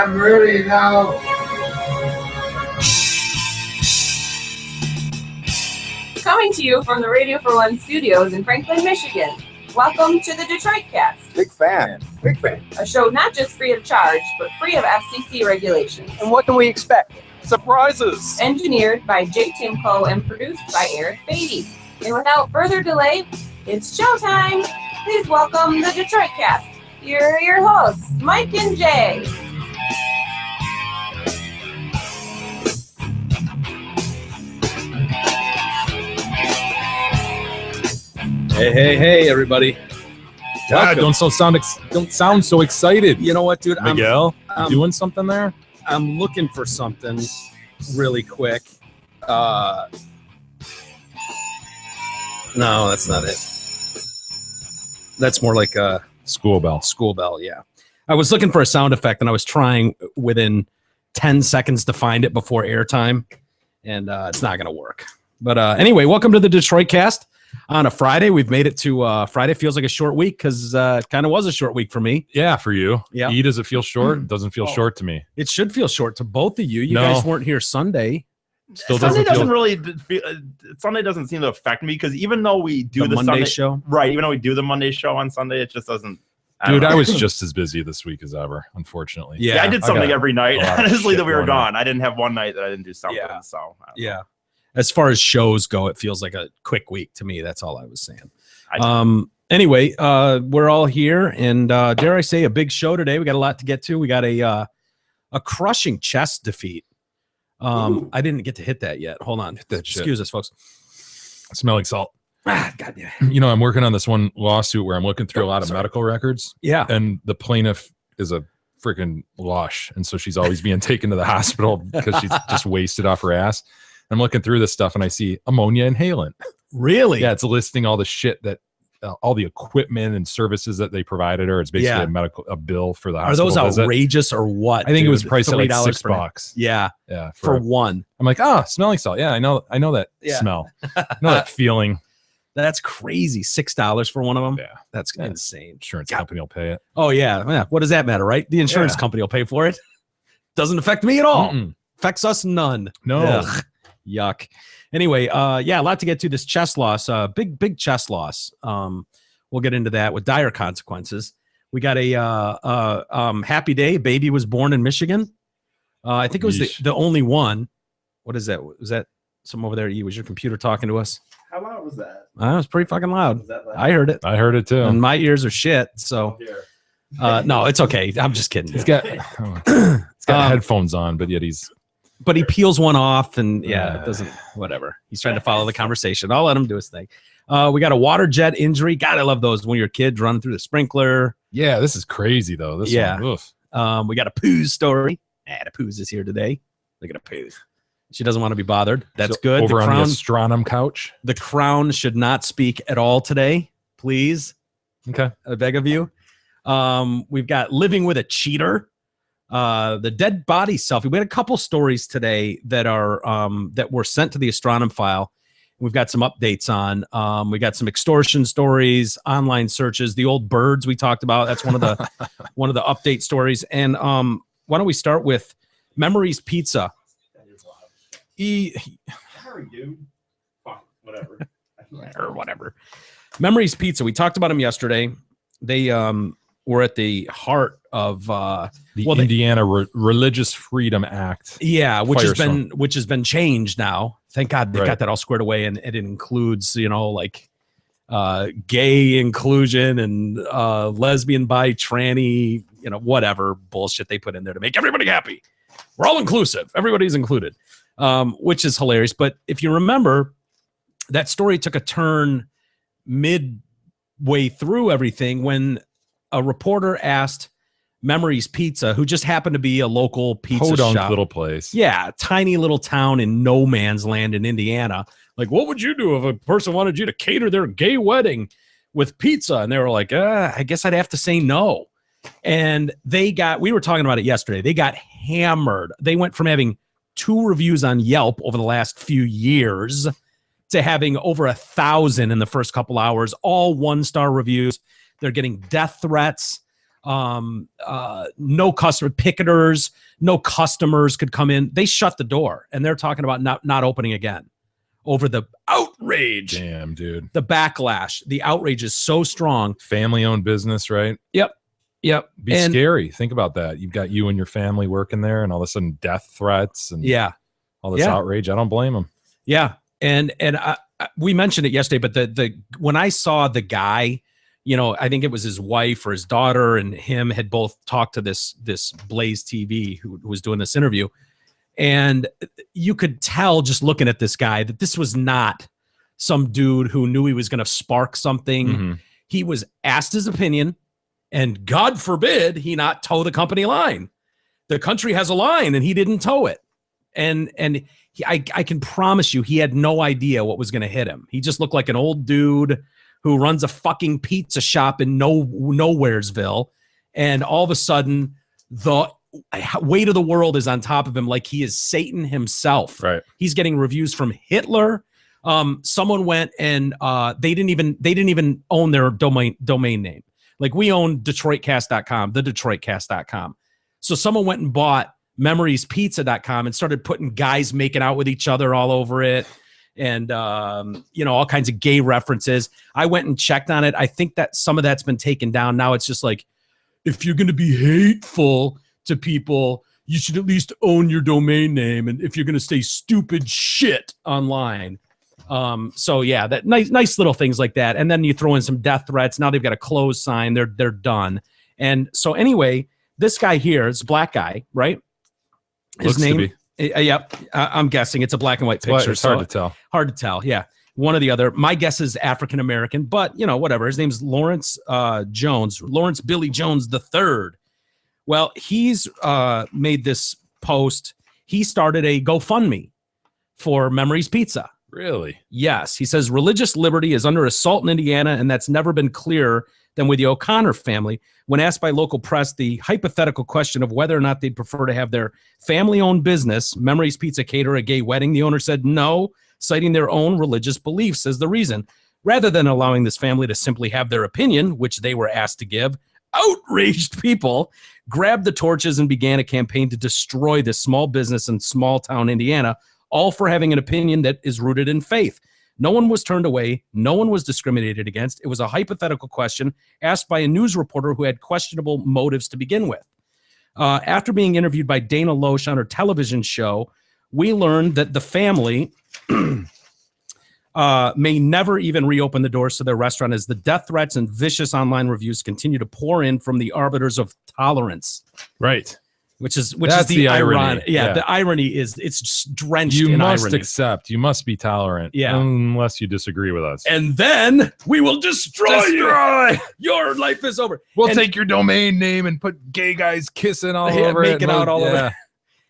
I'm ready now. Coming to you from the Radio for One studios in Franklin, Michigan. Welcome to the Detroit Cast. Big fan. Big fan. A show not just free of charge, but free of FCC regulations. And what can we expect? Surprises! Engineered by Jay Timko and produced by Eric Beatty. And without further delay, it's showtime. Please welcome the Detroit Cast. Here are your hosts, Mike and Jay. Hey, everybody! God, don't sound so excited. You know what, dude? Miguel, you doing something there? I'm looking for something really quick. No, that's not it. That's more like a School bell. school bell. Yeah, I was looking for a sound effect, and I was trying within 10 seconds to find it before airtime, and it's not going to work. But anyway, welcome to the Detroit Cast. On a Friday, we've made it to Friday. Feels like a short week because it kind of was a short week for me. Yeah, for you. Yeah. Does it feel short? It doesn't feel short to me. It should feel short to both of you. You No. guys weren't here Sunday. Still Sunday doesn't doesn't feel. really feel. Sunday doesn't seem to affect me because even though we do The the Monday Sunday show. right? Even though we do the Monday show on Sunday, it just doesn't. Dude, don't I know. was just as busy this week as ever, unfortunately. Yeah. Yeah, I did I something got every night. a lot of Honestly, shit that we were going on. gone. I didn't have one night that I didn't do something. Yeah. So I don't know. Yeah. As far as shows go, it feels like a quick week to me. That's all I was saying. I- Anyway, we're all here, and dare I say, a big show today. We got a lot to get to. We got a crushing chess defeat. I didn't get to hit that yet. Hold on. that shit. Excuse us, folks. Smelling salt. Goddamn. You know, I'm working on this one lawsuit where I'm looking through a lot of Sorry. medical records, Yeah. and the plaintiff is a freaking lush, and so she's always being taken to the hospital because she's just wasted off her ass. I'm looking through this stuff, and I see ammonia inhalant. Really? Yeah, it's listing all the shit that all the equipment and services that they provided her. It's basically Yeah. a bill for the Are hospital those visit. outrageous or what? I think it was dude? priced at like $3 $6. for Yeah, Yeah, for one. I'm like, smelling salt. Yeah, I know that Yeah. smell. I know that feeling. That's crazy. $6 for one of them. Yeah, That's Yeah. insane. insurance God. company will pay it. Oh yeah. What does that matter, right? The insurance Yeah. company will pay for it. Doesn't affect me at all. Mm-mm. Affects us none. No. Ugh, yuck. Anyway, a lot to get to. This chess loss, big chess loss. We'll get into that with dire consequences. We got a happy day. Baby was born in Michigan. I think it was Yeesh. the only one. What is that? Was that some over there? Was your computer talking to us? How loud was that? It was pretty fucking loud. Was that loud? I heard it, I heard it too. and my ears are shit. So Here. no, it's okay. I'm just kidding. He's got headphones on, but yet he's But he peels one off, and it Uh. doesn't. Whatever. He's trying to follow the conversation. I'll let him do his thing. We got a water jet injury. God, I love those when your kid run through the sprinkler. yeah. This is crazy though. This Yeah. one, oof. We got a Poos story. The Poos is here today. Look at a Poos. She doesn't want to be bothered. That's So good. Over the on crown, the astronom couch. the crown should not speak at all today. Please, Okay. I beg of you. We've got living with a cheater. The dead body selfie. We had a couple stories today that are that were sent to the Astronom file. We've got some updates on. We got some extortion stories, online searches, the old birds we talked about. That's one of the one of the update stories. And why don't we start with Memories Pizza? Sorry, dude. Fuck, whatever. Or whatever. Memories Pizza. We talked about them yesterday. They were at the heart of The well, they- Indiana Religious Freedom Act. yeah, which Firestorm. has been changed now. Thank God they Right. got that all squared away, and it includes like gay inclusion and lesbian, bi, tranny, whatever bullshit they put in there to make everybody happy. We're all inclusive. Everybody's included, which is hilarious. But if you remember, that story took a turn midway through everything when a reporter asked Memories Pizza, who just happened to be a local pizza Podunk shop. little place. Yeah, tiny little town in no man's land in Indiana. Like, what would you do if a person wanted you to cater their gay wedding with pizza? And they were like, I guess I'd have to say no. And we were talking about it yesterday. They got hammered. They went from having 2 reviews on Yelp over the last few years to having over 1,000 in the first couple hours, all 1-star reviews. They're getting death threats. No customer picketers, no customers could come in. They shut the door, and they're talking about not opening again over the outrage. Damn, dude. The backlash, the outrage is so strong. Family-owned business, right? Yep. Be scary. Think about that. You've got you and your family working there, and all of a sudden death threats and all this outrage. I don't blame them. Yeah, and we mentioned it yesterday, but the when I saw the guy, you know, I think it was his wife or his daughter and him had both talked to this Blaze TV who was doing this interview, and you could tell just looking at this guy that this was not some dude who knew he was going to spark something. Mm-hmm. He was asked his opinion. And God forbid he not toe the company line. The country has a line and he didn't toe it. And I can promise you he had no idea what was going to hit him. He just looked like an old dude who runs a fucking pizza shop in Nowheresville. And all of a sudden the weight of the world is on top of him like he is Satan himself. Right. He's getting reviews from Hitler. Someone went and they didn't even own their domain name. Like we own DetroitCast.com, the DetroitCast.com. So someone went and bought memoriespizza.com and started putting guys making out with each other all over it. And, all kinds of gay references. I went and checked on it. I think that some of that's been taken down. Now it's just like, if you're going to be hateful to people, you should at least own your domain name. And if you're going to say stupid shit online, so yeah, that nice little things like that. And then you throw in some death threats. Now they've got a close sign. They're done. And so anyway, this guy here, it's a black guy, right? His name. Yep. I'm guessing it's a black and white picture. It's hard to tell. Hard to tell. Yeah. One or the other. My guess is African-American, but whatever. His name's Lawrence Jones, Lawrence Billy Jones III. Well, he's made this post. He started a GoFundMe for Memories Pizza. Really? Yes. He says religious liberty is under assault in Indiana, and that's never been clearer than with the O'Connor family. When asked by local press the hypothetical question of whether or not they'd prefer to have their family-owned business, Memories Pizza, cater a gay wedding, the owner said no, citing their own religious beliefs as the reason. Rather than allowing this family to simply have their opinion, which they were asked to give, outraged people grabbed the torches and began a campaign to destroy this small business in small-town Indiana, all for having an opinion that is rooted in faith. No one was turned away. No one was discriminated against. It was a hypothetical question asked by a news reporter who had questionable motives to begin with. After being interviewed by Dana Loesch on her television show, we learned that the family may never even reopen the doors to their restaurant as the death threats and vicious online reviews continue to pour in from the arbiters of tolerance. Right. Which is the irony. Yeah, the irony is it's just drenched in irony. You must accept. You must be tolerant. Yeah. Unless you disagree with us. And then we will destroy you. Your life is over. We'll take your domain name and put gay guys kissing all over it. Making out all over it.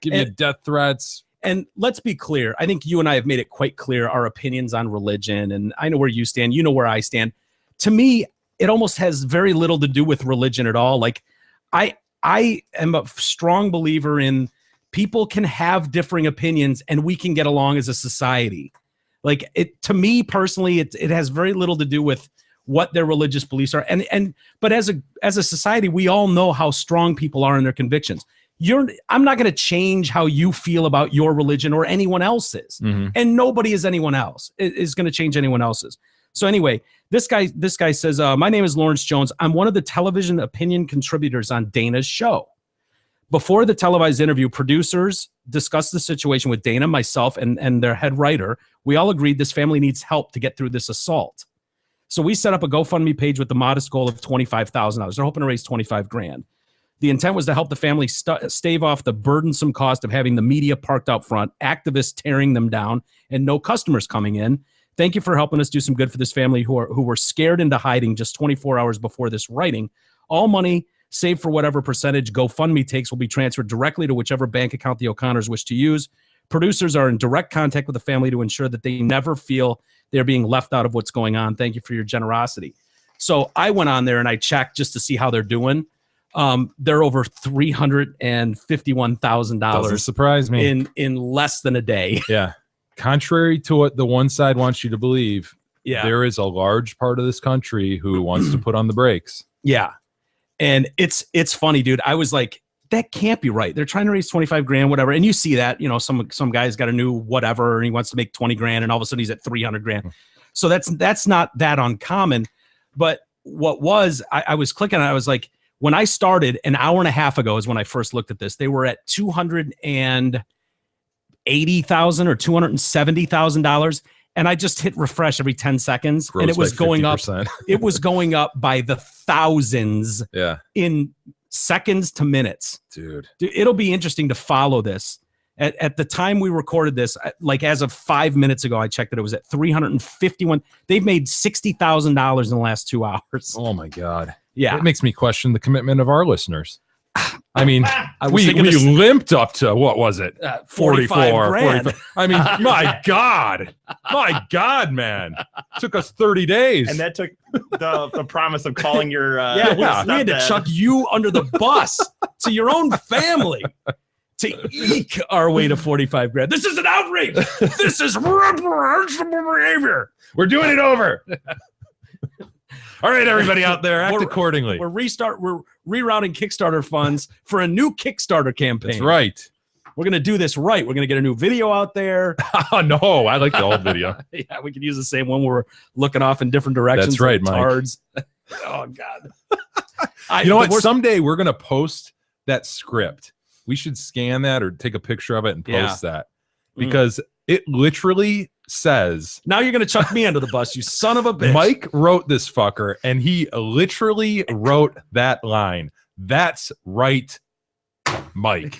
Give you death threats. And let's be clear. I think you and I have made it quite clear our opinions on religion. And I know where you stand. You know where I stand. To me, it almost has very little to do with religion at all. Like I am a strong believer in people can have differing opinions and we can get along as a society. Like it, to me personally, it has very little to do with what their religious beliefs are. But as a society, we all know how strong people are in their convictions. I'm not going to change how you feel about your religion or anyone else's. Mm-hmm. And nobody is anyone else is going to change anyone else's. So anyway, this guy says, my name is Lawrence Jones. I'm one of the television opinion contributors on Dana's show. Before the televised interview, producers discussed the situation with Dana, myself, and their head writer. We all agreed this family needs help to get through this assault. So we set up a GoFundMe page with the modest goal of $25,000. They're hoping to raise $25,000. The intent was to help the family stave off the burdensome cost of having the media parked out front, activists tearing them down, and no customers coming in. Thank you for helping us do some good for this family who were scared into hiding just 24 hours before this writing. All money, save for whatever percentage GoFundMe takes, will be transferred directly to whichever bank account the O'Connors wish to use. Producers are in direct contact with the family to ensure that they never feel they're being left out of what's going on. Thank you for your generosity. So I went on there and I checked just to see how they're doing. They're over $351,000. Doesn't surprise me. In less than a day. Yeah. Contrary to what the one side wants you to believe, there is a large part of this country who wants to put on the brakes. Yeah. And it's funny, dude. I was like, that can't be right. They're trying to raise 25 grand, whatever. And you see that, you know, some guy's got a new whatever and he wants to make 20 grand and all of a sudden he's at 300 grand. So that's not that uncommon. But what was, I was clicking and I was like, when I started an hour and a half ago is when I first looked at this, they were at $280,000 or $270,000. And I just hit refresh every 10 seconds Grows and it was by going 50%. up. It was going up by the thousands Yeah, in seconds to minutes. dude. Dude, it'll be interesting to follow this. At the time we recorded this, like as of 5 minutes ago, I checked that it was at 351. They've made $60,000 in the last 2 hours. Oh my God. Yeah. It makes me question the commitment of our listeners. I mean, I was we thinking this- limped up to, what was it? 45 grand. 45. I mean, my God, man. Took us 30 days. And that took the promise of calling your Yeah, we had to stepdad. chuck you under the bus to your own family to eke our way to 45 grand. This is an outrage. This is reprehensible behavior. We're doing it over. All right, everybody out there, act We're- accordingly. We're rerouting Kickstarter funds for a new Kickstarter campaign. That's right. We're going to do this right. We're going to get a new video out there. Oh, no, I like the old video. Yeah, we could use the same one where we're looking off in different directions. That's right, like Mike. tards. Oh, God. You know what? the worst- Someday we're going to post that script. We should scan that or take a picture of it and post that because it literally says Now you're going to chuck me under the bus, you son of a bitch. Mike wrote this fucker and he literally wrote that line. That's right, Mike.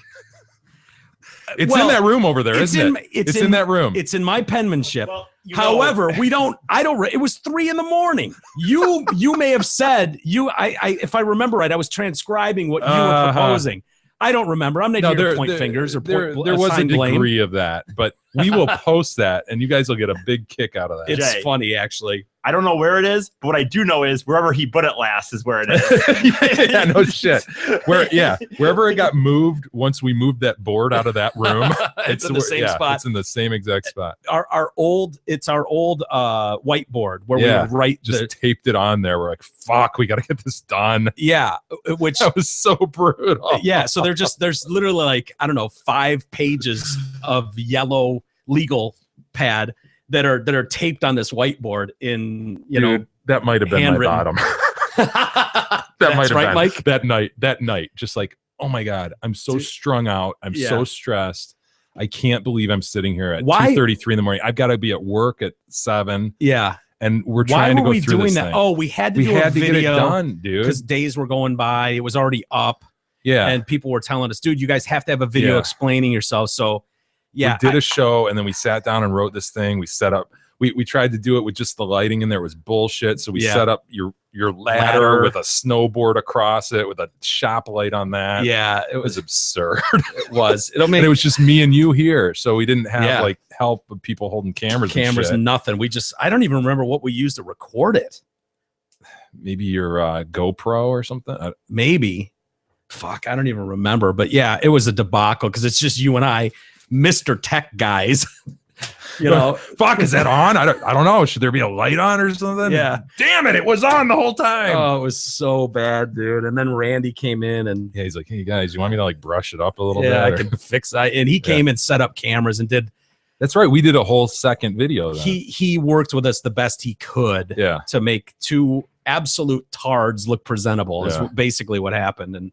It's Well, in that room over there, it's isn't in- it? it's It's in that room. It's in my penmanship. Well, you know- However, it was 3 a.m. You may have said if I remember right, I was transcribing what you were Uh-huh. proposing. I don't remember. I'm not here to point fingers or there point, was a assign blame. degree of that, but we will post that and you guys will get a big kick out of that. It's Jay. funny, actually. I don't know where it is, but what I do know is wherever he put it last is where it is. Yeah, no shit. Wherever it got moved, once we moved that board out of that room, It's in the same spot. It's in the same exact spot. Our old whiteboard where Yeah, we would write Just taped it on there. We're like, fuck, we got to get this done. which That was so brutal. yeah, so there's literally like, I don't know, 5 pages of yellow legal pad that are taped on this whiteboard in, you Dude, that might have been my handwritten. bottom. That That's might have right, been Mike? that night. Just like, oh my God, I'm so Dude. strung out. I'm Yeah. so stressed. I can't believe I'm sitting here at Why- 2:33 in the morning. I've got to be at work at 7, yeah. and we're Why trying to were go we through doing this that? thing. Oh, we had to We do a had to get it video done, dude. because days were going by. It was already up, Yeah, and people were telling us, dude, you guys have to have a video Yeah. explaining yourself. So yeah, we did a show, and then we sat down and wrote this thing. We set up. We tried to do it with just the lighting in there. It was bullshit. So we Yeah. set up your ladder with a snowboard across it with a shop light on that. yeah, It was absurd. it was. It'll And make it was just me and you here, so we didn't have Yeah. like help of people holding cameras. cameras and shit. nothing. I don't even remember what we used to record it. Maybe your GoPro or something. Maybe. Fuck, I don't even remember. But yeah, it was a debacle because it's just you and I, Mr. Tech guys. You know, Fuck, is that on? I don't know. Should there be a light on or something? Yeah. Damn it, it was on the whole time. oh, it was so bad, dude. And then Randy came in and Yeah, he's like, hey guys, you want me to like brush it up a little yeah, I bit? or- can fix that. And he came and set up cameras and did. That's right. We did a whole second video. Then. He worked with us the best he could yeah. to make 2 absolute tards look presentable. Yeah. Is basically what happened. And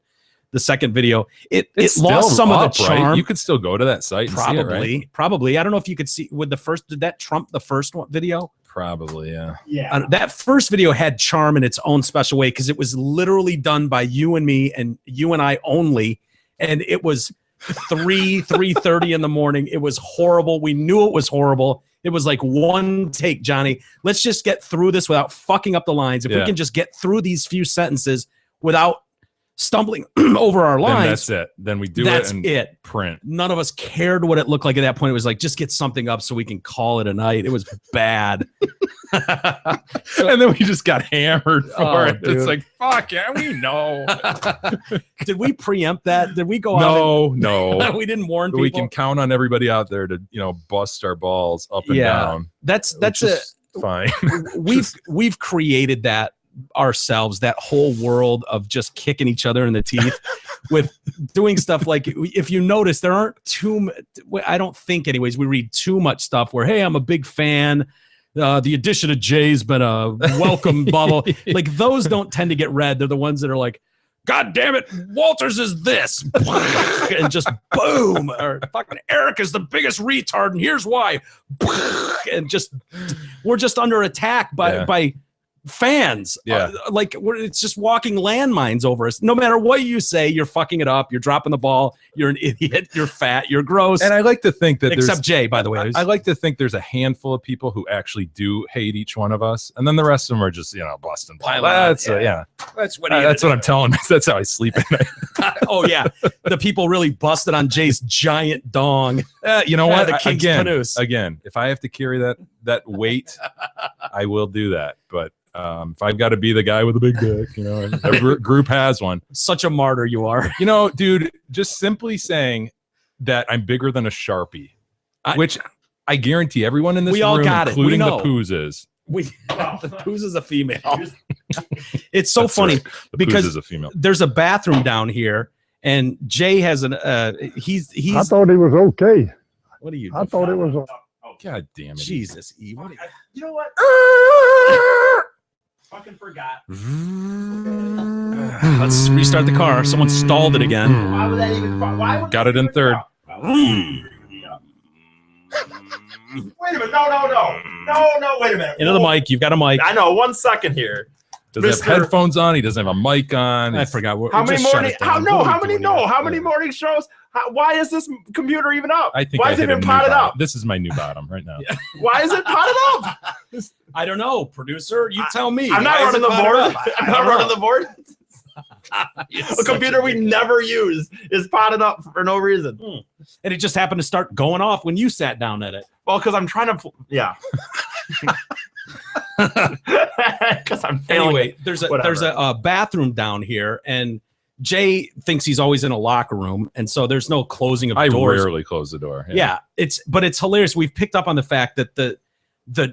the second video, it It's lost still some up, of the charm. Right? You could still go to that site and see it, right? Probably. I don't know if you could see with the first. Did that trump the first one video? Probably, yeah. Yeah. That first video had charm in its own special way because it was literally done by you and me and you and I only, and it was 3:30 in the morning. It was horrible. We knew it was horrible. It was like one take, Johnny. Let's just get through this without fucking up the lines. If we Yeah. can just get through these few sentences without stumbling over our Then lines, that's it. Then we do that's it and it. print. None of us cared what it looked like at that point. It was like, just get something up so we can call it a night. It was bad. And then we just got hammered for Oh, it. dude. It's like, fuck yeah, we know. Did we preempt that? Did we go out? no. And, we didn't warn But people. we can count on everybody out there to, bust our balls up and Yeah. down. That's which is fine. we've created that ourselves that whole world of just kicking each other in the teeth with doing stuff like, if you notice, there aren't I don't think anyways, we read too much stuff where, hey, I'm a big fan. The addition of Jay's been a welcome bubble. Like those don't tend to get read. They're the ones that are like, God damn it, Walters is this. And just boom. Or fucking Eric is the biggest retard, and here's why. And just we're just under attack by fans. Like it's just walking landmines over us. No matter what you say, you're fucking it up, you're dropping the ball, you're an idiot, you're fat, you're gross. And I like to think that except Jay, by the way. I like to think there's a handful of people who actually do hate each one of us, and then the rest of them are just, busting. That's what I'm telling. That's how I sleep at night. Oh yeah, the people really busted on Jay's giant dong. You know what? The King's Panoose. Again, if I have to carry that weight, I will do that. But if I've got to be the guy with a big dick, every group has one. Such a martyr you are. Dude, just simply saying that I'm bigger than a Sharpie, which I guarantee everyone in this room, including the Poos, is. The Poos is a female. It's so funny because is a female. There's a bathroom down here, and Jay has an he's. I thought it was okay. What are you? I thought it was. God damn it! Jesus, E. You know what? Fucking forgot. Let's restart the car. Someone stalled it again. Why would that even? Why would got it in third? Wait a minute! No! Wait a minute! Into the mic. You've got a mic. I know. 1 second here. Does he have headphones on? He doesn't have a mic on. I forgot. How many morning shows? Why is this computer even up? I think. Why is it even potted up? This is my new bottom right now. Yeah. Why is it potted up? I don't know, producer. You tell me. I'm not running the board. I'm not running the board. A computer we never use is potted up for no reason. And it just happened to start going off when you sat down at it. Well, because I'm trying to. Yeah. Because I'm failing. Anyway, there's a bathroom down here, and Jay thinks he's always in a locker room, and so there's no closing of doors. I rarely close the door. Yeah, it's hilarious. We've picked up on the fact that the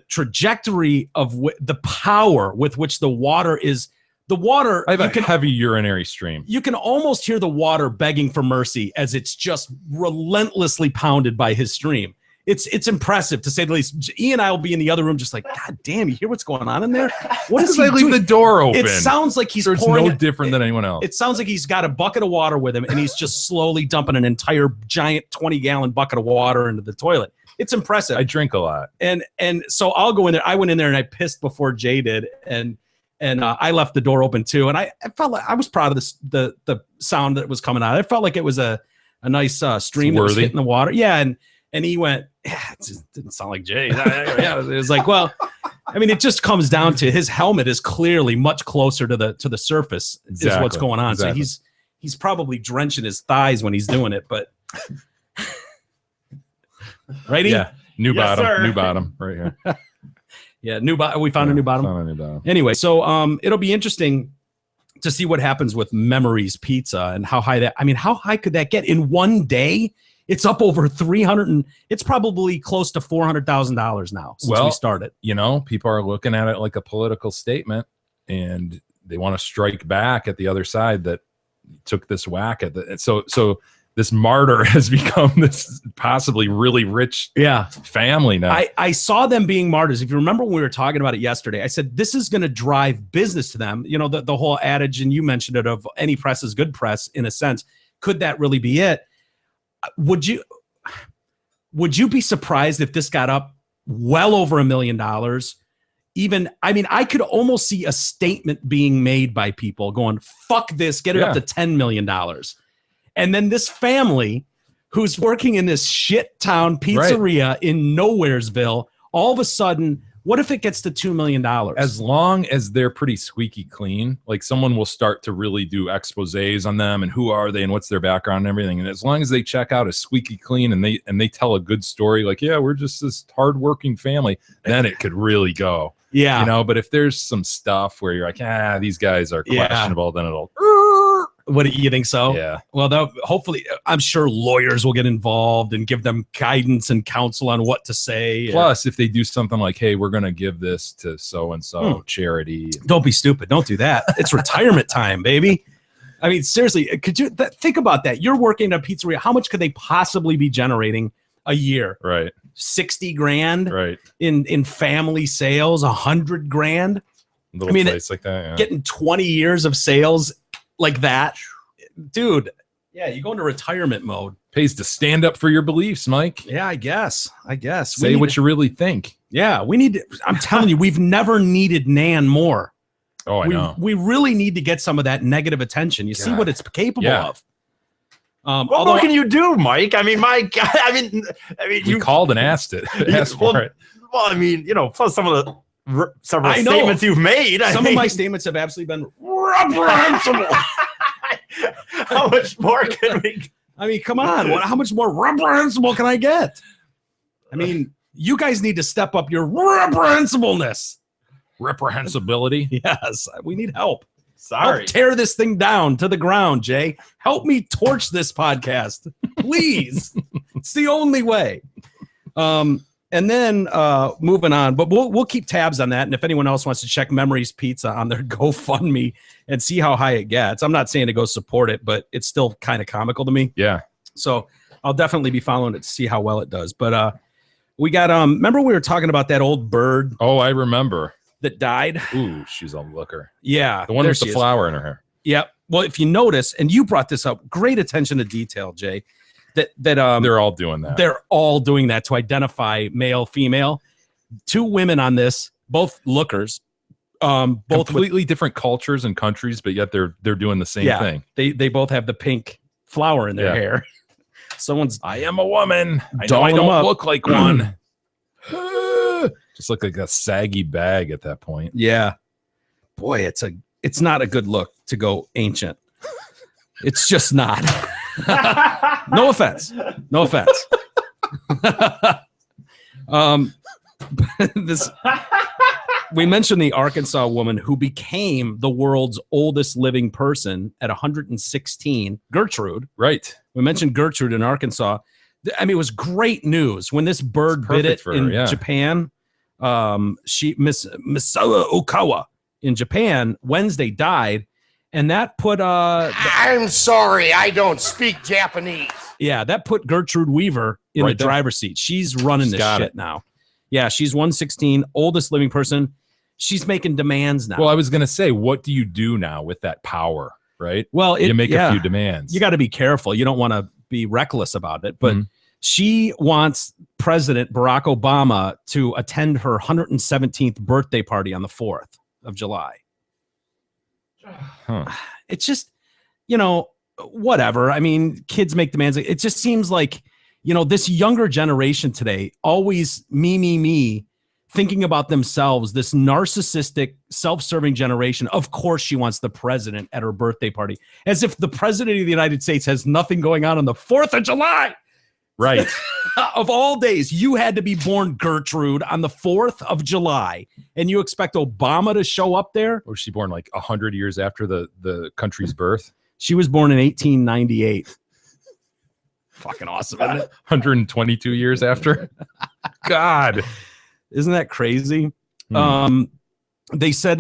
trajectory of the power with which the water is. The water. I have a heavy urinary stream. You can almost hear the water begging for mercy as it's just relentlessly pounded by his stream. It's impressive to say the least. Ian and I will be in the other room just like, God damn, you hear what's going on in there? What is he doing? Leave the door open. It sounds like he's pouring. No different than anyone else. It sounds like he's got a bucket of water with him, and he's just slowly dumping an entire giant 20-gallon bucket of water into the toilet. It's impressive. I drink a lot. And so I'll go in there. I went in there and I pissed before Jay did, and I left the door open too. And I felt like I was proud of the sound that was coming out. I felt like it was a nice stream that was hitting the water. Yeah, and he went, yeah, it just didn't sound like Jay. Yeah, it was like, well, I mean, it just comes down to his helmet is clearly much closer to the surface is what's going on. Exactly. So he's probably drenching his thighs when he's doing it. But righty, yeah, new bottom right here. Yeah, we found a new bottom. Anyway, so it'll be interesting to see what happens with Memories Pizza and how high could that get in one day? It's up over 300, and it's probably close to $400,000 now since we started. People are looking at it like a political statement, and they want to strike back at the other side that took this whack at the. So this martyr has become this possibly really rich family now. I saw them being martyrs. If you remember when we were talking about it yesterday, I said this is going to drive business to them. The whole adage, and you mentioned it, of any press is good press in a sense. Could that really be it? Would you be surprised if this got up well over $1 million? I could almost see a statement being made by people going, fuck this, get it up to $10 million. And then this family who's working in this shit town pizzeria in Nowheresville, all of a sudden, what if it gets to $2 million? As long as they're pretty squeaky clean, like someone will start to really do exposés on them and who are they and what's their background and everything. And as long as they check out as squeaky clean and they tell a good story, like, yeah, we're just this hardworking family, then it could really go. Yeah. But if there's some stuff where you're like, these guys are questionable, then it'll. What do you think so? Yeah. Well, hopefully, I'm sure lawyers will get involved and give them guidance and counsel on what to say. Plus, if they do something like, hey, we're going to give this to so-and-so charity. Don't be stupid. Don't do that. It's retirement time, baby. I mean, seriously, could you think about that? You're working at a pizzeria. How much could they possibly be generating a year? Right. 60 grand Right. in family sales, 100 grand. Little place like that. Yeah. Getting 20 years of sales like that, dude. Yeah, you go into retirement mode. Pays to stand up for your beliefs, Mike. Yeah, I guess. Say what you really think. Yeah, we need to, I'm telling you, we've never needed Nan more. Oh, I know. We really need to get some of that negative attention. You see what it's capable of. What more can you do, Mike? I mean, my God. I mean, you called and asked it. Asked for it. Well, I mean, plus some of the several statements you've made. Some of my statements have absolutely been reprehensible. How much more can we? I mean, come on. How much more reprehensible can I get? I mean, you guys need to step up your reprehensibleness. Reprehensibility. Yes, we need help. Sorry. Help tear this thing down to the ground, Jay. Help me torch this podcast, please. It's the only way. And then moving on, but we'll keep tabs on that. And if anyone else wants to check Memories Pizza on their GoFundMe and see how high it gets, I'm not saying to go support it, but it's still kind of comical to me. Yeah. So I'll definitely be following it to see how well it does. But we got remember we were talking about that old bird? Oh, I remember. That died. Ooh, she's a looker. Yeah. The one with the flower in her hair. Yep. Well, if you notice, and you brought this up, great attention to detail, Jay. That they're all doing that. They're all doing that to identify male, female. 2 women on this, both lookers, both completely different cultures and countries, but yet they're doing the same thing. They both have the pink flower in their hair. I am a woman. I know I don't look like one. Just look like a saggy bag at that point. Yeah. Boy, it's not a good look to go ancient. It's just not. No offense. We mentioned the Arkansas woman who became the world's oldest living person at 116, Gertrude. Right. We mentioned Gertrude in Arkansas. I mean, it was great news when this bird bit it in Japan. Miss Misawa Okawa in Japan Wednesday died, and that put I'm sorry, I don't speak Japanese. Yeah, that put Gertrude Weaver in the driver's seat. She's running this shit now. Yeah, she's 116, oldest living person. She's making demands now. Well, I was gonna say, what do you do now with that power, right? Well, you make a few demands. You got to be careful. You don't want to be reckless about it, but she wants President Barack Obama to attend her 117th birthday party on the 4th of July. It's just, whatever. I mean, kids make demands. It just seems like, this younger generation today, always me, thinking about themselves, this narcissistic, self-serving generation. Of course, she wants the president at her birthday party, as if the president of the United States has nothing going on the 4th of July. Right. Of all days, you had to be born, Gertrude, on the 4th of July, and you expect Obama to show up there? Or was she born like 100 years after the country's birth? She was born in 1898. Fucking awesome, isn't it? 122 years after? God. Isn't that crazy? They said,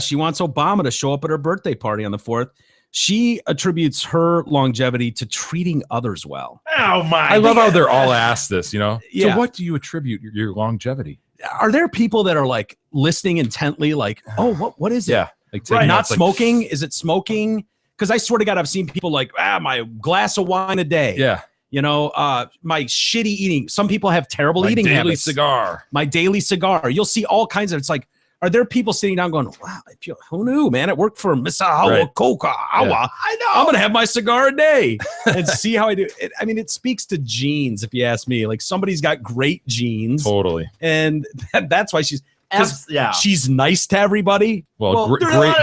she wants Obama to show up at her birthday party on the 4th. She attributes her longevity to treating others well. Oh my! I love how they're all asked this, Yeah. So what do you attribute your longevity? Are there people that are like listening intently, like, oh, what is it? Yeah. Like not smoking? Is it smoking? Because I swear to God, I've seen people like, my glass of wine a day. Yeah. My shitty eating. Some people have terrible eating habits. My daily cigar. You'll see all kinds of, it's like, are there people sitting down going, wow, who knew, man? It worked for Misawa Koka. I know. I'm going to have my cigar a day and see how I do. It speaks to genes, if you ask me. Like, somebody's got great genes. Totally. And that's why she's She's nice to everybody. Well,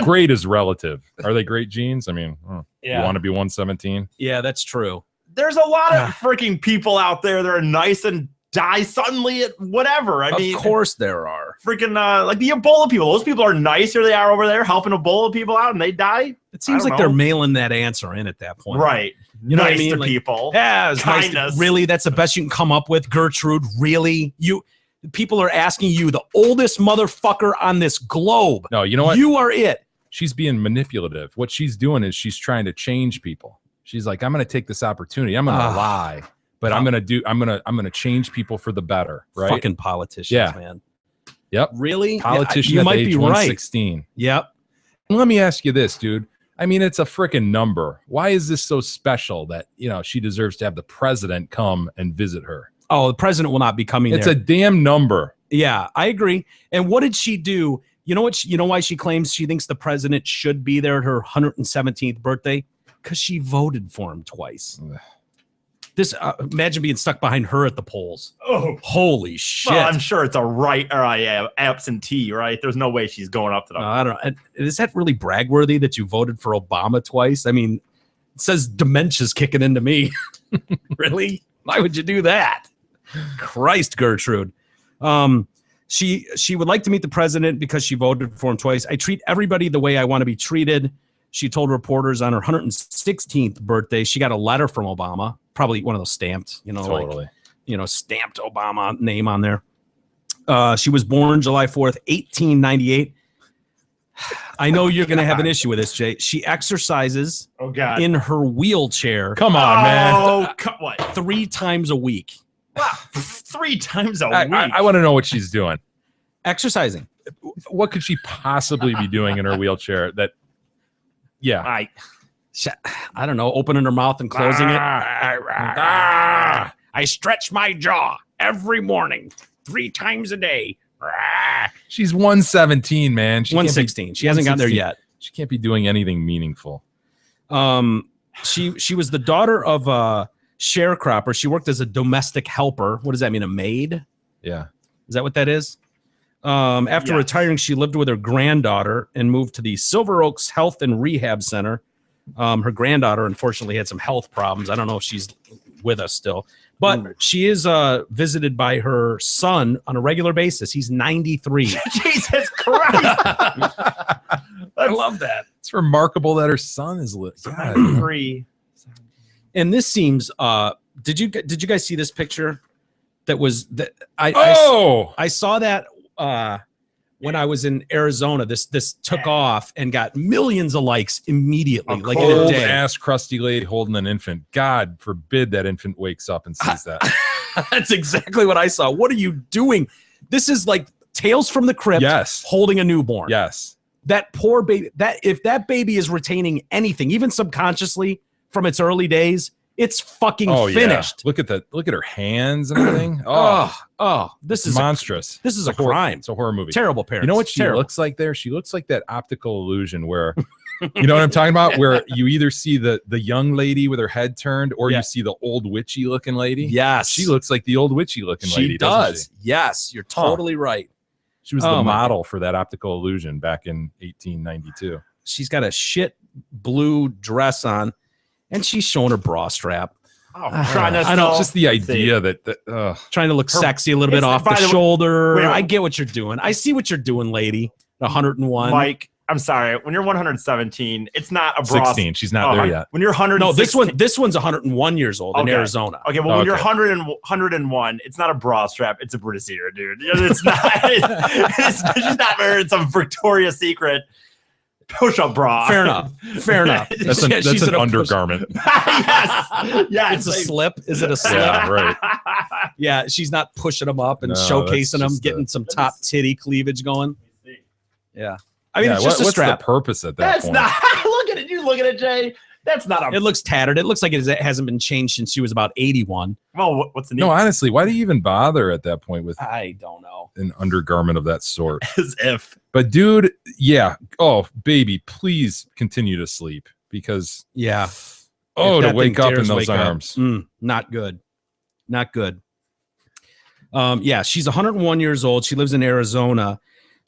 great is relative. Are they great genes? You want to be 117? Yeah, that's true. There's a lot of freaking people out there that are nice and die suddenly at whatever. Of course there are. Freaking like the Ebola people. Those people are nice. Here they are over there helping Ebola people out, and they die. It seems don't like they're know. mailing that answer in at that point. Right. You know what I Nice mean? to Like, people. Yeah, it's nice to- Kindness. really, that's the best you can come up with, Gertrude. Really, people are asking you, the oldest motherfucker on this globe. No, you know what? You are it. She's being manipulative. What she's doing is she's trying to change people. She's like, I'm going to take this opportunity. I'm going to lie, but I'm going to change people for the better. Right? Fucking politicians, Yeah. man. Yep. Really? Politician You at might the age be right. 116. Yep. Let me ask you this, dude. I mean, it's a freaking number. Why is this so special that, she deserves to have the president come and visit her? Oh, the president will not be coming It's there. a damn number. Yeah, I agree. And what did she do? You know what? You know why she claims she thinks the president should be there at her 117th birthday? Because she voted for him twice. Ugh. This imagine being stuck behind her at the polls. Oh, Holy shit! well, I'm sure it's a right or absentee, right? There's no way she's going up to them. I don't know. And is that really brag-worthy that you voted for Obama twice? I mean, it says dementia's kicking into me. Really? Why would you do that? Christ, Gertrude. She would like to meet the president because she voted for him twice. I treat everybody the way I want to be treated. She told reporters on her 116th birthday she got a letter from Obama, probably one of those stamped, Totally. stamped Obama name on there. She was born July 4th, 1898. I know you're going to have an issue with this, Jay. She exercises Oh God. in her wheelchair Come on, man. Oh, what? 3 times a week. Wow. 3 times a I week. want to know what she's doing. Exercising. What could she possibly be doing in her wheelchair that, yeah. I don't know, opening her mouth and closing it. Ah. I stretch my jaw every morning, 3 times a day. She's 117, man. She can't be- 116. She hasn't gotten there 116. yet. She can't be doing anything meaningful. She was the daughter of a sharecropper. She worked as a domestic helper. What does that mean? A maid? Yeah. Is that what that is? After Yes. retiring, she lived with her granddaughter and moved to the Silver Oaks Health and Rehab Center. Her granddaughter, unfortunately, had some health problems. I don't know if she's with us still, but she is visited by her son on a regular basis. He's 93. Jesus Christ. I love that. It's remarkable that her son is lit. God. 3. And this seems. Did you guys see this picture? That was that I saw that when I was in Arizona. This took off and got millions of likes immediately, like in a Old day. ass crusty lady holding an infant. God forbid that infant wakes up and sees that. That's exactly what I saw. What are you doing? This is like Tales from the Crypt. Yes. Holding a newborn. Yes. That poor baby. That if that baby is retaining anything, even subconsciously from its early days, it's fucking finished. Yeah. Look at her hands and everything. Oh, this it's is monstrous. this is a horror- crime. It's a horror movie. Terrible parents. You know what she Terrible. looks like there? She looks like that optical illusion where, you know what I'm talking about? Where you either see the young lady with her head turned or Yeah. you see the old witchy looking lady. Yes, She looks like the old witchy looking She lady. doesn't does. Yes, you're totally right. She was Oh, the my model for that optical illusion back in 1892. She's got a shit blue dress on, and she's showing her bra strap, Oh, trying to I know, still- Just the idea that trying to look Her- sexy a little bit it's- off the by the way- shoulder. wait. I get what you're doing. I see what you're doing, lady. 101. Mike, I'm sorry. When you're 117, it's not a bra. 16. She's not there yet. When you're 100, No, this one's 101 years old in Okay. Arizona. Okay, well, when you're Okay. 101, it's not a bra strap; it's a brassiere, dude. It's not. She's not wearing some Victoria's Secret push-up bra. Fair enough. Fair enough. That's Yeah, an she's in a push- undergarment. yes, yes. It's a slip. Is it a slip? Yeah, right. Yeah, she's not pushing them up and No, showcasing that's them, just getting some top titty cleavage going. Yeah. I mean, Yeah, it's just a what's strap. the purpose at that That's point? not. Look at it. You look at it, Jay. That's not a. It looks tattered. It looks like it hasn't been changed since she was about 81. Well, what's the No, name? honestly, why do you even bother at that point with I don't know. an undergarment of that sort? As if. But dude, yeah. Oh, baby, please continue to sleep because Yeah. to that wake thing up in dares those wake up. arms. Not good. Not good. Yeah, she's 101 years old. She lives in Arizona.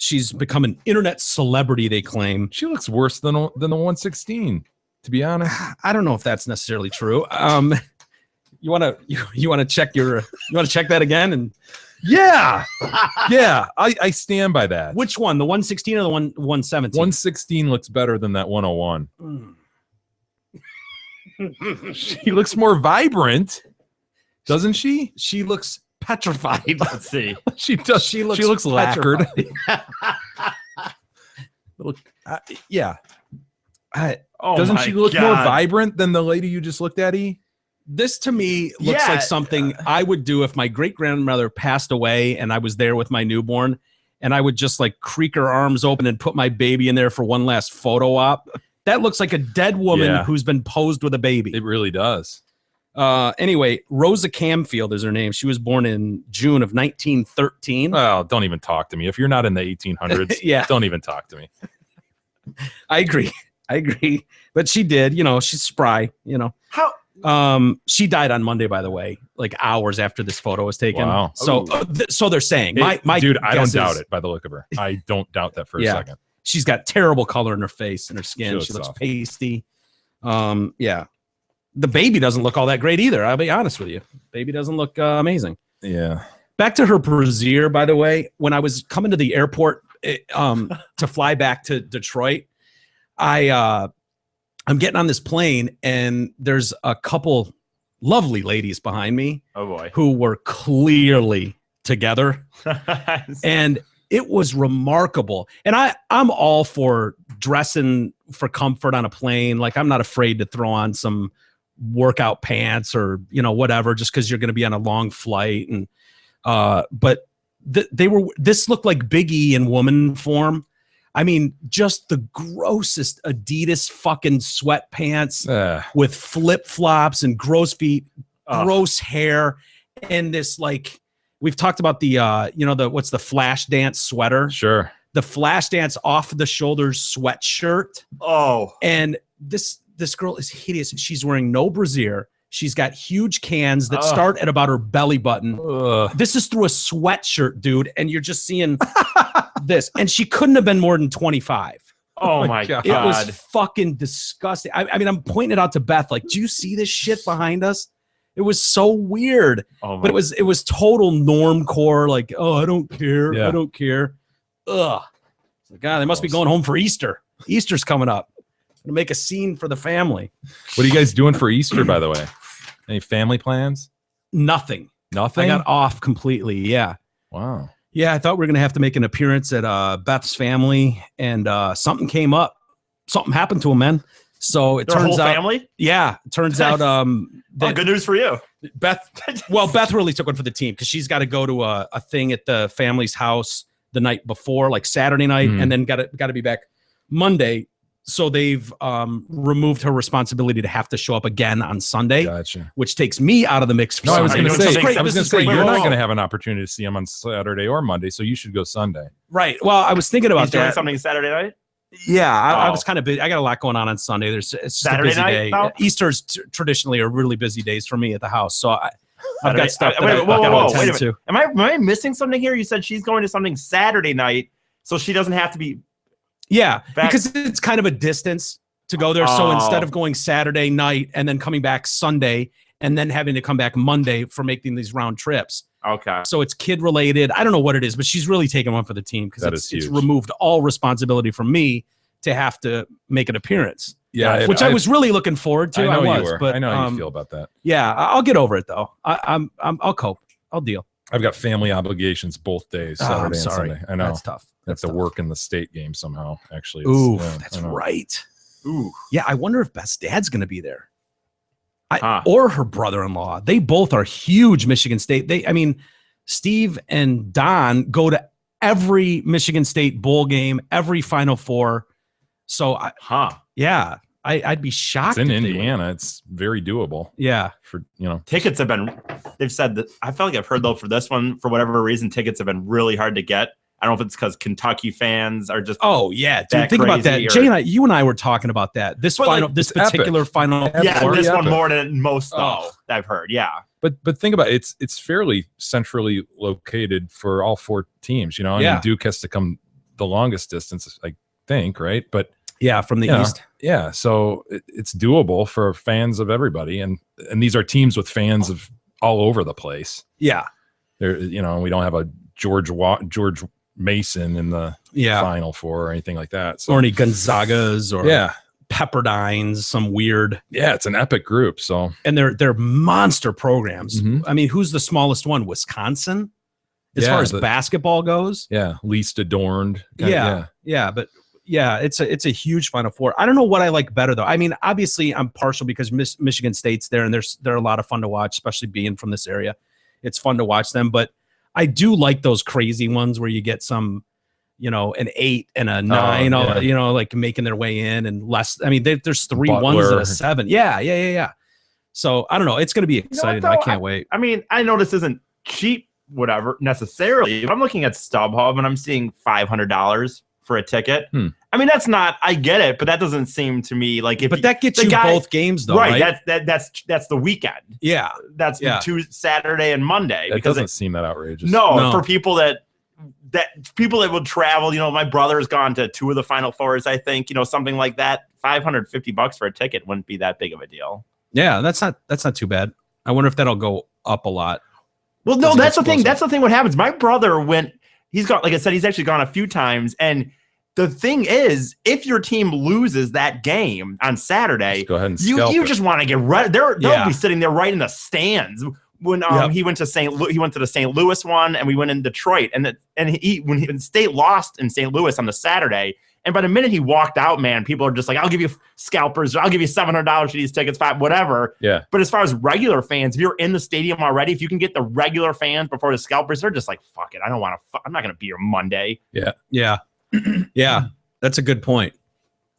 She's become an internet celebrity, they claim. She looks worse than the 116, to be honest. I don't know if that's necessarily true. You want to check that again and Yeah, yeah, I stand by that. Which one? The 116 or the 117? 116 looks better than that 101. Mm. She looks more vibrant, doesn't she? She looks petrified. Let's see. She does. She She looks lacquered. Yeah. Oh Doesn't my she look more God. vibrant than the lady you just looked at? This to me looks Yeah. like something I would do if my great grandmother passed away and I was there with my newborn, and I would just like creak her arms open and put my baby in there for one last photo op. That looks like a dead woman Yeah. who's been posed with a baby. It really does. Anyway, Rosa Camfield is her name. She was born in June of 1913. Oh, don't even talk to me. If you're not in the 1800s, Yeah. don't even talk to me. I agree. But she did, she's spry, How? She died on Monday, by the way, like hours after this photo was taken. Wow. So, so they're saying. My Dude, I don't guess doubt is it by the look of her. I don't doubt that for a Yeah. second. She's got terrible color in her face and her skin. She She looks looks awful. pasty. Yeah. The baby doesn't look all that great either. I'll be honest with you. Baby doesn't look amazing. Yeah. Back to her brassiere, by the way. When I was coming to the airport to fly back to Detroit, I'm getting on this plane and there's a couple lovely ladies behind me Oh boy. who were clearly together, and it was remarkable. And I'm all for dressing for comfort on a plane. Like, I'm not afraid to throw on some workout pants or whatever, just because you're going to be on a long flight. And but this looked like Big E in woman form. I mean, just the grossest Adidas fucking sweatpants with flip flops and gross feet, gross hair, and this, like, we've talked about the what's the flash dance sweater, Sure. the flash dance off the shoulders sweatshirt, Oh. and this girl is hideous. She's wearing no brassiere. She's got huge cans that start at about her belly button. Ugh. This is through a sweatshirt, dude, and you're just seeing this. And she couldn't have been more than 25. Oh my God. It was fucking disgusting. I mean, I'm pointing it out to Beth. Like, do you see this shit behind us? It was so weird. Oh my But it was total normcore. Like, oh, I don't care. Yeah. I don't care. Ugh. God, they must be going home for Easter. Easter's coming up. Gonna make a scene for the family. What are you guys doing for Easter, by the way? Any family plans? Nothing. Nothing? I got off completely. Yeah. Wow. Yeah, I thought we were gonna have to make an appearance at Beth's family, and something came up. Something happened to him, man. So it Their turns whole out, family? yeah, it turns out Oh, that good news for you. Beth really took one for the team because she's got to go to a thing at the family's house the night before, like Saturday night, Mhm. and then got to be back Monday. So they've removed her responsibility to have to show up again on Sunday, Gotcha. which takes me out of the mix. For No, I was Are Sunday. you going to doing say, something- I was This going is to say, great. you're Whoa, not whoa. going to have an opportunity to see him on Saturday or Monday, so you should go Sunday. Right. Well, I was thinking about He's doing that. something Saturday night? Yeah, I Oh. was kind of busy. I got a lot going on Sunday. It's just Saturday a busy night, day. though? Easter's traditionally are really busy days for me at the house. So I've Saturday- got stuff that wait, I've whoa, got whoa, to wait a attend to. Am I missing something here? You said she's going to something Saturday night, so she doesn't have to be. Yeah, Back- because it's kind of a distance to go there. So Oh. instead of going Saturday night and then coming back Sunday and then having to come back Monday for making these round trips. Okay. So it's kid related. I don't know what it is, but she's really taking one for the team because That it's is huge. removed all responsibility from me to have to make an appearance. Yeah, Which I was really looking forward to. I know was, you were. but I know how you feel about that. yeah, I'll get over it though. I'll cope. I'll deal. I've got family obligations both days, Oh, Saturday I'm and sorry. Sunday. I know. That's tough. I have That's to tough. work in the state game somehow. Actually, Ooh, yeah, that's I know. right. Ooh. Yeah, I wonder if Beth's dad's going to be there. Huh. Or her brother-in-law. They both are huge Michigan State. Steve and Don go to every Michigan State bowl game, every Final Four. So Huh. I'd be shocked. It's in if they Indiana. It's very doable went. Yeah. for Tickets have been. They've said that. I feel like I've heard though for this one, for whatever reason, tickets have been really hard to get. I don't know if it's because Kentucky fans are just. Oh yeah, dude. That Think about that. crazy or- Jay and you and I were talking about that. This But, like, final, this it's epic. particular final. Yeah, four. this one epic. more than most though Oh. that I've heard. Yeah. But think about it. It's fairly centrally located for all four teams. I mean, Yeah. Duke has to come the longest distance, I think, right? But Yeah, from the Yeah. east. yeah, so it's doable for fans of everybody, and these are teams with fans of all over the place. Yeah. There, we don't have a George Mason in the Final Four or anything like that. So, or any Gonzagas or yeah, Pepperdines, some weird. Yeah, it's an epic group. So, and they're monster programs. Mhm. I mean, who's the smallest one? Wisconsin, as far as basketball goes. Yeah, least adorned. But it's a huge Final Four. I don't know what I like better though. I mean, obviously I'm partial because Michigan State's there, and they're a lot of fun to watch, especially being from this area. It's fun to watch them, but I do like those crazy ones where you get some, an 8 and a 9, like making their way in, and less. I mean, there's 3 Butler. 1s and a 7. Yeah. So I don't know. It's going to be exciting. I can't wait. I mean, I know this isn't cheap, whatever necessarily. If I'm looking at StubHub and I'm seeing $500 for a ticket. I mean, that's not. I get it, but that doesn't seem to me like if. But that gets you both games, though, right? That's the weekend. Yeah, that's Tuesday, Saturday, and Monday. It doesn't seem that outrageous. No, for people that would travel. My brother's gone to 2 of the Final Fours. I think something like that. $550 for a ticket wouldn't be that big of a deal. Yeah, that's not too bad. I wonder if that'll go up a lot. Well, no, that's the thing. That's the thing. What happens? My brother went. He's got, like I said, he's actually gone a few times, and the thing is, if your team loses that game on Saturday, go ahead and you just want to get right. They'll be sitting there right in the stands. When he went to the St. Louis one, and we went in Detroit, and when State lost in St. Louis on the Saturday, and by the minute he walked out, man, people are just like, "I'll give you scalpers, or I'll give you $700 for these tickets, whatever." Yeah. But as far as regular fans, if you're in the stadium already, if you can get the regular fans before the scalpers, they're just like, "Fuck it, I don't want to. I'm not going to be here Monday." Yeah. Yeah, that's a good point.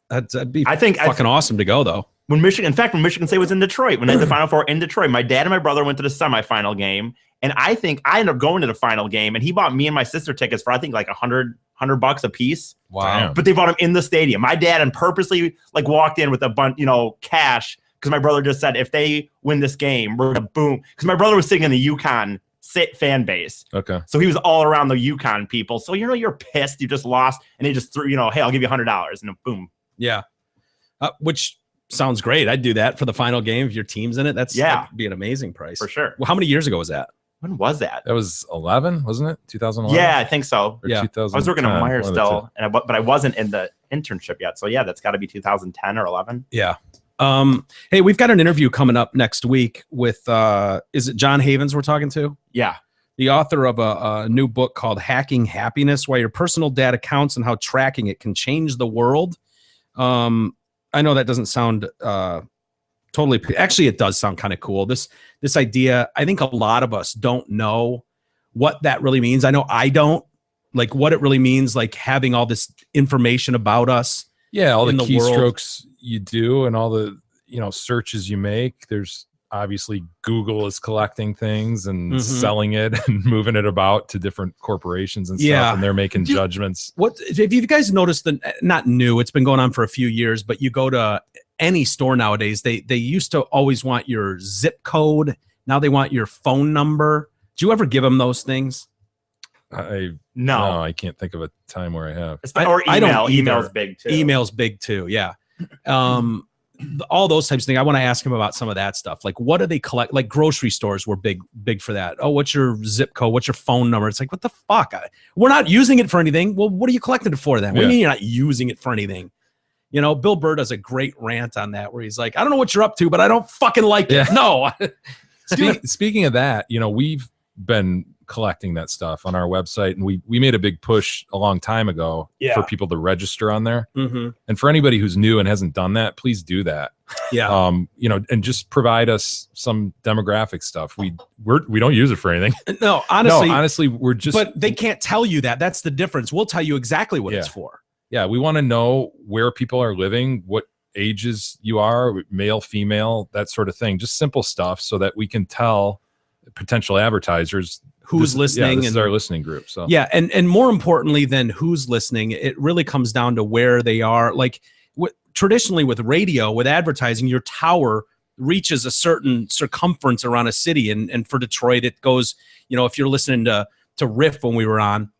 That'd be fucking awesome to go though. When Michigan State was in Detroit, when they had the Final Four in Detroit, my dad and my brother went to the semifinal game, and I think I ended up going to the final game, and he bought me and my sister tickets for I think like $100 a piece. Wow! But they bought them in the stadium. My dad and purposely walked in with a bunch, cash, because my brother just said if they win this game, we're gonna boom. Because my brother was sitting in the UConn fan base. Okay. So he was all around the UConn people. So you're pissed. You just lost, and they just threw, hey, I'll give you $100, and boom. Yeah. Which sounds great. I'd do that for the final game if your team's in it. That'd be an amazing price for sure. Well, how many years ago was that? When was that? That was 11, wasn't it? 2011. Yeah, I think so. Or 2010. I was working at Meyer still, but I wasn't in the internship yet. So yeah, that's got to be 2010 or 11. Yeah. Hey, we've got an interview coming up next week with is it John Havens we're talking to? Yeah. The author of a new book called Hacking Happiness: Why Your Personal Data Counts and How Tracking It Can Change the World. I know that doesn't sound totally. Actually, it does sound kind of cool. This idea. I think a lot of us don't know what that really means. I know I don't. Like what it really means. Like having all this information about us. Yeah, all the keystrokes you do and all the searches you make. There's obviously Google is collecting things and selling it and moving it about to different corporations and stuff, and they're making judgments. What if you guys noticed not new, it's been going on for a few years, but you go to any store nowadays, they used to always want your zip code. Now they want your phone number. Do you ever give them those things? No, I can't think of a time where I have. Or email. I don't either. Email's big too. Email's big too. Yeah. All those types of things. I want to ask him about some of that stuff. Like, what do they collect? Like grocery stores were big for that. Oh, what's your zip code? What's your phone number? It's like, what the fuck? We're not using it for anything. Well, what are you collecting it for then? What do you mean you're not using it for anything? Bill Burr does a great rant on that where he's like, I don't know what you're up to, but I don't fucking like it. No. Speaking of that, we've been collecting that stuff on our website, and we made a big push a long time ago for people to register on there. And for anybody who's new and hasn't done that, please do that. And just provide us some demographic stuff. We don't use it for anything. No, honestly, we're just. But they can't tell you that. That's the difference. We'll tell you exactly what it's for. Yeah, we want to know where people are living, what ages you are, male, female, that sort of thing. Just simple stuff so that we can tell potential advertisers who's listening. This is our listening group. So and more importantly than who's listening, it really comes down to where they are. Like traditionally with radio, with advertising, your tower reaches a certain circumference around a city, and for Detroit, it goes. If you're listening to Riff when we were on,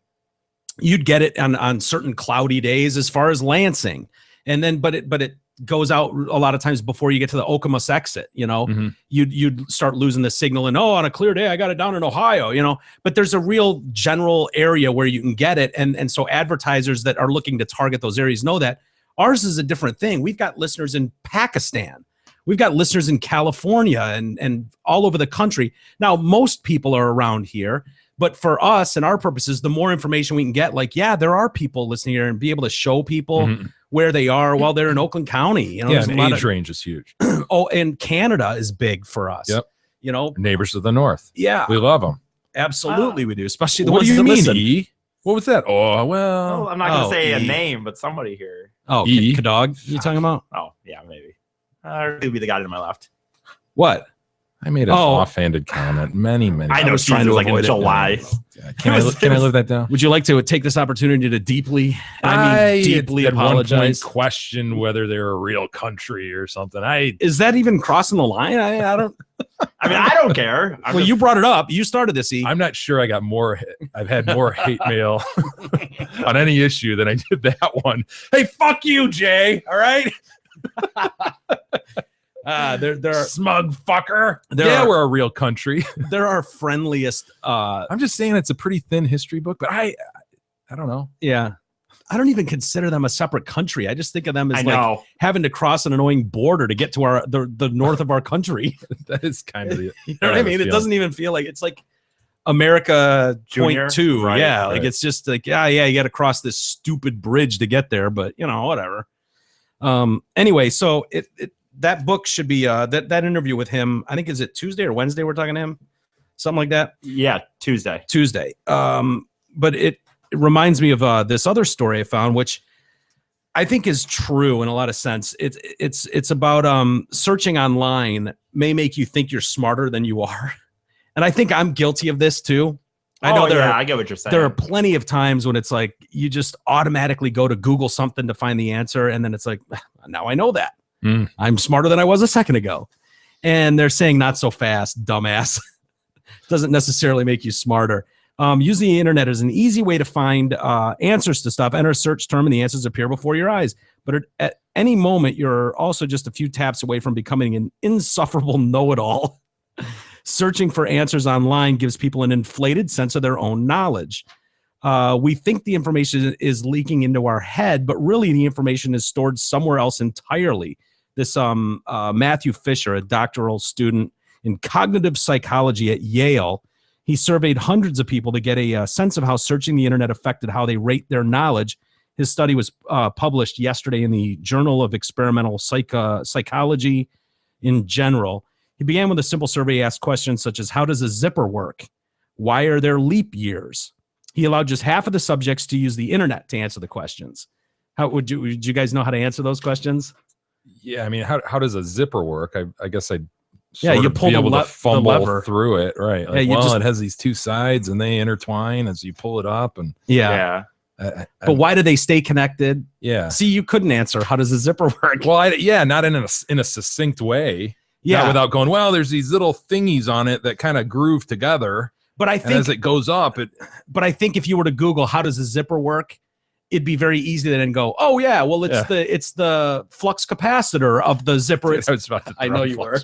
you'd get it on certain cloudy days as far as Lansing, and then but it goes out a lot of times before you get to the Okemos exit. You'd start losing the signal, and on a clear day I got it down in Ohio. But there's a real general area where you can get it, and so advertisers that are looking to target those areas know that. Ours is a different thing. We've got listeners in Pakistan. We've got listeners in California and all over the country. Now, most people are around here, but for us and our purposes, the more information we can get, there are people listening here and be able to show people where they are while they're in Oakland County. And age range is huge. And Canada is big for us. Yep. Neighbors to the north. Yeah. We love them. Absolutely, we do. Especially the what ones do you that mean, listen. E? What was that? Oh, well. I'm not going to say a E. name, but somebody here. Oh, E? Kadog, you talking about? Oh, yeah, maybe. It'll be the guy to my left. What? I made an offhanded comment many. I know, was trying to like in avoid it. July. Can I live that down? Would you like to take this opportunity to deeply at apologize? One point question whether they're a real country or something. Is that even crossing the line? I don't. I mean, I don't care. You brought it up. You started this. I'm not sure I've had more hate mail on any issue than I did that one. Hey, fuck you, Jay. All right. There are smug fucker. We're a real country. They're our friendliest. I'm just saying it's a pretty thin history book, but I don't know. Yeah. I don't even consider them a separate country. I just think of them as having to cross an annoying border to get to the north of our country. That is kind of the. You know what I mean? It doesn't even feel like it's like America Junior, point two. right, yeah. right. Like it's just like, you got to cross this stupid bridge to get there, but whatever. Anyway, so that book should be that interview with him. I think is it Tuesday or Wednesday we're talking to him, something like that. Yeah, Tuesday. But it reminds me of this other story I found, which I think is true in a lot of sense. It's about searching online may make you think you're smarter than you are, and I think I'm guilty of this too. I know I get what you're saying. There are plenty of times when it's like you just automatically go to Google something to find the answer, and then it's like, now I know that. I'm smarter than I was a second ago. And they're saying not so fast, dumbass. Doesn't necessarily make you smarter. Using the internet is an easy way to find answers to stuff. Enter a search term and the answers appear before your eyes. But at any moment, you're also just a few taps away from becoming an insufferable know-it-all. Searching for answers online gives people an inflated sense of their own knowledge. We think the information is leaking into our head, but really the information is stored somewhere else entirely. This Matthew Fisher, a doctoral student in cognitive psychology at Yale, he surveyed hundreds of people to get a sense of how searching the internet affected how they rate their knowledge. His study was published yesterday in the Journal of Experimental Psychology in General. He began with a simple survey. He asked questions such as, how does a zipper work? Why are there leap years? He allowed just half of the subjects to use the internet to answer the questions. How would you guys know how to answer those questions? Yeah, I mean, how does a zipper work? I guess I'd you pull be able to fumble the lever through it, right? Like, it has these two sides and they intertwine as you pull it up, and but why do they stay connected? Yeah. See, you couldn't answer. How does a zipper work? Well, not in a succinct way. Yeah, not without going, well, there's these little thingies on it that kind of groove together. But I think as it goes up, But I think if you were to Google how does a zipper work, it'd be very easy to then go, oh yeah, well it's the flux capacitor of the zipper. I know you were.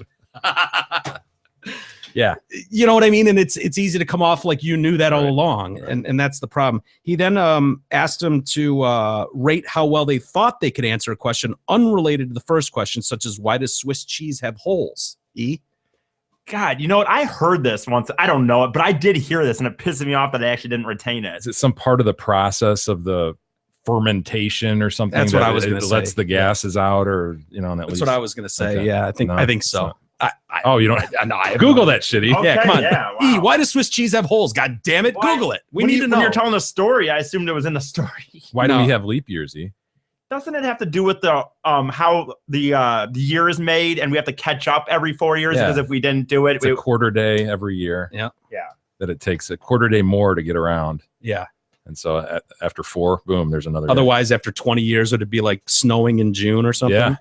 Yeah, you know what I mean, and it's easy to come off like you knew that all along, and that's the problem. He then asked them to rate how well they thought they could answer a question unrelated to the first question, such as why does Swiss cheese have holes? God, you know what? I heard this once. I don't know it, but I did hear this, and it pissed me off that I actually didn't retain it. Is it some part of the process of the fermentation or something? That's what I was going to say. Lets the gases out, or that's what I was going to say. Okay. Yeah, I think so. You don't? I Google that shitty. Okay, yeah, come on. Yeah, wow. Why does Swiss cheese have holes? God damn it! Google it. We need to know. When you're telling the story, I assumed it was in the story. Why do we have leap years? Doesn't it have to do with the how the year is made, and we have to catch up every 4 years? Because if we didn't do it, it's a quarter day every year. Yeah. That it takes a quarter day more to get around. Yeah. And so after 4, boom, there's another. Otherwise, after 20 years, it'd be like snowing in June or something.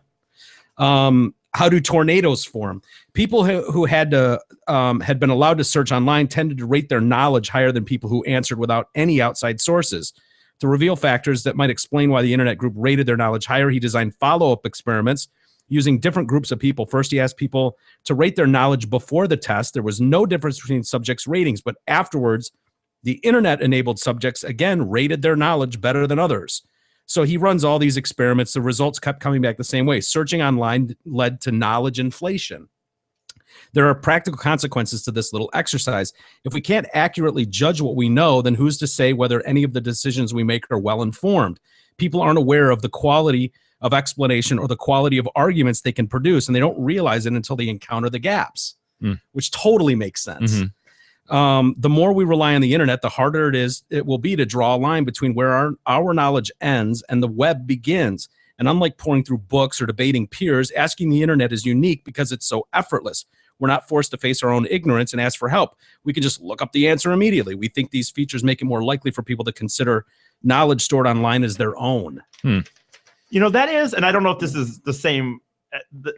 Yeah. How do tornadoes form? People who had been allowed to search online tended to rate their knowledge higher than people who answered without any outside sources. To reveal factors that might explain why the internet group rated their knowledge higher, he designed follow-up experiments using different groups of people. First, he asked people to rate their knowledge before the test. There was no difference between subjects' ratings, but afterwards, the internet-enabled subjects, again, rated their knowledge better than others. So he runs all these experiments. The results kept coming back the same way. Searching online led to knowledge inflation. There are practical consequences to this little exercise. If we can't accurately judge what we know, then who's to say whether any of the decisions we make are well-informed? People aren't aware of the quality of explanation or the quality of arguments they can produce, and they don't realize it until they encounter the gaps, which totally makes sense. The more we rely on the internet, the harder it will be to draw a line between where our knowledge ends and the web begins. And unlike pouring through books or debating peers, asking the internet is unique because it's so effortless. We're not forced to face our own ignorance and ask for help. We can just look up the answer immediately. We think these features make it more likely for people to consider knowledge stored online as their own. You know, that is, and I don't know if this is the same,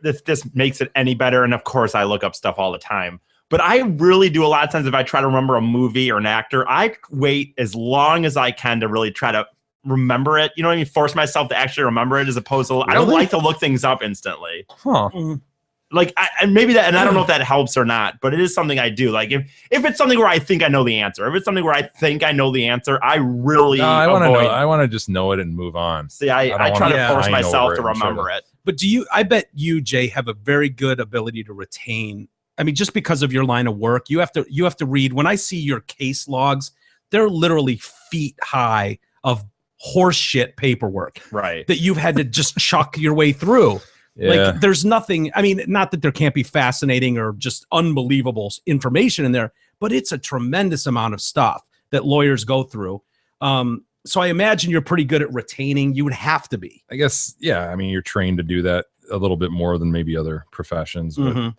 if this makes it any better. And of course, I look up stuff all the time. But I really do a lot of times if I try to remember a movie or an actor, I wait as long as I can to really try to remember it. You know what I mean? Force myself to actually remember it as opposed to, I don't like to look things up instantly. Like, and maybe that, and I don't know if that helps or not, but it is something I do. Like, if it's something where I think I know the answer, if it's something where I think I know the answer, I really I want to know. I want to just know it and move on. See, I try to force myself to remember it. But I bet you, Jay, have a very good ability to retain. I mean, just because of your line of work, you have to read. When I see your case logs, they're literally feet high of horseshit paperwork, right? That you've had to just chuck your way through. Yeah. Like, there's nothing. I mean, not that there can't be fascinating or just unbelievable information in there, but it's a tremendous amount of stuff that lawyers go through. So I imagine you're pretty good at retaining. You would have to be. I guess, yeah. I mean, you're trained to do that a little bit more than maybe other professions. But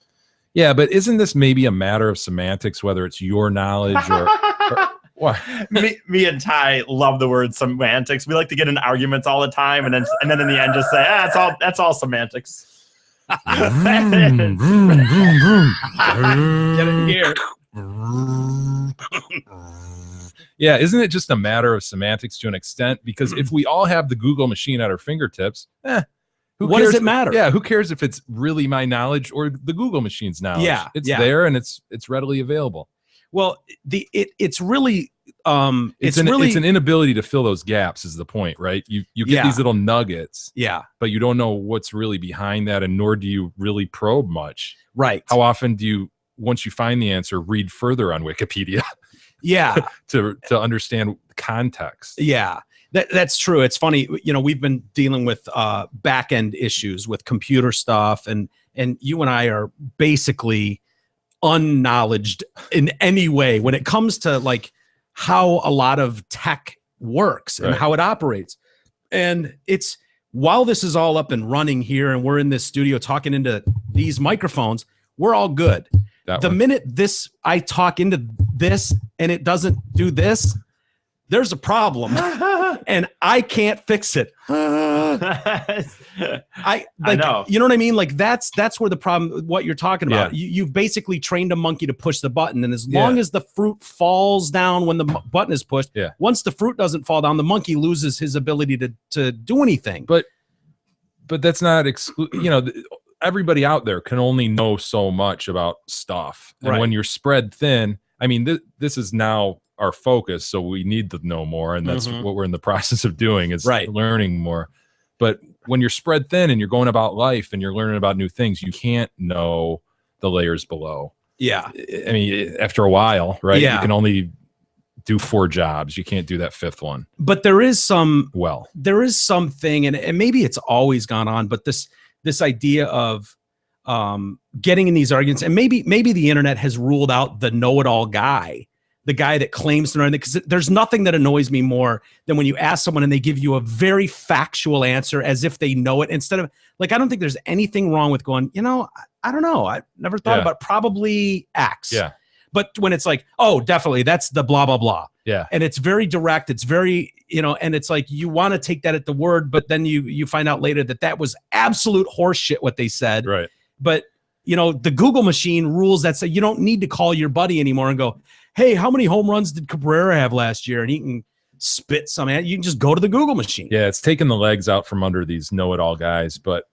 yeah, but isn't this maybe a matter of semantics, whether it's your knowledge or what? Me and Ty love the word semantics. We like to get in arguments all the time, and then in the end just say, that's all semantics. Get in here. Yeah, isn't it just a matter of semantics to an extent? Because if we all have the Google machine at our fingertips, what does it matter? Yeah, who cares if it's really my knowledge or the Google machine's knowledge? Yeah, it's there and it's readily available. Well, it's really it's an inability to fill those gaps is the point, right? You get these little nuggets, but you don't know what's really behind that, and nor do you really probe much. Right? How often do you, once you find the answer, read further on Wikipedia? to understand context. Yeah. That's true. It's funny, you know, we've been dealing with back end issues with computer stuff, and you and I are basically unknowledged in any way when it comes to like how a lot of tech works and how it operates. And it's, while this is all up and running here and we're in this studio talking into these microphones, we're all good. The minute I talk into this and it doesn't do this, there's a problem and I can't fix it. I know. You know what I mean? Like that's where the problem, what you're talking about. You've basically trained a monkey to push the button, and as long as the fruit falls down when the button is pushed, once the fruit doesn't fall down, the monkey loses his ability to do anything. But that's not you know, everybody out there can only know so much about stuff. And when you're spread thin, I mean, this is now our focus, so we need to know more, and that's what we're in the process of doing, is learning more. But when you're spread thin and you're going about life and you're learning about new things, you can't know the layers below. I mean, after a while, right? You can only do 4 jobs. You can't do that 5th one. But there is something, and maybe it's always gone on, but this idea of getting in these arguments, and maybe the internet has ruled out the know-it-all guy, the guy that claims to know, because there's nothing that annoys me more than when you ask someone and they give you a very factual answer as if they know it, instead of, like, I don't think there's anything wrong with going, you know, I don't know, I never thought about probably X. But when it's like, oh, definitely that's the blah blah blah, and it's very direct, it's very, you know, and it's like you want to take that at the word, but then you find out later that was absolute horseshit what they said, right? But you know, the Google machine rules that say you don't need to call your buddy anymore and go, hey, how many home runs did Cabrera have last year? And he can spit some at you, can just go to the Google machine. Yeah, it's taken the legs out from under these know-it-all guys, but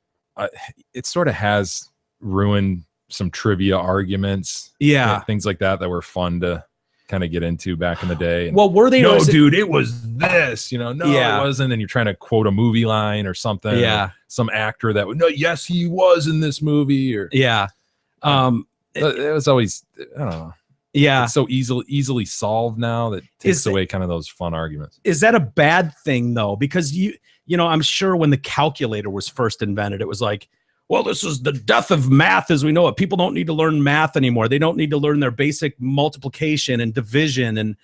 it sort of has ruined some trivia arguments. Yeah. Things like that were fun to kind of get into back in the day. And, well, were they? No, dude, it was this. No, Yeah. it wasn't. And you're trying to quote a movie line or something. Yeah. Or some actor that would, no, yes, he was in this movie. Or Yeah. it was always, I don't know. Yeah. It's so easily solved now that takes away kind of those fun arguments. Is that a bad thing though? Because you know, I'm sure when the calculator was first invented, it was like, well, this is the death of math as we know it. People don't need to learn math anymore. They don't need to learn their basic multiplication and division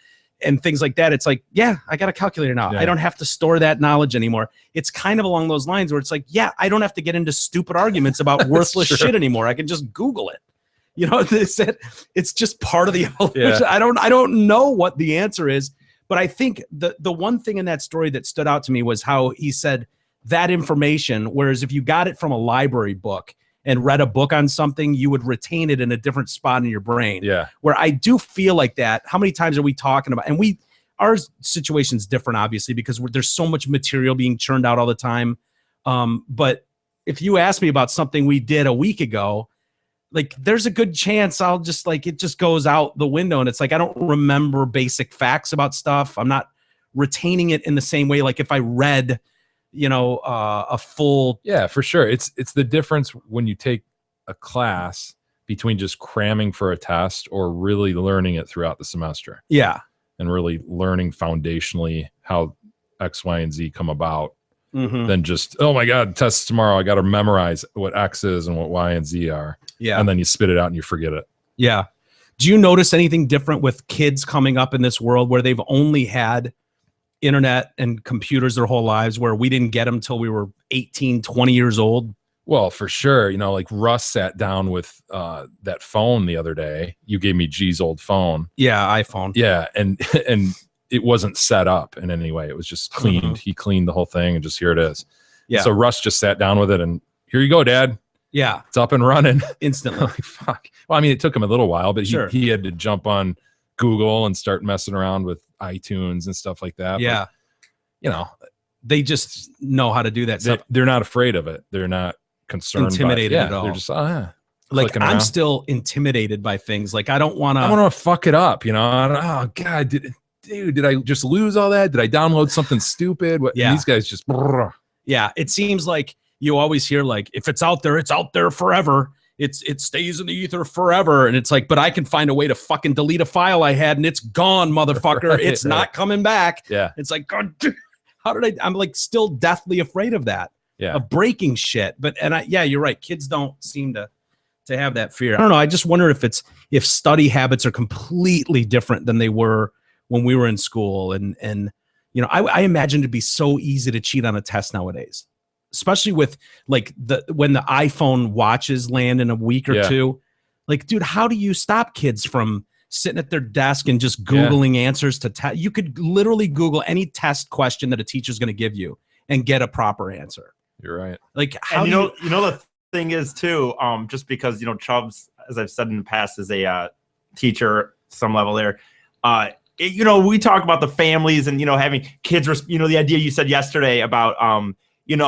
and things like that. It's like, yeah, I got a calculator now. Yeah. I don't have to store that knowledge anymore. It's kind of along those lines where it's like, yeah, I don't have to get into stupid arguments about worthless shit anymore. I can just Google it. You know, it's just part of the evolution. Yeah. I don't know what the answer is, but I think the one thing in that story that stood out to me was how he said that information, whereas if you got it from a library book and read a book on something, you would retain it in a different spot in your brain. Yeah. Where I do feel like that. How many times are we talking about? And our situation's different, obviously, because there's so much material being churned out all the time. But if you ask me about something we did a week ago, like there's a good chance I'll just like, it just goes out the window. And it's like, I don't remember basic facts about stuff. I'm not retaining it in the same way. Like if I read, you know, a full. Yeah, for sure. It's the difference when you take a class between just cramming for a test or really learning it throughout the semester. Yeah. And really learning foundationally how X, Y, and Z come about. Mm-hmm. Than just, oh my God, tests tomorrow. I got to memorize what X is and what Y and Z are. Yeah. And then you spit it out and you forget it. Yeah. Do you notice anything different with kids coming up in this world where they've only had internet and computers their whole lives, where we didn't get them till we were 18, 20 years old? Well, for sure. You know, like Russ sat down with that phone the other day. You gave me G's old phone. Yeah, iPhone. Yeah. And it wasn't set up in any way. It was just cleaned. Mm-hmm. He cleaned the whole thing and just here it is. Yeah. So Russ just sat down with it and here you go, Dad. Yeah. It's up and running. Instantly. Like, fuck. Well, I mean, it took him a little while, but Sure. he had to jump on Google and start messing around with iTunes and stuff like that. Yeah. But, you know, They just know how to do that stuff. they're not afraid of it. They're not concerned. Intimidated by it. at all. They're just, oh, yeah. Like clicking I'm around. still intimidated by things. Like I don't want I to. want to fuck it up. You know, oh God, did I just lose all that? Did I download something stupid? What? Yeah. These guys just. Yeah. It seems like you always hear like, if it's out there forever. It stays in the ether forever. And it's like, but I can find a way to fucking delete a file I had and it's gone, motherfucker. Right, it's not coming back. Yeah. It's like, God, how did I'm like still deathly afraid of that. Yeah. Of breaking shit. But yeah, you're right. Kids don't seem to have that fear. I don't know. I just wonder if study habits are completely different than they were when we were in school. And you know, I imagine it'd be so easy to cheat on a test nowadays, especially with like when the iPhone watches land in a week or two. Like, dude, how do you stop kids from sitting at their desk and just Googling answers to test? You could literally Google any test question that a teacher's going to give you and get a proper answer. You're right. Like, how and you know the thing is too, just because Chubbs, as I've said in the past, is a teacher some level there. We talk about the families and having kids. The idea you said yesterday about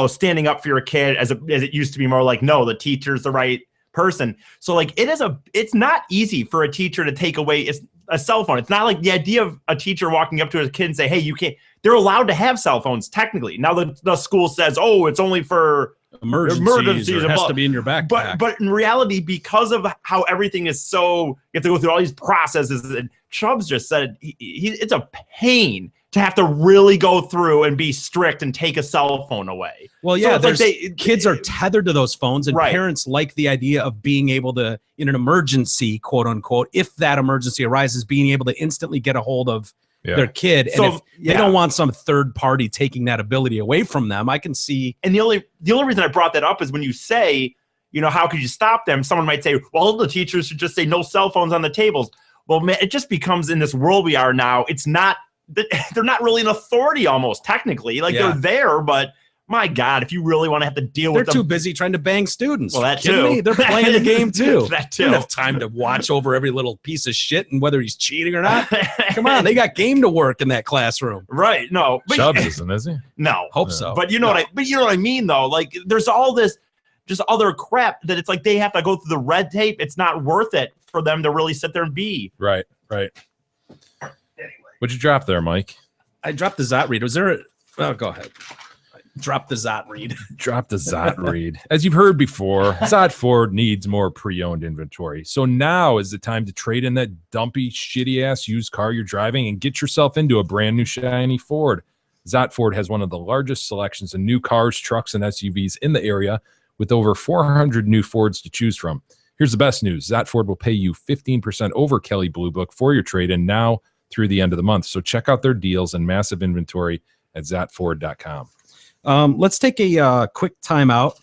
standing up for your kid as it used to be more like, no, the teacher's the right person. So like it's not easy for a teacher to take away a cell phone. It's not like the idea of a teacher walking up to a kid and say, hey, you can't. They're allowed to have cell phones technically. Now the school says, oh, it's only for emergencies or it has to be in your backpack. But in reality, because of how everything is so, you have to go through all these processes. And Chubbs just said it's a pain to have to really go through and be strict and take a cell phone away. Well, yeah, so kids are tethered to those phones, and right. Parents like the idea of being able to, in an emergency, quote unquote, if that emergency arises, being able to instantly get a hold of their kid. So, and if they don't want some third party taking that ability away from them, I can see. And the only reason I brought that up is when you say, how could you stop them? Someone might say, well, the teachers should just say no cell phones on the tables. Well, man, it just becomes, in this world we are now, it's not, they're not really an authority almost technically. Like they're there, but My God, if you really want to have to deal They're with them. too busy trying to bang students. Well, that Kidding too. me? They're playing the game too. That They don't too. have time to watch over every little piece of shit and whether he's cheating or not. Come on, they got game to work in that classroom. Right. No. But, Chubbs isn't, is he? no. Hope so. But you know what I mean though? Like there's all this just other crap that it's like they have to go through the red tape. It's not worth it for them to really sit there and be. Right. What'd you drop there, Mike? I dropped the Zot read. Was there a go ahead. Drop the Zot read. Drop the Zot read. As you've heard before, Zot Ford needs more pre-owned inventory. So now is the time to trade in that dumpy, shitty-ass used car you're driving and get yourself into a brand new shiny Ford. Zot Ford has one of the largest selections of new cars, trucks, and SUVs in the area with over 400 new Fords to choose from. Here's the best news. Zot Ford will pay you 15% over Kelley Blue Book for your trade-in now through the end of the month. So check out their deals and massive inventory at zotford.com. Let's take a quick timeout,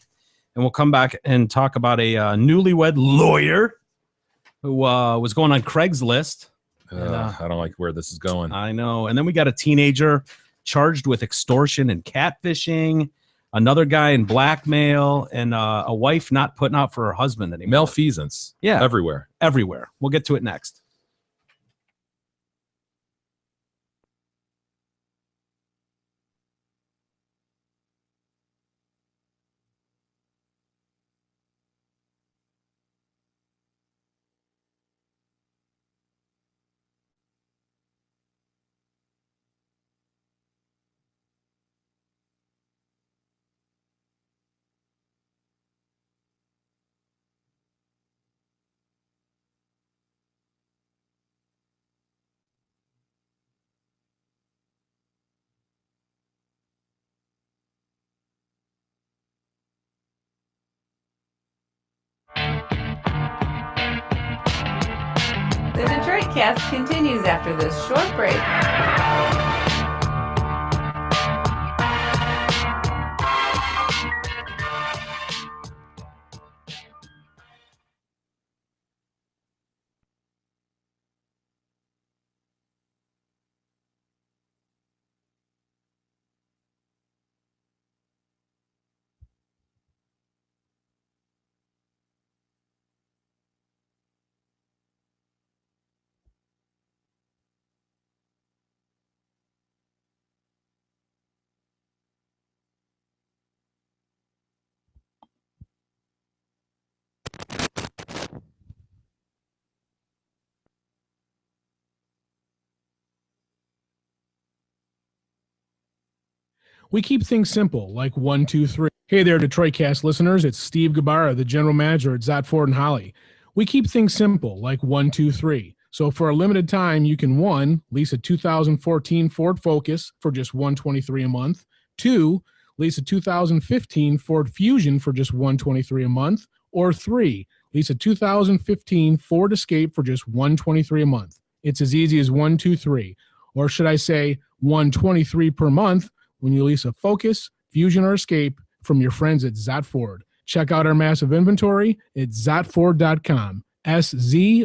and we'll come back and talk about a newlywed lawyer who was going on Craigslist. I don't like where this is going. I know. And then we got a teenager charged with extortion and catfishing, another guy in blackmail, and a wife not putting out for her husband anymore. Malfeasance. Yeah. Everywhere. We'll get to it next. The Detroit Cast continues after this short break. We keep things simple, like 1, 2, 3. Hey there, Detroit Cast listeners. It's Steve Gabarra, the general manager at Zot Ford and Holly. We keep things simple, like 1, 2, 3. So for a limited time, you can 1, lease a 2014 Ford Focus for just $123 a month. 2, lease a 2015 Ford Fusion for just $123 a month. Or 3, lease a 2015 Ford Escape for just $123 a month. It's as easy as 1, 2, 3. Or should I say $123 per month when you lease a Focus, Fusion, or Escape from your friends at Zot Ford. Check out our massive inventory at zotford.com. SZOTT.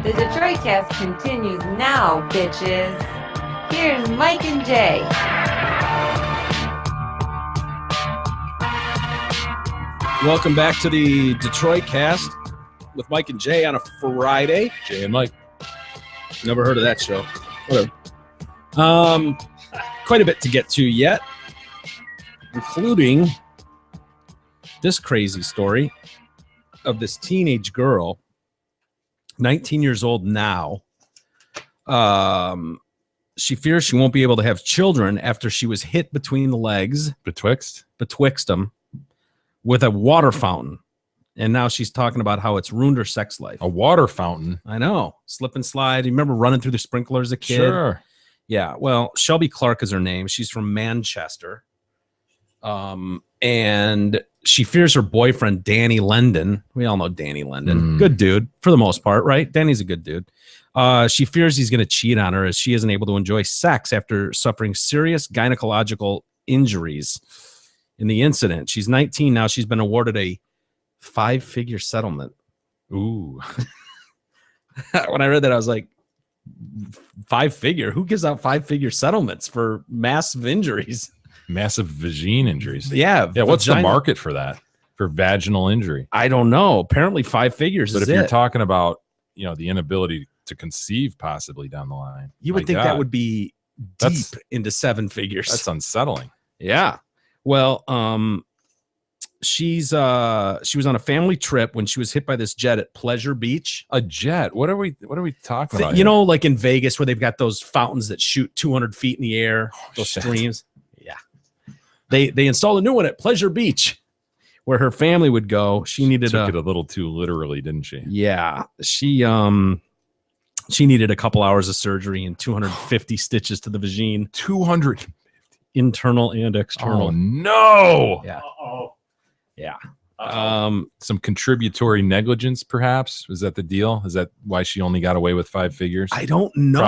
The Detroit Cast continues now, bitches. Here's Mike and Jay. Welcome back to the Detroit Cast with Mike and Jay on a Friday. Jay and Mike. Never heard of that show. Whatever. Quite a bit to get to yet, including this crazy story of this teenage girl, 19 years old now. She fears she won't be able to have children after she was hit between the legs, betwixt them, with a water fountain. And now she's talking about how it's ruined her sex life. A water fountain? I know. Slip and slide. You remember running through the sprinkler as a kid? Sure. Yeah. Well, Shelby Clark is her name. She's from Manchester. And she fears her boyfriend, Danny Lendon. We all know Danny Lendon. Good dude for the most part, right? Danny's a good dude. She fears he's going to cheat on her as she isn't able to enjoy sex after suffering serious gynecological injuries in the incident. She's 19 now. She's been awarded a 5-figure settlement. Ooh. When I read that, I was like, 5-figure? Who gives out 5-figure settlements for massive injuries? Massive vagine injuries. Yeah. What's the market for that? For vaginal injury? I don't know. Apparently 5 figures but is if it. You're talking about, the inability to conceive possibly down the line. You would think that would be deep into 7 figures. That's unsettling. Yeah. Well, she was on a family trip when she was hit by this jet at Pleasure Beach. A jet? What are we talking about? You know, like in Vegas where they've got those fountains that shoot 200 feet in the air, those streams. Yeah. They installed a new one at Pleasure Beach where her family would go. She needed took it a little too literally, didn't she? Yeah. She needed a couple hours of surgery and 250 stitches to the vagine. 200 internal and external. Oh no. Yeah. Yeah. Some contributory negligence, perhaps. Is that the deal? Is that why she only got away with 5 figures? I don't know.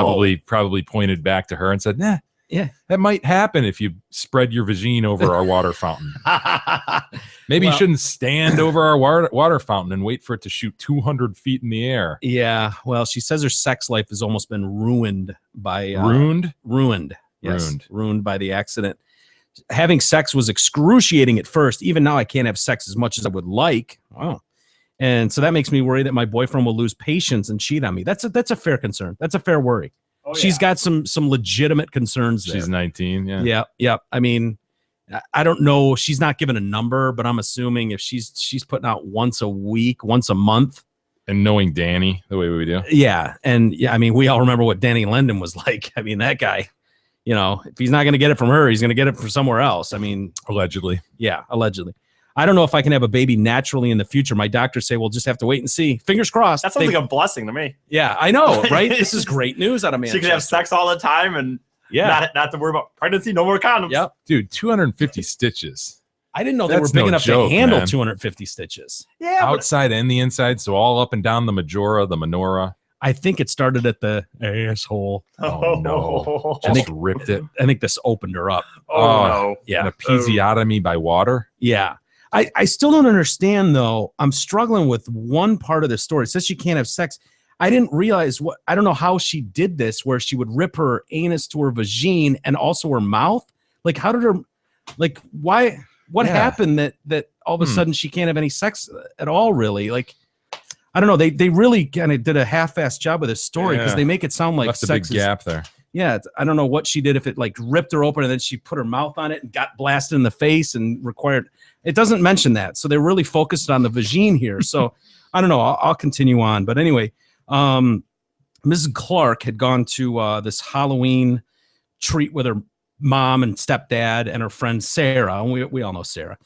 Probably pointed back to her and said, "Nah, yeah, that might happen if you spread your vagine over our water fountain. Maybe you shouldn't stand over our water fountain and wait for it to shoot 200 feet in the air." Yeah. Well, she says her sex life has almost been ruined by ruined. Yes, ruined by the accident. Having sex was excruciating at first. Even now, I can't have sex as much as I would like. Wow. And so that makes me worry that my boyfriend will lose patience and cheat on me. That's a fair concern. That's a fair worry. Oh, yeah. She's got some legitimate concerns there. She's 19. Yeah. Yeah. I mean, I don't know. She's not given a number, but I'm assuming if she's putting out once a week, once a month. And knowing Danny the way we do. Yeah. And yeah, I mean, we all remember what Danny Lendon was like. I mean, that guy, if he's not going to get it from her, he's going to get it from somewhere else. I mean, allegedly. Yeah, allegedly. I don't know if I can have a baby naturally in the future. My doctors say we'll just have to wait and see. Fingers crossed. That sounds like a blessing to me. Yeah, I know, right? This is great news out of Manchester. She can have sex all the time and not to worry about pregnancy, no more condoms. Yep. Dude, 250 stitches. I didn't know they were big enough to handle 250 stitches. Yeah. Outside and the inside, so all up and down the majora, the menorah. I think it started at the asshole. Oh no! Just ripped it. I think this opened her up. Oh no! Yeah, an episiotomy by water. Yeah, I still don't understand though. I'm struggling with one part of the story. It says she can't have sex. I didn't realize I don't know how she did this, where she would rip her anus to her vagine and also her mouth. Like, how did her? Like, why? What happened that all of a sudden she can't have any sex at all? Really? Like, I don't know. They really kind of did a half-assed job with this story because they make it sound like left a sex big gap there. Yeah, I don't know what she did, if it like ripped her open and then she put her mouth on it and got blasted in the face and required. It doesn't mention that, so they're really focused on the vagine here. So I don't know. I'll continue on, but anyway, Mrs. Clark had gone to this Halloween treat with her mom and stepdad and her friend Sarah. And we all know Sarah.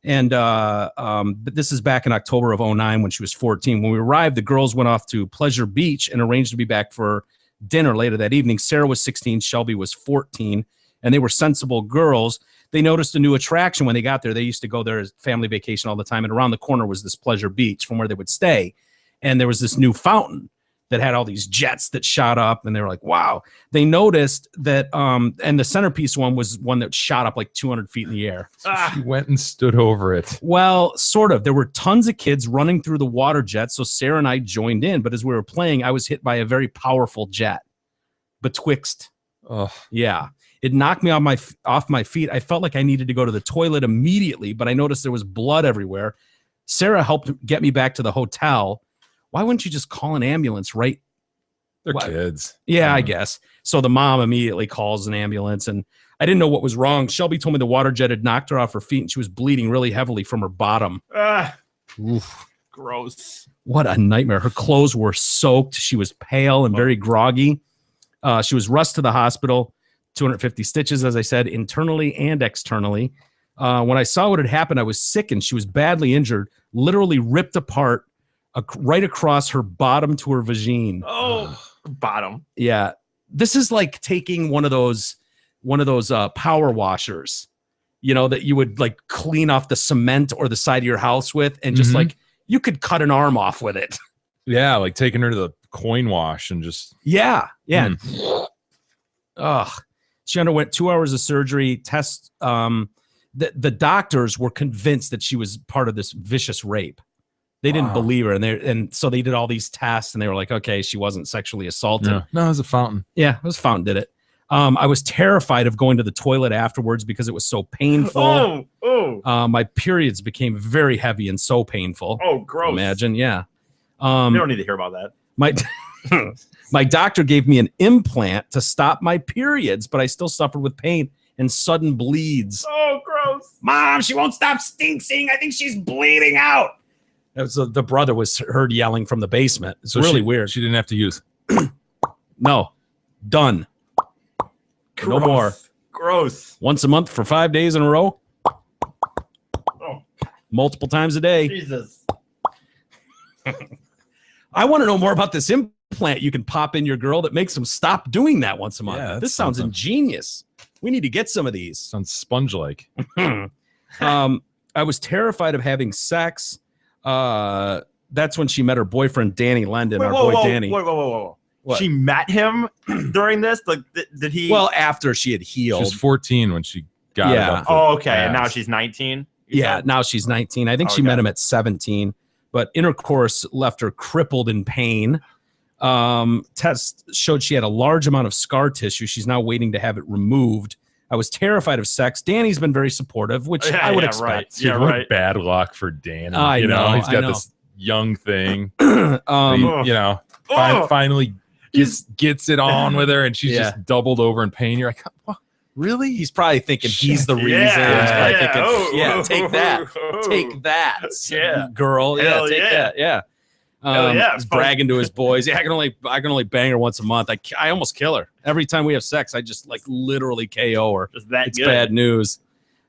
And but this is back in October of 2009 when she was 14. When we arrived, the girls went off to Pleasure Beach and arranged to be back for dinner later that evening. Sarah was 16, Shelby was 14, and they were sensible girls. They noticed a new attraction when they got there. They used to go there as family vacation all the time, and around the corner was this Pleasure Beach from where they would stay. And there was this new fountain that had all these jets that shot up, and they were like, wow. They noticed that, and the centerpiece one was one that shot up like 200 feet in the air. She went and stood over it. Well, sort of. There were tons of kids running through the water jet, so Sarah and I joined in, but as we were playing, I was hit by a very powerful jet betwixt. Oh, Yeah. It knocked me off my feet. I felt like I needed to go to the toilet immediately, but I noticed there was blood everywhere. Sarah helped get me back to the hotel. Why wouldn't you just call an ambulance, right? they're What? kids. Yeah, I guess. So the mom immediately calls an ambulance, and I didn't know what was wrong. Shelby told me the water jet had knocked her off her feet, and she was bleeding really heavily from her bottom. Oof. Gross. What a nightmare. Her clothes were soaked. She was pale and very groggy. She was rushed to the hospital. 250 stitches, as I said, internally and externally. When I saw what had happened, I was sickened. She was badly injured, literally ripped apart right across her bottom to her vagine. Oh, bottom. Yeah. This is like taking one of those power washers, you know, that you would like clean off the cement or the side of your house with, and just like you could cut an arm off with it. Yeah, like taking her to the coin wash and just Yeah. Ugh. She underwent 2 hours of surgery. Tests. The doctors were convinced that she was part of this vicious rape. They didn't believe her, and so they did all these tests, and they were like, okay, she wasn't sexually assaulted. no, it was a fountain. Yeah, it was Fountain did it. I was terrified of going to the toilet afterwards because it was so painful. My periods became very heavy and so painful. Oh, gross. Imagine, yeah. We don't need to hear about that. My doctor gave me an implant to stop my periods, but I still suffered with pain and sudden bleeds. Oh, gross. Mom, she won't stop stinking. I think she's bleeding out. The brother was heard yelling from the basement. It's really weird. She didn't have to use. No, done. No Gross. more. Gross. Once a month for 5 days in a row. Oh, Multiple times a day. Jesus. I want to know more about this implant you can pop in your girl that makes them stop doing that once a month. Yeah, this that's sounds something. ingenious. We need to get some of these. Sounds sponge-like. I was terrified of having sex. That's when she met her boyfriend, Danny Lendon, Danny. Whoa. What? She met him during this? Like, did he? Well, after she had She healed. was 14 when she got Yeah. it up the Oh, okay. And now ass. she's 19? Yeah, now she's 19. I think she Okay. met him at 17, but intercourse left her crippled in pain. Tests showed she had a large amount of scar tissue. She's now waiting to have it removed. I was terrified of sex. Danny's been very supportive, which Yeah, I would yeah, expect. right. Dude, Yeah, what right. bad luck for Danny. I you know, know, he's I got know. this young thing. Oh. You know, Oh. finally gets it on with her, and she's Yeah. just doubled over in pain. You're like, what? Really? He's probably thinking he's the reason. Yeah, He's probably yeah. thinking, Oh. yeah, take that. Oh. Take that, Yeah. girl. Hell Take yeah. that. Yeah. Hell yeah, He's it's fun. bragging to his boys. Yeah, I can only bang her once a month. I almost kill her every time we have sex. I just like literally KO her. Just that It's good. bad news.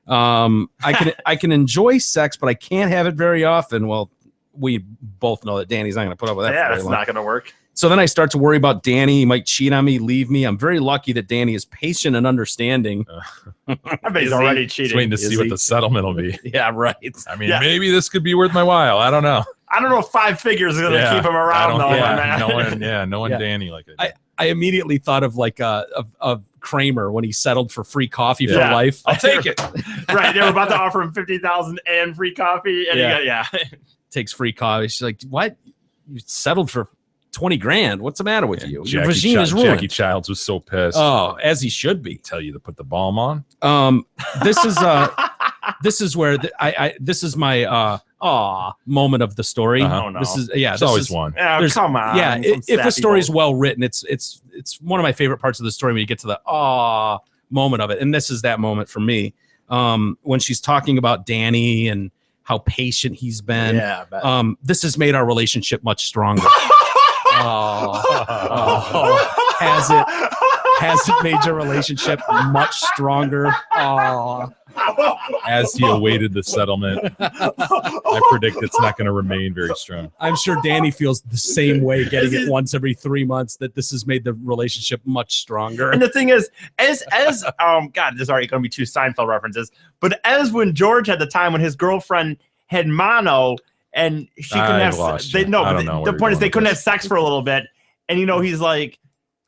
I can enjoy sex, but I can't have it very often. Well, we both know that Danny's not going to put up with that. Yeah, for that's very long. not going to work. So then I start to worry about Danny. He might cheat on me, leave me. I'm very lucky that Danny is patient and understanding. I bet he's Is already Just cheating. waiting to Is see what he? the settlement will be. Yeah, right. I mean, Yeah. maybe this could be worth my while. I don't know. I don't know if 5 figures is going to keep him I around, don't though. yeah, man. knowing Yeah. Danny like it. I immediately thought of like of Kramer when he settled for free coffee for Yeah. life. I'll take it. Right, they were about to offer him $50,000 and free coffee, and Yeah. he got Takes free coffee. She's like, "What? You settled for 20 grand? What's the matter with you? Your vagine is ruined." Jackie Childs was so pissed. Oh, as he should be. Tell you to put the balm on. This is this is where this is my moment of the story. Uh-huh. Oh, no. This is There's always one. Yeah, There's- come on. yeah. some If sappy a story's bull. well written, it's one of my favorite parts of the story when you get to the moment of it, and this is that moment for me. When she's talking about Danny and how patient he's been. Yeah, I bet. This has made our relationship much stronger. Has it made your relationship much stronger? As he awaited the settlement, I predict it's not going to remain very strong. I'm sure Danny feels the same way, getting it once every 3 months. That this has made the relationship much stronger. And the thing is, as God, there's already going to be 2 Seinfeld references, but as when George had the time when his girlfriend had mono and she couldn't I've have lost they you. no, I but don't know the where point you're is they going couldn't with have sex for a little bit, and he's like,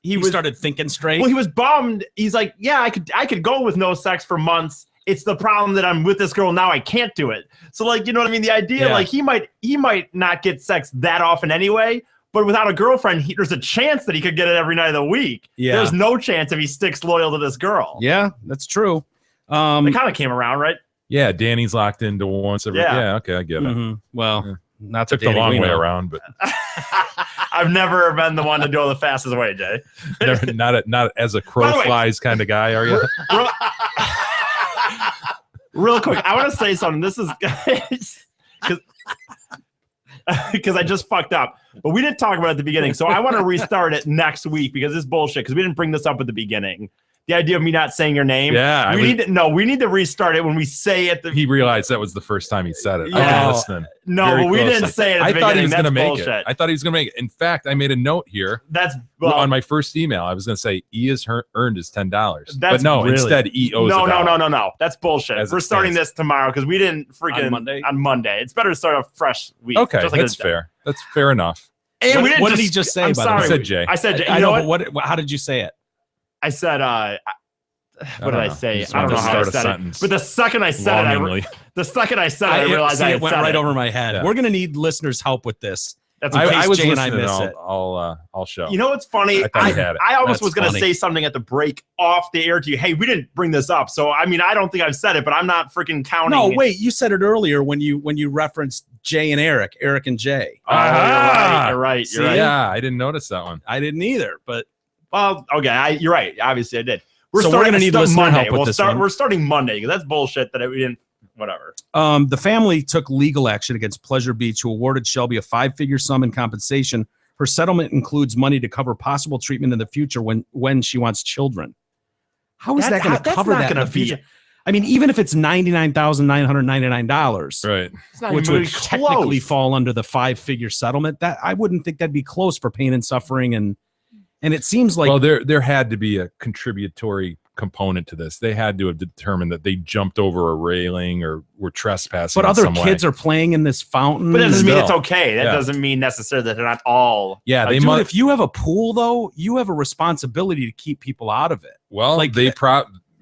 he started thinking straight. Well, he was bummed. He's like, yeah, I could go with no sex for months. It's the problem that I'm with this girl now. I can't do it. So like, you know what I mean? The idea, like he might not get sex that often anyway, but without a girlfriend, there's a chance that he could get it every night of the week. Yeah. There's no chance if he sticks loyal to this girl. Yeah, that's true. It kind of came around, right? Yeah, Danny's locked into once every. Yeah, okay, I get it. Mm-hmm. Well, not took the long way around, but I've never been the one to do the fastest way, Jay. Never, not as a crow flies kind of guy, are you? Real quick, I want to say something. This is because I just fucked up, but we didn't talk about it at the beginning, so I want to restart it next week because this is bullshit. Because we didn't bring this up at the beginning. The idea of me not saying your name. Yeah, we need to restart it when we say it. He realized that was the first time he said it. Yeah. Listening. No, but we didn't say it. At the I thought he was going to make it. I thought he was going to make it. In fact, I made a note here. On my first email. I was going to say E has earned his $10, but no, instead E owes. No. That's bullshit. We're starting this tomorrow because we didn't freaking on Monday. It's better to start a fresh week. Okay, just like that's fair. That's fair enough. And what did he just say? I'm sorry. I said Jay. I said Jay. I know, but how did you say it? I said, what did I say? I don't know how I said it. But the second I said it, I realized it went right over my head. Yeah. We're gonna need listeners' help with this. That's I was Jay listening. And I miss it. I'll show. You know what's funny? I almost was gonna say something at the break off the air to you. Hey, we didn't bring this up, so I mean, I don't think I've said it, but I'm not freaking counting. No, wait, you said it earlier when you referenced Jay and Eric and Jay. Oh, you're right. Yeah, I didn't notice that one. I didn't either, but well, okay, you're right. Obviously, I did. We're going to need listener help with this one. We're starting Monday because that's bullshit that we didn't. Whatever. The family took legal action against Pleasure Beach, who awarded Shelby a 5-figure sum in compensation. Her settlement includes money to cover possible treatment in the future when she wants children. How is that going to cover that in the future? I mean, even if it's $99,999, right, which would technically fall under the 5-figure settlement, that I wouldn't think that'd be close for pain and suffering. And it seems like there had to be a contributory component to this. They had to have determined that they jumped over a railing or were trespassing. But other kids are playing in this fountain. But that doesn't mean it's okay. That doesn't mean necessarily that they're not all. Yeah, dude, if you have a pool, though, you have a responsibility to keep people out of it. Well, like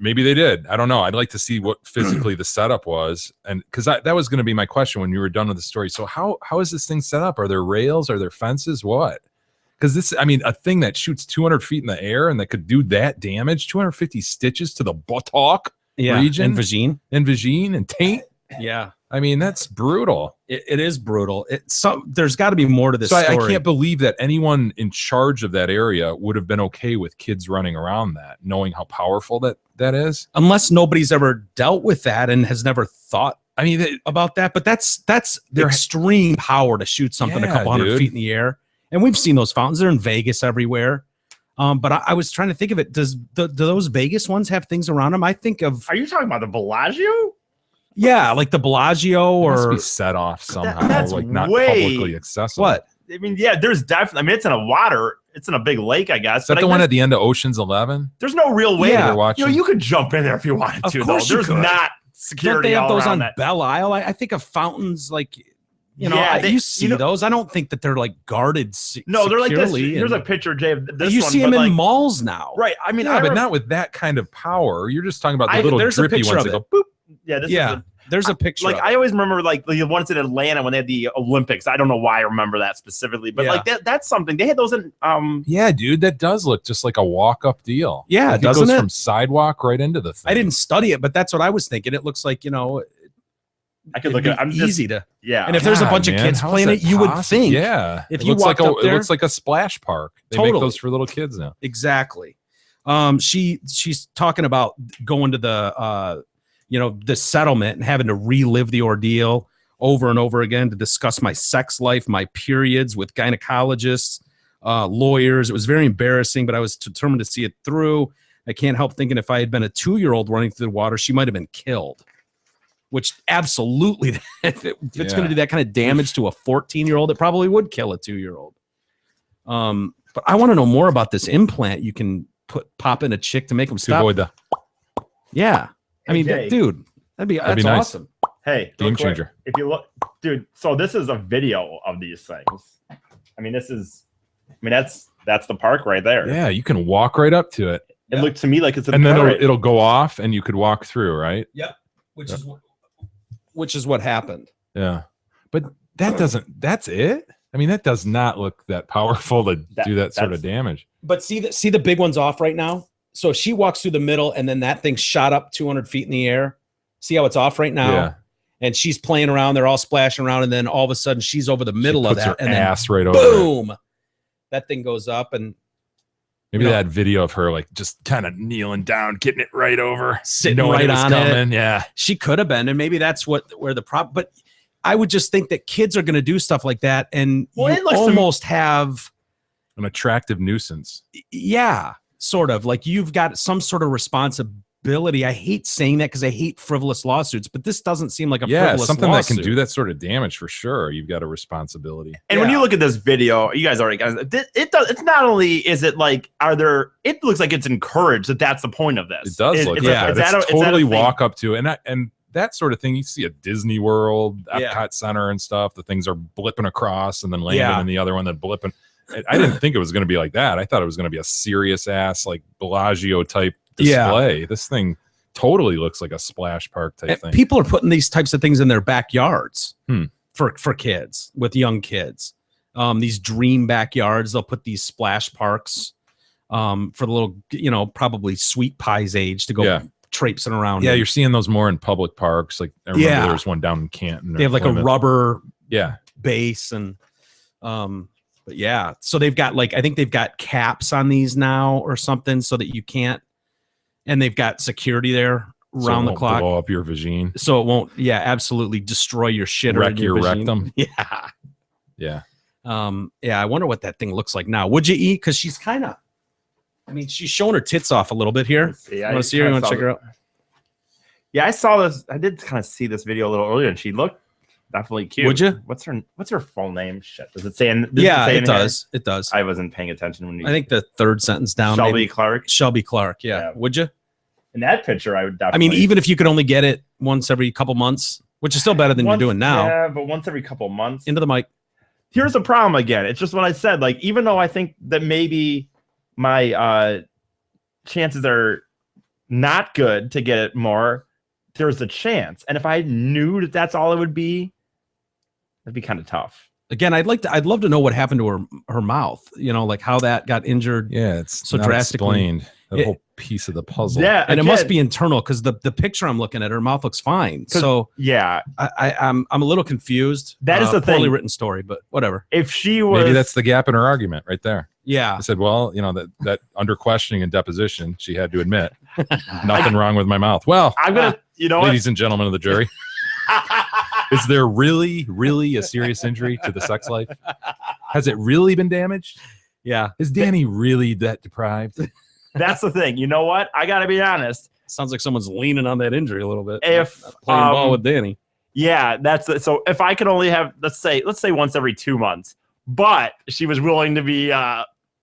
maybe they did. I don't know. I'd like to see what physically the setup was, and because that was going to be my question when you were done with the story. So how is this thing set up? Are there rails? Are there fences? What? Because a thing that shoots 200 feet in the air and that could do that damage, 250 stitches to the buttock region, and vagine and taint. Yeah, I mean that's brutal. It is brutal. There's got to be more to this story. I can't believe that anyone in charge of that area would have been okay with kids running around that, knowing how powerful that is. Unless nobody's ever dealt with that and has never thought. About that. But that's their extreme power to shoot something a couple hundred feet in the air. And we've seen those fountains. They're in Vegas everywhere. But I was trying to think of it. Do those Vegas ones have things around them? I think of. Are you talking about the Bellagio? Yeah, like the Bellagio, or must be set off somehow, that's like not publicly accessible. What? I mean, yeah, there's definitely. I mean, it's in a water. It's in a big lake, I guess. Is that the one at the end of Ocean's 11? There's no real way. Yeah, you could jump in there if you wanted to. Though there's not security. Don't they have those on that. Belle Isle? I think of fountains like. You see those. I don't think that they're like guarded. No, they're like this. Here's a picture, Jay. Of this you one, see them in malls now, right? I mean, but not with that kind of power. You're just talking about the little drippy ones that go boop. Yeah, there's a picture. Like I always remember, like the ones in Atlanta when they had the Olympics. I don't know why I remember that specifically, but like that's something they had those in. Yeah, dude, that does look just like a walk-up deal. Yeah, it goes from sidewalk right into the thing. I didn't study it, but that's what I was thinking. It looks like I could look at. I'm just easy to. Yeah. And if there's a bunch of kids playing it, you would think. Yeah. If you walked up there, it looks like a splash park. They make those for little kids now. Exactly. She's talking about going to the the settlement and having to relive the ordeal over and over again to discuss my sex life, my periods with gynecologists, lawyers. It was very embarrassing, but I was determined to see it through. I can't help thinking if I had been a 2-year-old running through the water, she might have been killed. Which absolutely, if it's going to do that kind of damage to a 14-year-old, it probably would kill a 2-year-old. But I want to know more about this implant you can pop in a chick to make them stop. Avoid the. Yeah, I mean, dude, that's be nice. Awesome. Hey, game changer. If you look, dude, so this is a video of these things. I mean, that's That's the park right there. Yeah, you can walk right up to it. It looked to me like it's a And then park. it'll go off and you could walk through, right? Which is what happened. Yeah. But that's it? I mean, that does not look that powerful to do that sort of damage. But see the big one's off right now. So if she walks through the middle and then that thing shot up 200 feet in the air. See how it's off right now? Yeah. And she's playing around. They're all splashing around. And then all of a sudden she's over the middle of Puts that. her And ass then right over it. boom, that thing goes up. And Maybe you know, that video of her like just kind of kneeling down, getting it right over, sitting knowing right it was on coming. it. Yeah. She could have been. And maybe that's where the problem. But I would just think that kids are going to do stuff like that. And Well, you it looks to me- almost have, An attractive nuisance. yeah, sort of like you've got some sort of responsibility. I hate saying that because I hate frivolous lawsuits, but this doesn't seem like a Yeah, frivolous something lawsuit. that can do that sort of damage for sure. You've got a responsibility. And when you look at this video, you guys already got it. Does. It's not only is it like, are there? It looks like it's encouraged that that's the point of this. It does look it's like a- that. is that a- It's is that a totally thing? walk up to and that sort of thing. You see at Disney World, Epcot Yeah. Center and stuff. The things are blipping across and then landing Yeah. in the other one, then blipping. I didn't think it was going to be like that. I thought it was going to be a serious ass like Bellagio type Yeah. display. This thing totally looks like a splash park type And thing. people are putting these types of things in their backyards Hmm. for kids with young kids. These dream backyards, they'll put these splash parks for the little, probably sweet pie's age to go Yeah. traipsing around. Yeah, in. you're seeing those more in public parks. Like I remember Yeah. there was one down in Canton. They have like a rubber Yeah. base and but yeah, so they've got I think they've got caps on these now or something so that you can't, and they've got security there So round it the won't clock blow up your vagine. so it won't absolutely destroy your shit or Wreck your vagine. rectum. Yeah. Yeah. I wonder what that thing looks like now. Would you eat? Because she's kind of, she's showing her tits off a little bit here. See, You want to see her? You want to check her out? Yeah, I saw this. I did kind of see this video a little earlier, and she looked definitely cute. Would you? What's her full name? Shit, does it say? Yeah, say it in here? does. It does. I wasn't paying attention when you. I think the third sentence down. Shelby maybe. Clark. Shelby Clark. Yeah. Yeah. Would you? In that picture, I would definitely. Even if you could only get it once every couple months, which is still better than once, you're doing now. Yeah, but once every couple months. Into the mic. Here's the problem again. It's just what I said. Like, even though I think that maybe my chances are not good to get it more, there's a chance. And if I knew that that's all it would be, that'd be kind of tough. Again, I'd love to know what happened to her mouth. Like how that got injured. Yeah, it's So not drastically- explained. That It- whole piece of the puzzle. Yeah, And it must again, be internal because the picture I'm looking at, her mouth looks fine. 'Cause- So Yeah, I'm a little confused. That is the poorly thing. written story, but whatever. if she was, Maybe that's the gap in her argument right there. Yeah. I said, well, that under questioning and deposition, she had to admit nothing wrong with my mouth. Well, I'm gonna. You know ladies and gentlemen of the jury, is there really, really a serious injury to the sex life? Has it really been damaged? Yeah. Is Danny really that deprived? That's the thing. You know what? I gotta be honest. Sounds like someone's leaning on that injury a little bit. If, Not playing ball um, with Danny. Yeah, so if I could only have, let's say once every 2 months, but she was willing to be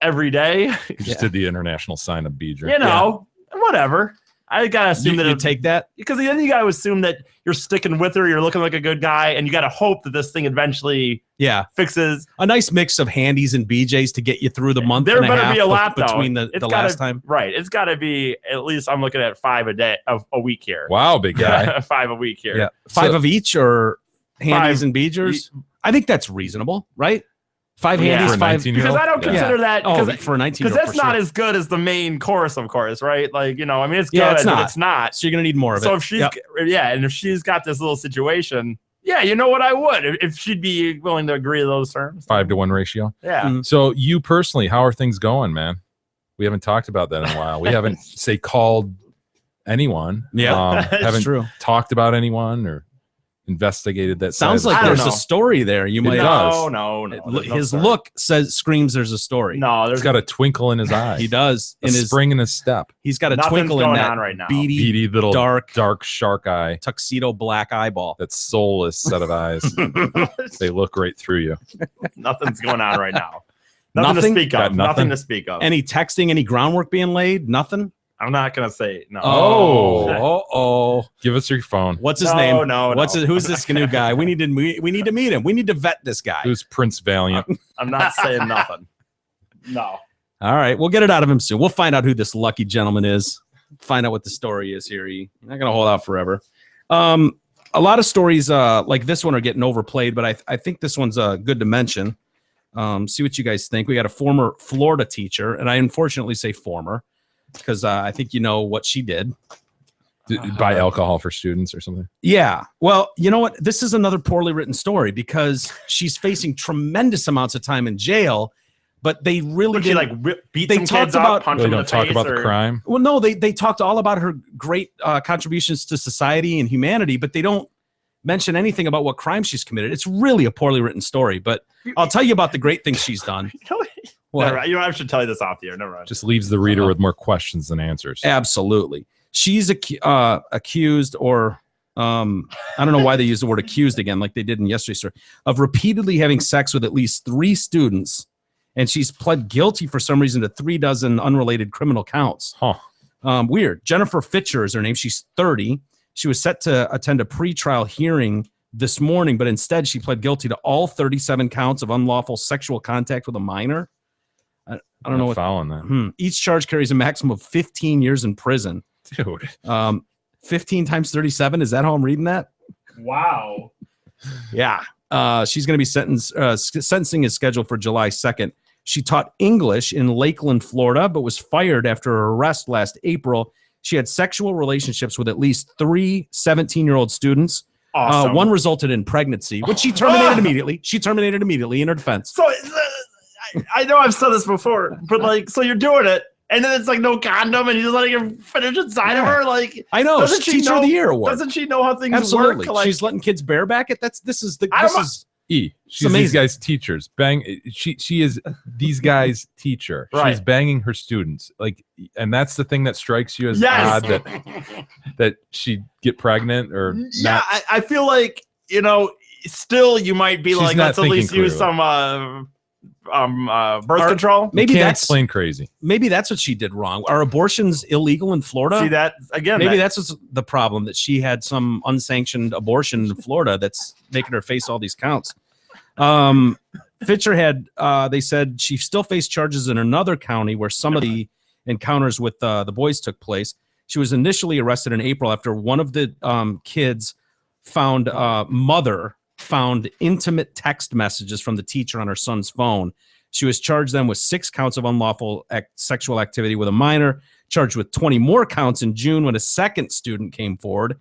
every day, You just did the international sign of Beedra. whatever. I gotta assume that you it take that. because then you gotta assume that you're sticking with her, you're looking like a good guy, and you gotta hope that this thing eventually Yeah. fixes. A nice mix of handies and BJs to get you through the month. There and a better half be a lot though. between the It's last gotta- time. Right. It's gotta be at least I'm looking at 5 a day of a week here. Wow, big guy. 5 a week here. Yeah. 5 So- of each or handies 5 and BJs? I think that's reasonable, right? 5 Yeah. handies, For a 5. 19-year-old? Because I don't Yeah. consider that Oh, because for a 19 that's not as good as the main course, of course, right? Like, it's good, Yeah, it's but not. it's not. So you're going to need more of So it. if she's Yep. and if she's got this little situation, yeah, you know what, I would if she'd be willing to agree to those terms. 5-to-1 ratio. Yeah. Mm. So you personally, how are things going, man? We haven't talked about that in a while. We haven't called anyone. Yeah, That's haven't true. talked about anyone or investigated that. Sounds side of like I the don't there's know. a story there. You might. does. No. there's no His story. look screams there's a story. No, He's there's got a twinkle in his eye. He does. A In his spring in his step. he's got a Nothing's twinkle in going that on right now. beady, Beady little dark shark eye. tuxedo black eyeball. That soulless set of eyes. They look right through you. Nothing's going on right now. Nothing to Nothing? speak Got of. nothing? Nothing to speak of. Any texting, any groundwork being laid? Nothing. I'm not gonna say no. Oh. Give us your phone. What's his No, name? no, What's no. it? Who's this new guy? We need to meet him. We need to vet this guy. Who's Prince Valiant? I'm not saying nothing. No. All right, we'll get it out of him soon. We'll find out who this lucky gentleman is. Find out what the story is here. You're not gonna hold out forever. A lot of stories like this one are getting overplayed, but I think this one's good to mention. See what you guys think. We got a former Florida teacher, and I unfortunately say former because I think you know what she did. Buy alcohol for students or something. Yeah. Well, you know what? This is another poorly written story because she's facing tremendous amounts of time in jail, but they really She didn't. beat they some talked kids about- up, punch They them in don't the talk face, about the or- crime. Well, no, they talked all about her great contributions to society and humanity, but they don't mention anything about what crime she's committed. It's really a poorly written story, but I'll tell you about the great things she's done. What? Never mind. I should tell you this off the air. Never mind. Just leaves the reader with more questions than answers. Absolutely. She's accused, or I don't know why they use the word accused again, like they did in yesterday's story, of repeatedly having sex with at least 3 students, and she's pled guilty for some reason to 3 dozen unrelated criminal counts. Huh. Weird. Jennifer Fitcher is her name. She's 30. She was set to attend a pretrial hearing this morning, but instead she pled guilty to all 37 counts of unlawful sexual contact with a minor. I don't know what. Following that. Each charge carries a maximum of 15 years in prison. Dude. 15 times 37. Is that how I'm reading that? Wow. Yeah. She's going to be sentenced. Sentencing is scheduled for July 2nd. She taught English in Lakeland, Florida, but was fired after her arrest last April. She had sexual relationships with at least 3 17-year-old students. Awesome. One resulted in pregnancy, which she terminated immediately. She terminated immediately in her defense. So I know I've said this before, but so you're doing it, and then it's like no condom, and you're just letting her finish inside of her. Like I know. Doesn't she Teacher of know- the Year award. doesn't she know how things Absolutely. work? Like, She's letting kids bareback it. This is She's these amazing. guys' teachers. She is these guys' teacher. Right. She's banging her students. And that's the thing that strikes you as Yes. odd that she get pregnant or yeah, not. I feel like still you might be She's like, not let's at least thinking use clearly. some birth control. Maybe Can't that's explain crazy. maybe that's what she did wrong. Are abortions illegal in Florida? See that again? Maybe that's what's the problem, that she had some unsanctioned abortion in Florida that's making her face all these counts. Fitcher had, they said she still faced charges in another county where some of the encounters with the boys took place. She was initially arrested in April after one of the kids mother found intimate text messages from the teacher on her son's phone. She was charged then with 6 counts of unlawful sexual activity with a minor, charged with 20 more counts in June when a second student came forward.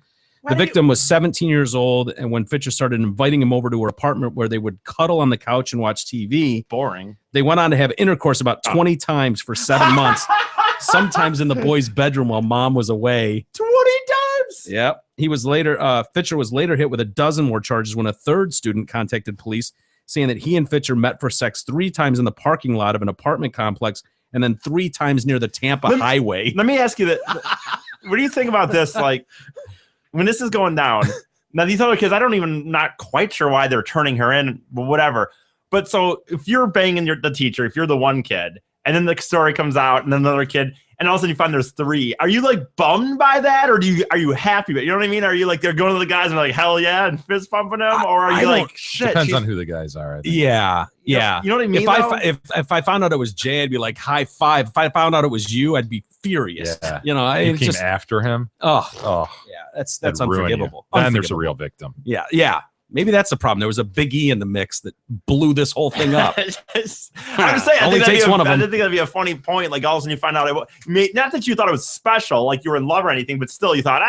The victim was 17 years old, and when Fitcher started inviting him over to her apartment where they would cuddle on the couch and watch TV, boring. they went on to have intercourse about 20 times for 7 months, sometimes in the boy's bedroom while mom was away. 20 times. Yep. Fitcher was later hit with a dozen more charges when a third student contacted police saying that he and Fitcher met for sex 3 times in the parking lot of an apartment complex and then 3 times near the Tampa highway. Let me ask you that. What do you think about this? Like, when this is going down, now these other kids, not quite sure why they're turning her in, but whatever. But so if you're banging the teacher, if you're the one kid, and then the story comes out, and then another kid, and all of a sudden you find there's 3, are you like bummed by that, or are you happy? But you know what I mean? Are you like they're going to the guys and like hell yeah and fist pumping them, or are I you don't- like shit? Depends she's- on who the guys are. I think. Yeah. You know what I mean? If I found out it was Jay, I'd be like high five. If I found out it was you, I'd be furious. Yeah. You know, You it's came just after him. yeah, that's that'd ruin you. unforgivable. Then there's a Unforgivable. real victim. Yeah. Maybe that's the problem. There was a big E in the mix that blew this whole thing up. I'm just saying. Only takes one of I them. didn't think that'd be a funny point. Like all of a sudden you find out not that you thought it was special, like you were in love or anything, but still you thought,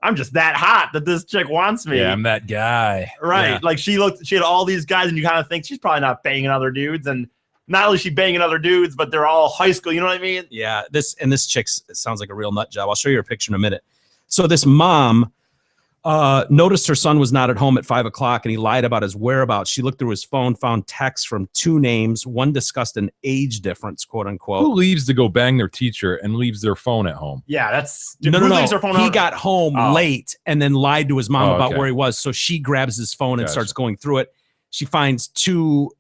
I'm just that hot that this chick wants me. Yeah, I'm that guy. Right. Yeah. Like she had all these guys, and you kind of think she's probably not banging other dudes, and not only is she banging other dudes, but they're all high school. You know what I mean? Yeah, this chick sounds like a real nut job. I'll show you her picture in a minute. So this mom noticed her son was not at home at 5 o'clock, and he lied about his whereabouts. She looked through his phone, found texts from 2 names. One discussed an age difference, quote unquote. Who leaves to go bang their teacher and leaves their phone at home? Yeah, that's No. who leaves her phone He out? got home Oh. late and then lied to his mom Oh, about okay. where he was. So she grabs his phone and Gotcha. starts going through it. She finds 2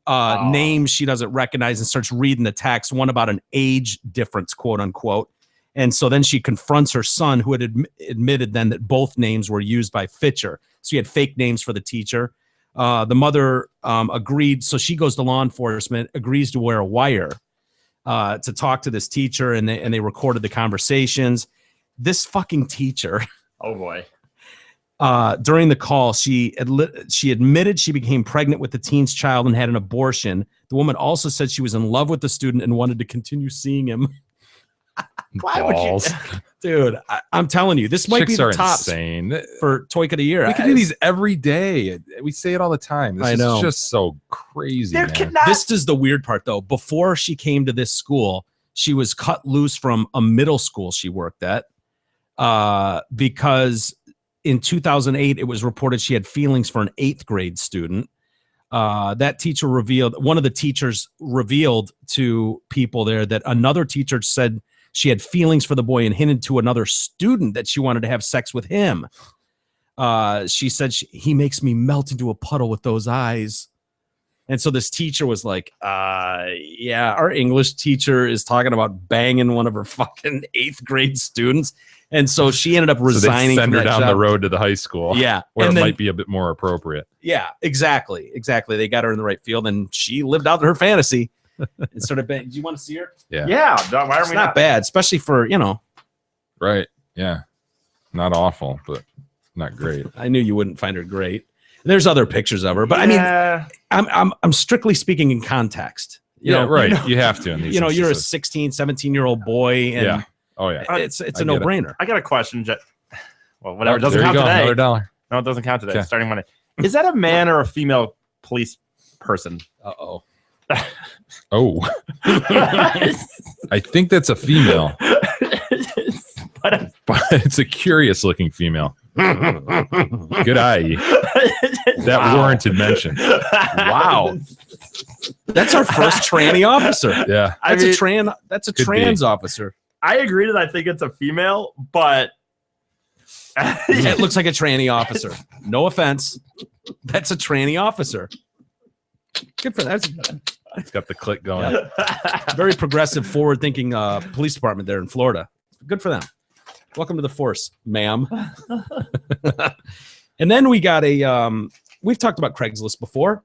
names she doesn't recognize and starts reading the text, one about an age difference, quote unquote. And so then she confronts her son, who had admitted then that both names were used by Fitcher. So he had fake names for the teacher. The mother agreed. So she goes to law enforcement, agrees to wear a wire. to talk to this teacher, and they recorded the conversations. This fucking teacher, Oh boy. during the call, she admitted she became pregnant with the teen's child and had an abortion. The woman also said she was in love with the student and wanted to continue seeing him. Why would you? Dude, I'm telling you, this might Chicks be the are top insane. for Toyka of the Year. We can do these every day. We say it all the time. This I know. is just so crazy. There Man. cannot. This is the weird part, though. Before she came to this school, she was cut loose from a middle school she worked at because in 2008, it was reported she had feelings for an 8th grade student. That teacher one of the teachers revealed to people there that another teacher said she had feelings for the boy and hinted to another student that she wanted to have sex with him. She said, he makes me melt into a puddle with those eyes. And so this teacher was like, yeah, our English teacher is talking about banging one of her fucking 8th grade students. And so she ended up resigning. So they send from her that down job. the road to the high school. Yeah. Where And it then- might be a bit more appropriate. Yeah, exactly. They got her in the right field, and she lived out her fantasy and started banging. Do you want to see her? Yeah. Yeah. Why are It's we not bad, especially for, Right. Yeah. Not awful, but not great. I knew you wouldn't find her great. There's other pictures of her, but I mean, Yeah. I'm strictly speaking in context. You know, right. You have to in these you're a instances. 16, 17-year-old boy, and Yeah. Oh yeah. it's I a get it. no-brainer. I got a question. Well, whatever. Oh, It doesn't there you count go. today. Another dollar. No, it doesn't count today. Okay. Starting Monday. Is that a man or a female police person? Uh-oh. Oh, I think that's a female, But- but it's a curious looking female. Good eye. That Wow. warranted mention. Wow. That's our first tranny officer. Yeah. I mean, That's a Could trans officer. I agree that I think it's a female, but It looks like a tranny officer. No offense. That's a tranny officer. Good for that. It's got the click going. Very progressive, forward-thinking police department there in Florida. Good for them. Welcome to the force, ma'am. And then we got we've talked about Craigslist before.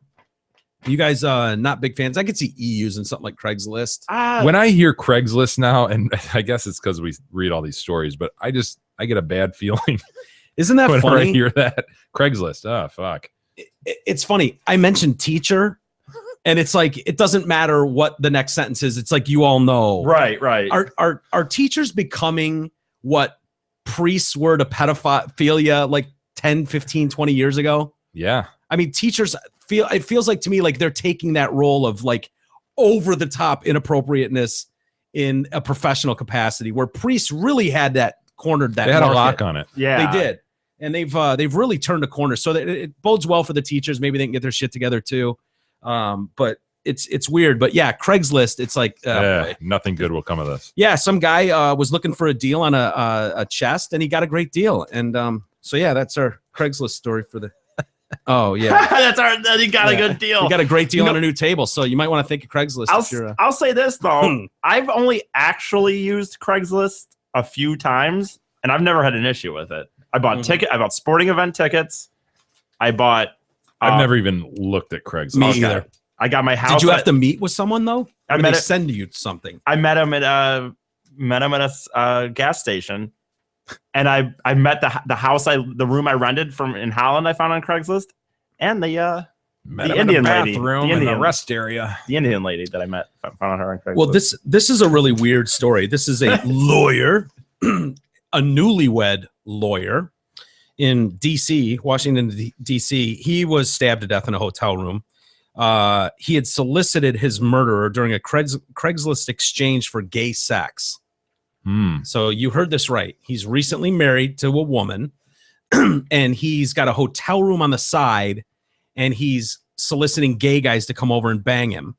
You guys not big fans. I could see using something like Craigslist. When I hear Craigslist now, and I guess it's because we read all these stories, but I get a bad feeling Isn't that whenever I funny? hear that. Craigslist. Oh, fuck. It's funny. I mentioned teacher, and it's like it doesn't matter what the next sentence is. It's like you all know. right. Are teachers becoming what priests were to pedophilia like 10, 15, 20 years ago? Yeah. I mean, teachers it feels like to me like they're taking that role of like over the top inappropriateness in a professional capacity, where priests really had that cornered. That They had a market. lock on it. Yeah, They did, and they've really turned a corner. So that it bodes well for the teachers. Maybe they can get their shit together too. But it's weird. But yeah, Craigslist. It's like boy. Nothing good will come of this. Yeah, some guy was looking for a deal on a chest, and he got a great deal. And so yeah, that's our Craigslist story for the. Oh yeah, That's our. You got a Yeah. good deal. you got a great deal You on know- a new table, so you might want to think of Craigslist. If you're, I'll say this though. I've only actually used Craigslist a few times, and I've never had an issue with it. I bought Mhm. I bought sporting event tickets. I bought. I've never even looked at Craigslist. Me Okay. either. I got my house. Did you have to meet with someone though? I Or did met they it- send you something. I met him at a gas station, and I met the house the room I rented from in Holland. I found on Craigslist, and the Met The him Indian in the lady. bathroom The in the Indian. rest area. Indian lady that I met found her on Craigslist. Well, this is a really weird story. This is a lawyer, a newlywed lawyer in D.C., Washington, D.C. He was stabbed to death in a hotel room. He had solicited his murderer during a Craigslist exchange for gay sex. So you heard this right. He's recently married to a woman, and he's got a hotel room on the side, and he's soliciting gay guys to come over and bang him.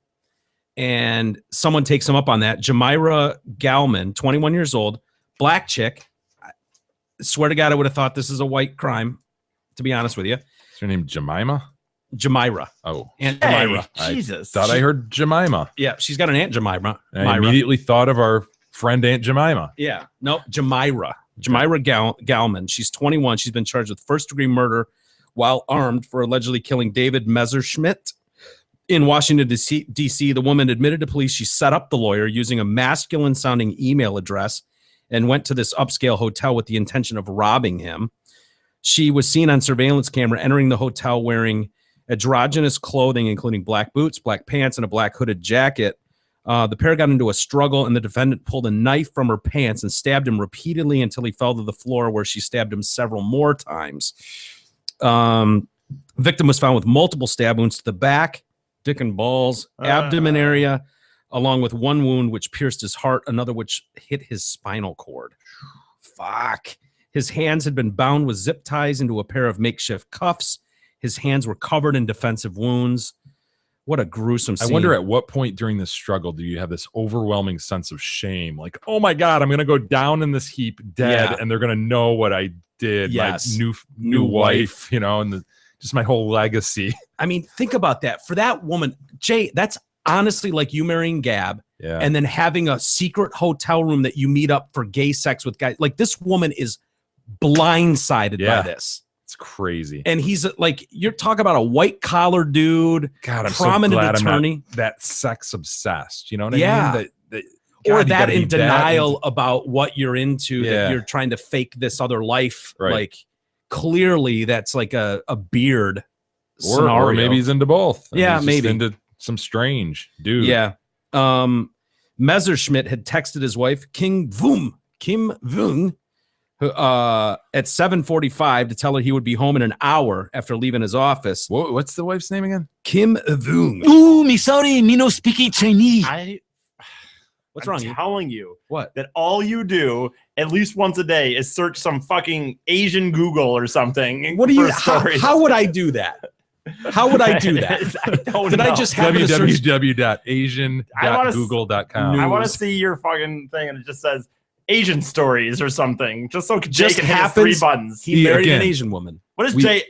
And someone takes him up on that. Jamira Galman, 21 years old, black chick. I swear to God, I would have thought this is a white crime, to be honest with you. Is her name Jemima? Jamira. Oh, Aunt Hey, Jamira. Jesus. thought I heard Jemima. Yeah, she's got an Aunt Jamira. I Myra. immediately thought of our friend Aunt Jemima. Yeah, no, Jamira. Jamira Galman. She's 21. She's been charged with first-degree murder while armed for allegedly killing David Messerschmidt In Washington, D.C., the woman admitted to police she set up the lawyer using a masculine-sounding email address and went to this upscale hotel with the intention of robbing him. She was seen on surveillance camera entering the hotel wearing androgynous clothing, including black boots, black pants, and a black hooded jacket. The pair got into a struggle, and the defendant pulled a knife from her pants and stabbed him repeatedly until he fell to the floor, where she stabbed him several more times. Victim was found with multiple stab wounds to the back, dick and balls, abdomen area, along with one wound which pierced his heart, another which hit his spinal cord. Fuck. His hands had been bound with zip ties into a pair of makeshift cuffs. His hands were covered in defensive wounds. What a gruesome scene. I wonder at what point during this struggle do you have this overwhelming sense of shame? Like, oh my God, I'm going to go down in this heap dead, and they're going to know what I did. Yes. My new wife, you know, and just my whole legacy. I mean, think about that. For that woman, Jay, that's honestly like you marrying Gab and then having a secret hotel room that you meet up for gay sex with guys. Like, this woman is blindsided by this. It's crazy. And he's like, you're talking about a white collar dude, God, I'm prominent so glad attorney. I'm not that sex obsessed. You know what I mean? God, or you that gotta in be bad denial about what you're into, that you're trying to fake this other life. Right. Like, clearly that's like a beard scenario. Or maybe he's into both. Yeah, he's maybe into some strange dude. Yeah. Messerschmitt had texted his wife, Kim Vung, at 7:45 to tell her he would be home in an hour after leaving his office. What's the wife's name again? Kim Vung. Ooh, me sorry, me no speaking Chinese. What's I'm wrong? telling you What? that all you do at least once a day is search some fucking Asian Google or something. What do you? for stories. How would I do that? How would I do that? I don't Did know. I just happen to search? www.asian.google.com. I want to see your fucking thing, and it just says Asian stories or something, just so Jay can hit his 3 buttons. He married an Again. Asian woman. What is Jay?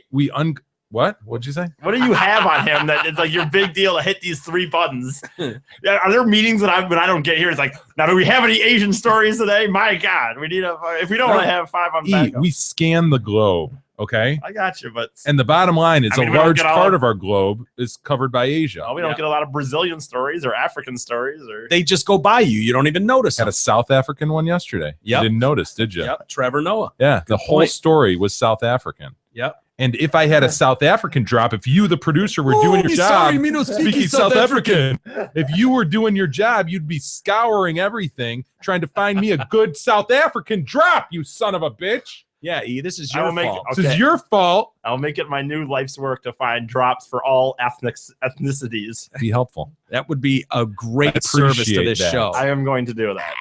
What? What'd you say? What do you have on him that it's like your big deal to hit these 3 buttons? Yeah, are there meetings that I don't get here? It's like, now do we have any Asian stories today? My God, we need if we don't want to have 5 on backup. We scan the globe, okay? I got you, but And the bottom line is I mean, a we don't large get all part of- of our globe is covered by Asia. we don't get a lot of Brazilian stories or African stories or They just go by you. You don't even notice. Had Them. a South African one yesterday. You Yep. didn't notice, did you? Yep. Trevor Noah. Yeah. The whole point. story was South African. Yep. And if I had a South African drop, if you, the producer, were doing your job, speaking South African, if you were doing your job, you'd be scouring everything, trying to find me a good South African drop, you son of a bitch. Yeah, E, this is I your will make- fault. okay. This is your fault. I'll make it my new life's work to find drops for all ethnicities. Be helpful. That would be a I great service to appreciate this that. show. I am going to do that.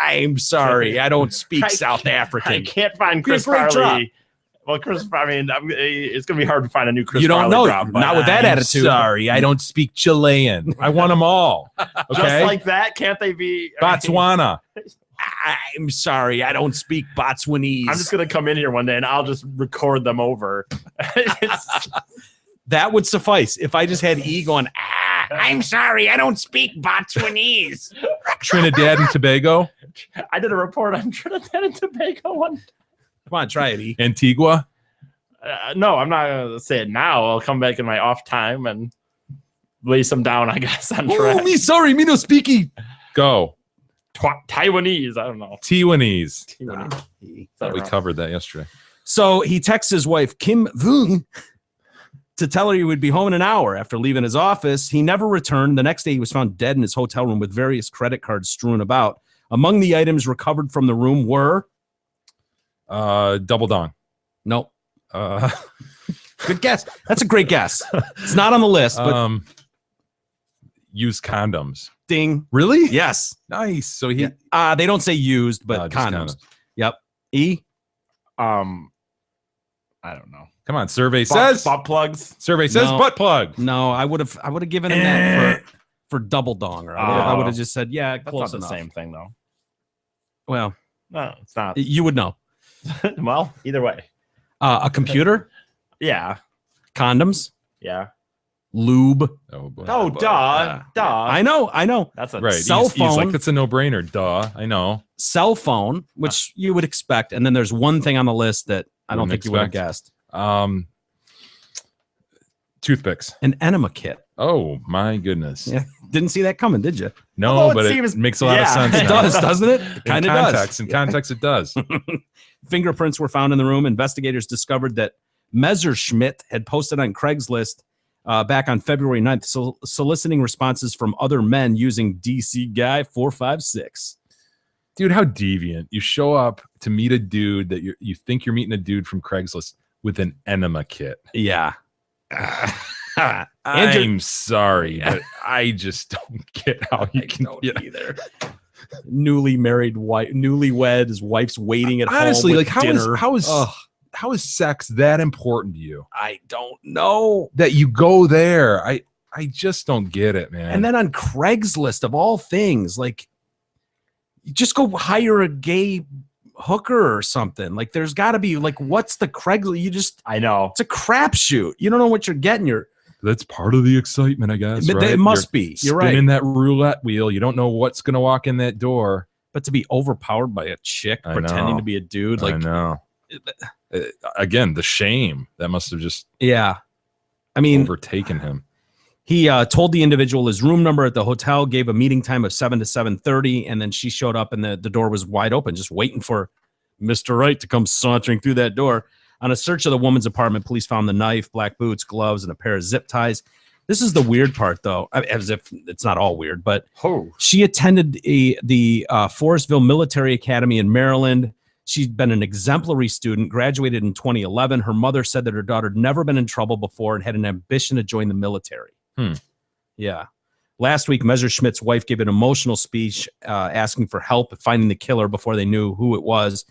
I'm sorry, I don't speak I South I African. can't find Be a Chris great Farley. Well, Chris, I mean, it's going to be hard to find a new Chris You don't Farley know, drop. but not with that I'm attitude. Sorry, I don't speak Chilean. I want them all. Okay. Just like that, can't they be? I mean, Botswana. I'm sorry, I don't speak Botswanese. I'm just going to come in here one day and I'll just record them over. It's- That would suffice if I just had E going, I'm sorry, I don't speak Botswanese. Trinidad and Tobago. I did a report on Trinidad and Tobago one. Come on, try it, E. Antigua. No, I'm not going to say it now. I'll come back in my off time and lay some down, I guess, on track. me sorry, me no speaky. Go. Taiwanese, I don't know. Taiwanese. Taiwanese. Thought we covered that yesterday. So he texts his wife, Kim Vung, to tell her he would be home in an hour after leaving his office. He never returned. The next day, he was found dead in his hotel room with various credit cards strewn about. Among the items recovered from the room were... Double dong. Nope. Good guess. That's a great guess. It's not on the list, but Use condoms. ding. Really? Yes. Nice. So he They don't say used, but just condoms. Yep. E? I don't know. Come on. Survey says Butt plugs. survey says No. butt plug. No, I would have given him that for double donger. I would Oh. have just said, yeah, That's close not enough. the same thing, though. Well, No, it's not. you would know. Well, either way. A computer, Yeah. condoms, Yeah. lube. Oh boy. Oh, duh. Duh. I know. That's a Right. Cell He's like, phone. that's a no-brainer. Duh. I know. Cell phone, which you would expect. And then there's one thing on the list that I don't Wouldn't think you would have expect. guessed. Toothpicks. An enema kit. Oh my goodness. Yeah. Didn't see that coming, did you? No, Although but it makes a lot of sense. It now. does, doesn't it? Kind of does. In context, it does. Fingerprints were found in the room. Investigators discovered that Messerschmitt had posted on Craigslist back on February 9th, soliciting responses from other men using DC Guy 456. Dude, how deviant. You show up to meet a dude that you think you're meeting a dude from Craigslist with an enema kit. Yeah. I'm sorry, but I just don't get how you can either. Newlywed, his wife's waiting at honestly, home like with dinner. how is sex that important to you? I don't know. That you go there. I just don't get it, man. And then on Craigslist of all things, like you just go hire a gay hooker or something. Like there's got to be like, what's the Craigslist? I know. It's a crapshoot. You don't know what you're getting. That's part of the excitement, I guess. It right? must be. You're right. Spinning that roulette wheel. You don't know what's going to walk in that door. But to be overpowered by a chick pretending to be a dude, like I know. Again, the shame that must have just I mean, overtaken him. He told the individual his room number at the hotel, gave a meeting time of 7 to 7:30, and then she showed up and the door was wide open, just waiting for Mr. Right to come sauntering through that door. On a search of the woman's apartment, police found the knife, black boots, gloves, and a pair of zip ties. This is the weird part, though, as if it's not all weird, but she attended the Forestville Military Academy in Maryland. She'd been an exemplary student, graduated in 2011. Her mother said that her daughter had never been in trouble before and had an ambition to join the military. Yeah. Last week, Messerschmitt's wife gave an emotional speech asking for help finding the killer before they knew who it was.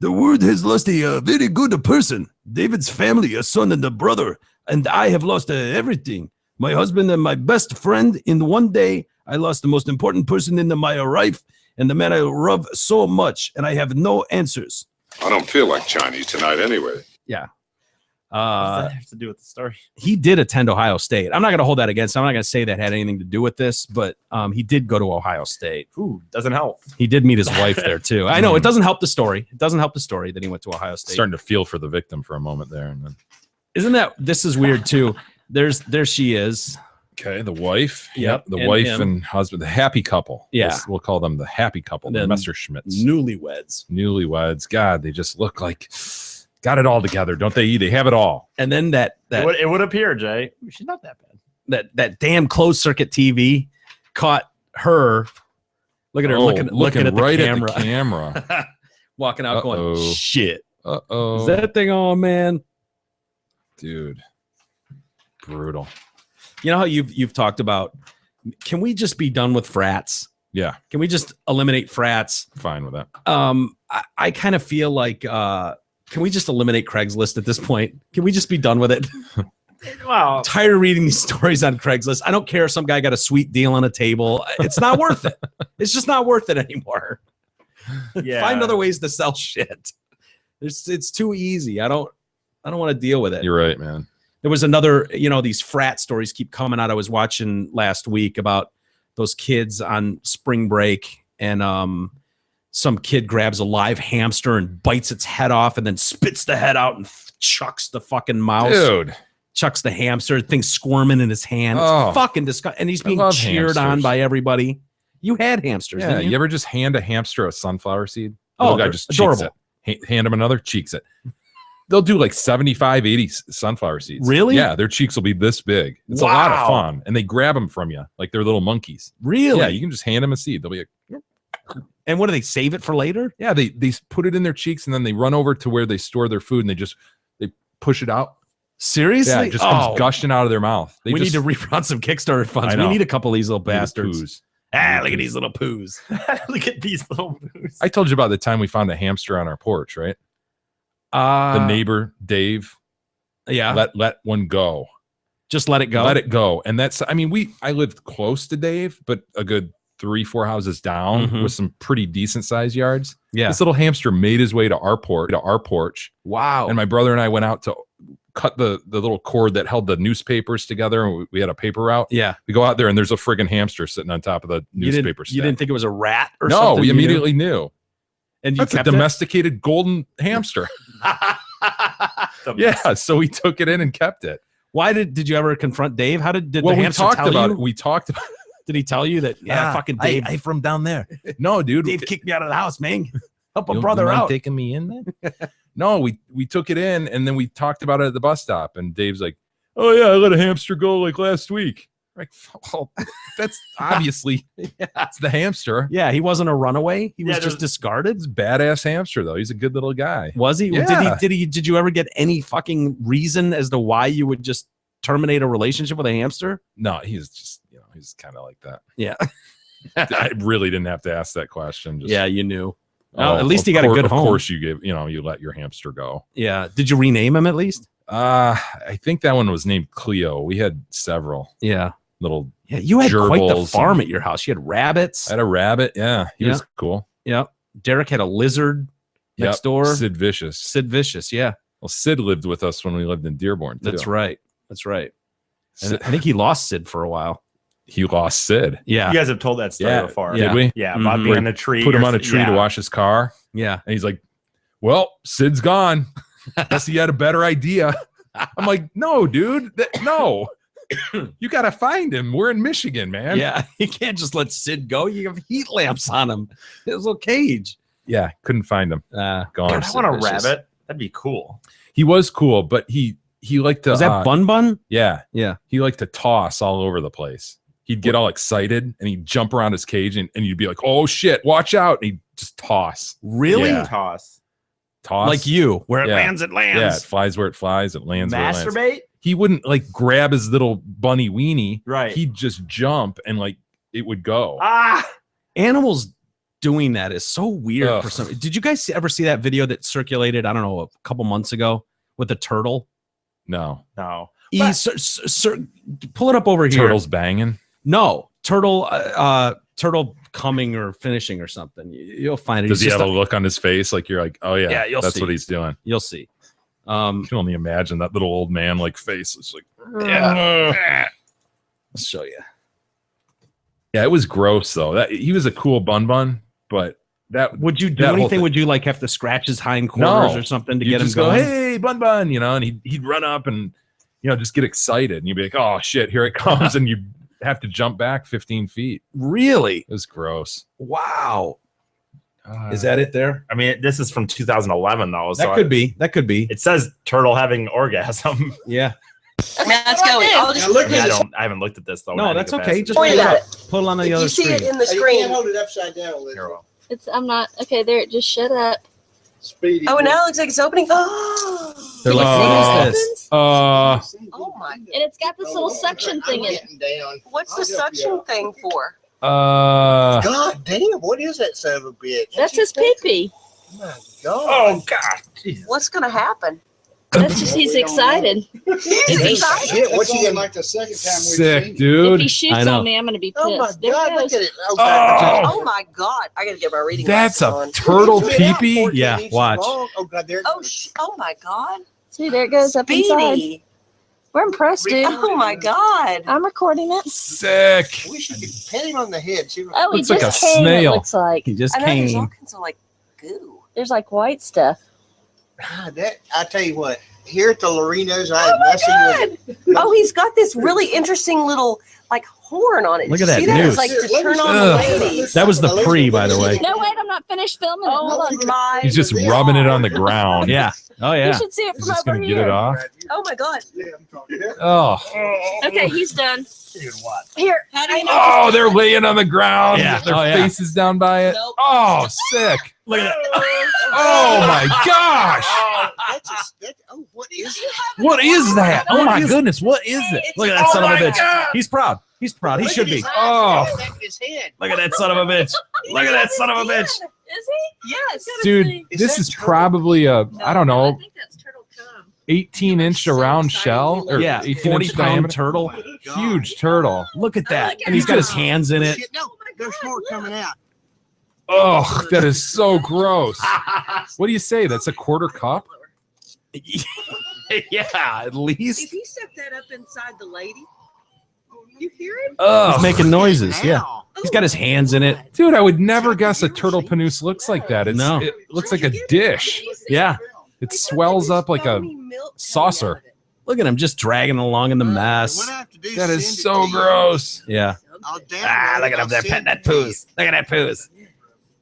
The world has lost a very good person. David's family, a son and a brother, and I have lost everything. My husband and my best friend. In one day, I lost the most important person in my life and the man I love so much, and I have no answers. I don't feel like Chinese tonight anyway. Yeah. What does that have to do with the story? He did attend Ohio State. I'm not going to hold that against him. I'm not going to say that had anything to do with this, but he did go to Ohio State. Ooh, doesn't help. He did meet his wife there, too. I know, it doesn't help the story. It doesn't help the story that he went to Ohio State. Starting to feel for the victim for a moment there. And then, isn't that, this is weird, too. There she is. Okay, the wife. Yep. The wife and husband, the happy couple. Yeah. We'll call them the happy couple, the Messerschmitts. Newlyweds. God, they just look like got it all together, don't they? They have it all. And then that it would appear, Jay, she's not that bad. That damn closed circuit TV caught her. Look at her looking at right the at the camera. Walking out going, shit. Uh-oh. Is that thing on, man? Dude. Brutal. You know how you've talked about, can we just be done with frats? Yeah. Can we just eliminate frats? Fine with that. I kind of feel like can we just eliminate Craigslist at this point? Can we just be done with it? Wow. I'm tired of reading these stories on Craigslist. I don't care if some guy got a sweet deal on a table. It's not worth it. It's just not worth it anymore. Yeah. Find other ways to sell shit. It's too easy. I don't want to deal with it. You're right, man. There was another, these frat stories keep coming out. I was watching last week about those kids on spring break, and some kid grabs a live hamster and bites its head off and then spits the head out and chucks the fucking mouse. Dude. Chucks the hamster, thing squirming in his hand. It's fucking disgusting. And he's being cheered on by everybody. You had hamsters, yeah, didn't you? You ever just hand a hamster a sunflower seed? Oh, guy just adorable. Cheeks it. Hand him another, cheeks it. They'll do like 75, 80 sunflower seeds. Really? Yeah, their cheeks will be this big. It's a lot of fun. And they grab them from you like they're little monkeys. Really? Yeah, you can just hand them a seed. They'll be like, and what do they save it for later? Yeah, they put it in their cheeks and then they run over to where they store their food and they push it out. Seriously? Yeah, it just comes gushing out of their mouth. We need to rerun some Kickstarter funds. We need a couple of these little bastards. Look at these little poos. Look at these little poos. I told you about the time we found a hamster on our porch, right? The neighbor, Dave. Yeah. Let one go. Just let it go. Let it go. And that's, I lived close to Dave, but a good 3-4 houses down with some pretty decent sized yards. Yeah. This little hamster made his way to our porch. Wow. And my brother and I went out to cut the little cord that held the newspapers together, and we had a paper route. Yeah. We go out there and there's a friggin' hamster sitting on top of the newspaper stack. You didn't think it was a rat or something? No, we immediately knew. And that's a domesticated golden hamster. Yeah, so we took it in and kept it. Why did you ever confront Dave? How did the we hamster talked tell about you? it. We talked about Did he tell you that? Yeah, fucking Dave. I from down there. No, dude. Dave kicked me out of the house, man. Help a You brother mind out. taking me in, man? No, we took it in and then we talked about it at the bus stop. And Dave's like, "Oh yeah, I let a hamster go like last week." Like, well, that's obviously it's the hamster. Yeah, he wasn't a runaway. He was Yeah, just discarded. It's a badass hamster though. He's a good little guy. Was he? Yeah. Did you ever get any fucking reason as to why you would just terminate a relationship with a hamster? No, he's just he's kind of like that. Yeah. I really didn't have to ask that question. Just, Yeah, you knew. oh, Well, at least of he got a cour- good of home. Of course, you let your hamster go. Yeah. Did you rename him at least? I think that one was named Cleo. We had several Yeah. little. Yeah. You had quite the gerbils farm and- at your house. You had rabbits. I had a rabbit. Yeah, he was cool. Yeah. Derek had a lizard next door. Sid Vicious. Sid Vicious. Yeah. Well, Sid lived with us when we lived in Dearborn. Too. That's right. That's right. And Sid- I think he lost Sid for a while. he lost Sid. Yeah. You guys have told that story Yeah. before. Yeah. Did we? Yeah, about Mhm. being in a tree. Put him or on a s- tree to yeah. wash his car, Yeah. and he's like, "Well, Sid's gone. Guess he had a better idea." I'm like, "No, dude, no. You got to find him. We're in Michigan, man." Yeah. You can't just let Sid go. You have heat lamps on him. His little cage. Yeah, couldn't find him. Uh, Gone. God, I want a Sid Vicious. rabbit. That'd be cool. He was cool, but he liked to. Was that Bun Bun? Yeah, Yeah. he liked to toss all over the place. He'd get all excited and he'd jump around his cage and you'd be like, "Oh shit, watch out!" And he'd just toss, Really? Yeah. Toss. Like you, where it Yeah. lands, it lands. Yeah, it flies where it flies. It lands where it lands. Masturbate? He wouldn't like grab his little bunny weenie. Right. He'd just jump and like it would go. Ah! Animals doing that is so weird Ugh. for some. Did you guys ever see that video that circulated? I don't know, a couple months ago with the turtle. No. No. Pull it up over here. Turtles banging. No, turtle. Turtle coming or finishing or something. You'll find it. Does He's he just have a look on his face like you're like, "Oh yeah, Yeah, you'll that's see. what he's doing." You'll see. You can only imagine that little old man like face. It's like, I'll show you. yeah, it was gross though. That he was a cool bun, but that Would you do that whole anything? thing- Would you like have to scratch his hind quarters No. or something to you get him just go, going? "Hey, bun," and he'd run up and just get excited, and you'd be like, "Oh shit, here it comes," and you have to jump back 15 feet. Really? It was gross. Wow. Is that it there? I mean, this is from 2011 though. That could be. That could be. It says turtle having orgasm. Yeah. Let's go. I'll just I haven't looked at this though. No, in any that's okay. capacity. Just Point pull it at up. Pull it on the other screen. in the You can't hold it upside down, Elizabeth. Here, well, It's I'm not okay. There, just shut up. Speedy. Oh, and now it looks like it's opening. Oh, They're like, what is this? oh my! And it's got this little suction thing in it. Down. What's the suction thing for? God damn, what is that son of a bitch? That's his pee-pee. My God. Oh God! Jesus. What's gonna happen? That's just he's excited. He's excited. Shit, what you gonna like the second time sick, If dude. he shoots I know. on me, I'm gonna be pissed. Oh my There God, it look goes. at it. Oh, Oh my God! I gotta get my reading That's glasses a on. turtle Put it out, pee-pee? 14 Yeah, inches watch. long. Oh God, there it Oh, goes. oh my God! See, there it goes up inside. Speedy! We're impressed, dude. Oh my God! I'm recording it. Sick. We should pet him on the head. See what Oh, he Looks like just a came. snail. It looks like He just I know there's all came. kinds of like goo. there's like white stuff. God, that I tell you what. Here at the Lorinos, I Oh am my messing with it. Oh, he's got this really interesting little like horn on it. Look Did at you that see noose. It's like to turn on Ugh. the ladies. That was the pre, by the way. No, wait, I'm not finished filming it. Hold Oh on. my! He's just rubbing it on the ground. Yeah. Oh You yeah. should see it Is from this over gonna get it here. off? Oh my God! Oh. Okay, he's done. Dude, what? Here. How do you know? Oh, they're laying on the ground. Yeah. Their Oh, yeah. faces down by it. Nope. Oh, sick. Look at that. Oh my gosh. Oh, what is it? What is that? Oh my goodness. What is it? Look at that son of a bitch. He's proud. He's proud. He should be. Oh. His head. Look at that son of a bitch. Look at that son of a bitch. Is he? Yes. Dude, this is probably a, I don't I know, think that's turtle cum. 18-inch around shell. Or Yeah. 18-inch 40-pound diameter. turtle. Huge turtle. Look at that. Look at And he's got his him. hands in it. Shit, no, there's more coming out. Oh, that is so gross. What do you say? That's a quarter cup? Yeah, at least. he stuck that up inside the lady, you hear him? Ugh. He's making noises. Yeah. Now. He's got his hands in it. Dude, I would never guess a turtle panoose looks like that. No. It looks like a dish. Yeah. It swells up like a saucer. Look at him just dragging along in the mess. That is so gross. Yeah. look at him there petting that poos. Look at that poos.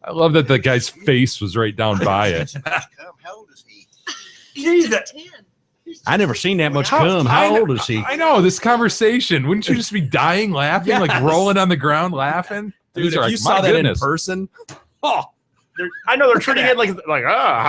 I love that the guy's face was right down by it. How old is he? Jesus. I never seen that much cum. How old is he? I know this conversation. Wouldn't you just be dying laughing, like Yes. rolling on the ground laughing? Dude, These if are you like, saw my that goodness. in person, oh, I know they're treating it like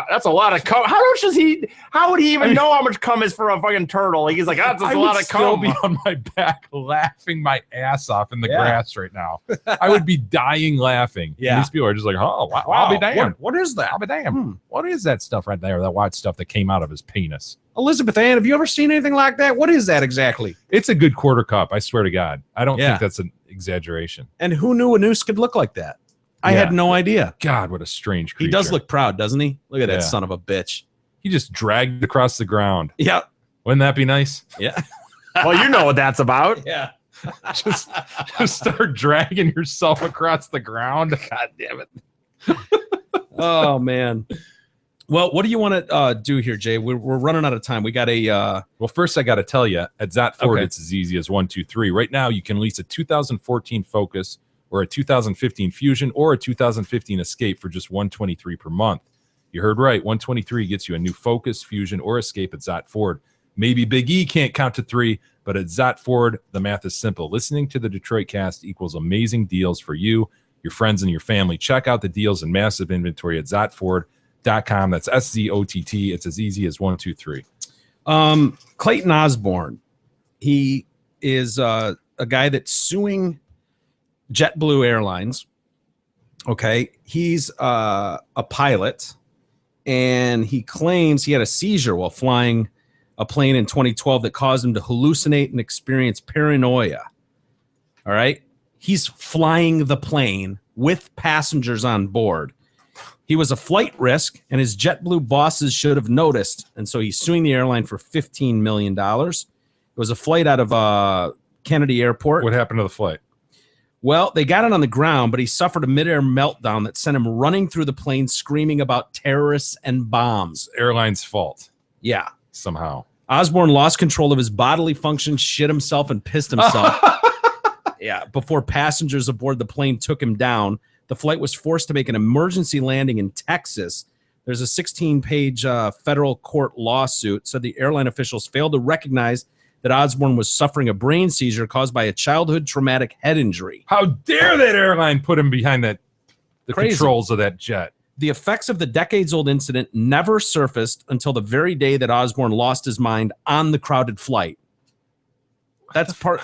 that's a lot of cum. How much does he? How would he even know how much cum is for a fucking turtle? He's like, that's I a would lot of still cum. be on my back laughing my ass off in the grass right now. I would be dying laughing. Yeah. And these people are just like, oh, wow, I'll be damned. What is that? I'll be damned. What is that stuff right there? That white stuff that came out of his penis. Elizabeth Ann, have you ever seen anything like that? What is that exactly? It's a good quarter cup. I swear to God. I don't Yeah. think that's an exaggeration. And who knew a noose could look like that? I Yeah. had no idea. God, what a strange creature. He does look proud, doesn't he? Look at that Yeah. son of a bitch. He just dragged across the ground. Yeah. Wouldn't that be nice? Yeah. Well, you know what that's about. Yeah. just start dragging yourself across the ground. God damn it. Oh, man. Well, what do you want to do here, Jay? We're running out of time. We got a... Well, first I got to tell you, at Zot Ford, Okay. it's as easy as 1, 2, 3. Right now, you can lease a 2014 Focus or a 2015 Fusion or a 2015 Escape for just $123 per month. You heard right. $123 gets you a new Focus, Fusion, or Escape at Zot Ford. Maybe Big E can't count to 3, but at Zot Ford, the math is simple. Listening to the Detroit Cast equals amazing deals for you, your friends, and your family. Check out the deals and massive inventory at ZotFord.com. That's SZOTT. It's as easy as 1, 2, 3. Clayton Osborne. He is a guy that's suing JetBlue Airlines. Okay. He's a pilot, and he claims he had a seizure while flying a plane in 2012 that caused him to hallucinate and experience paranoia. All right. He's flying the plane with passengers on board. He was a flight risk, and his JetBlue bosses should have noticed. And so he's suing the airline for $15 million. It was a flight out of Kennedy Airport. What happened to the flight? Well, they got it on the ground, but he suffered a midair meltdown that sent him running through the plane screaming about terrorists and bombs. Airline's fault. Yeah. Somehow. Osborne lost control of his bodily functions, shit himself, and pissed himself. Yeah. Before passengers aboard the plane took him down, the flight was forced to make an emergency landing in Texas. There's a 16-page federal court lawsuit said the airline officials failed to recognize that Osborne was suffering a brain seizure caused by a childhood traumatic head injury. How dare that airline put him behind the Crazy. controls of that jet? The effects of the decades-old incident never surfaced until the very day that Osborne lost his mind on the crowded flight. That's part...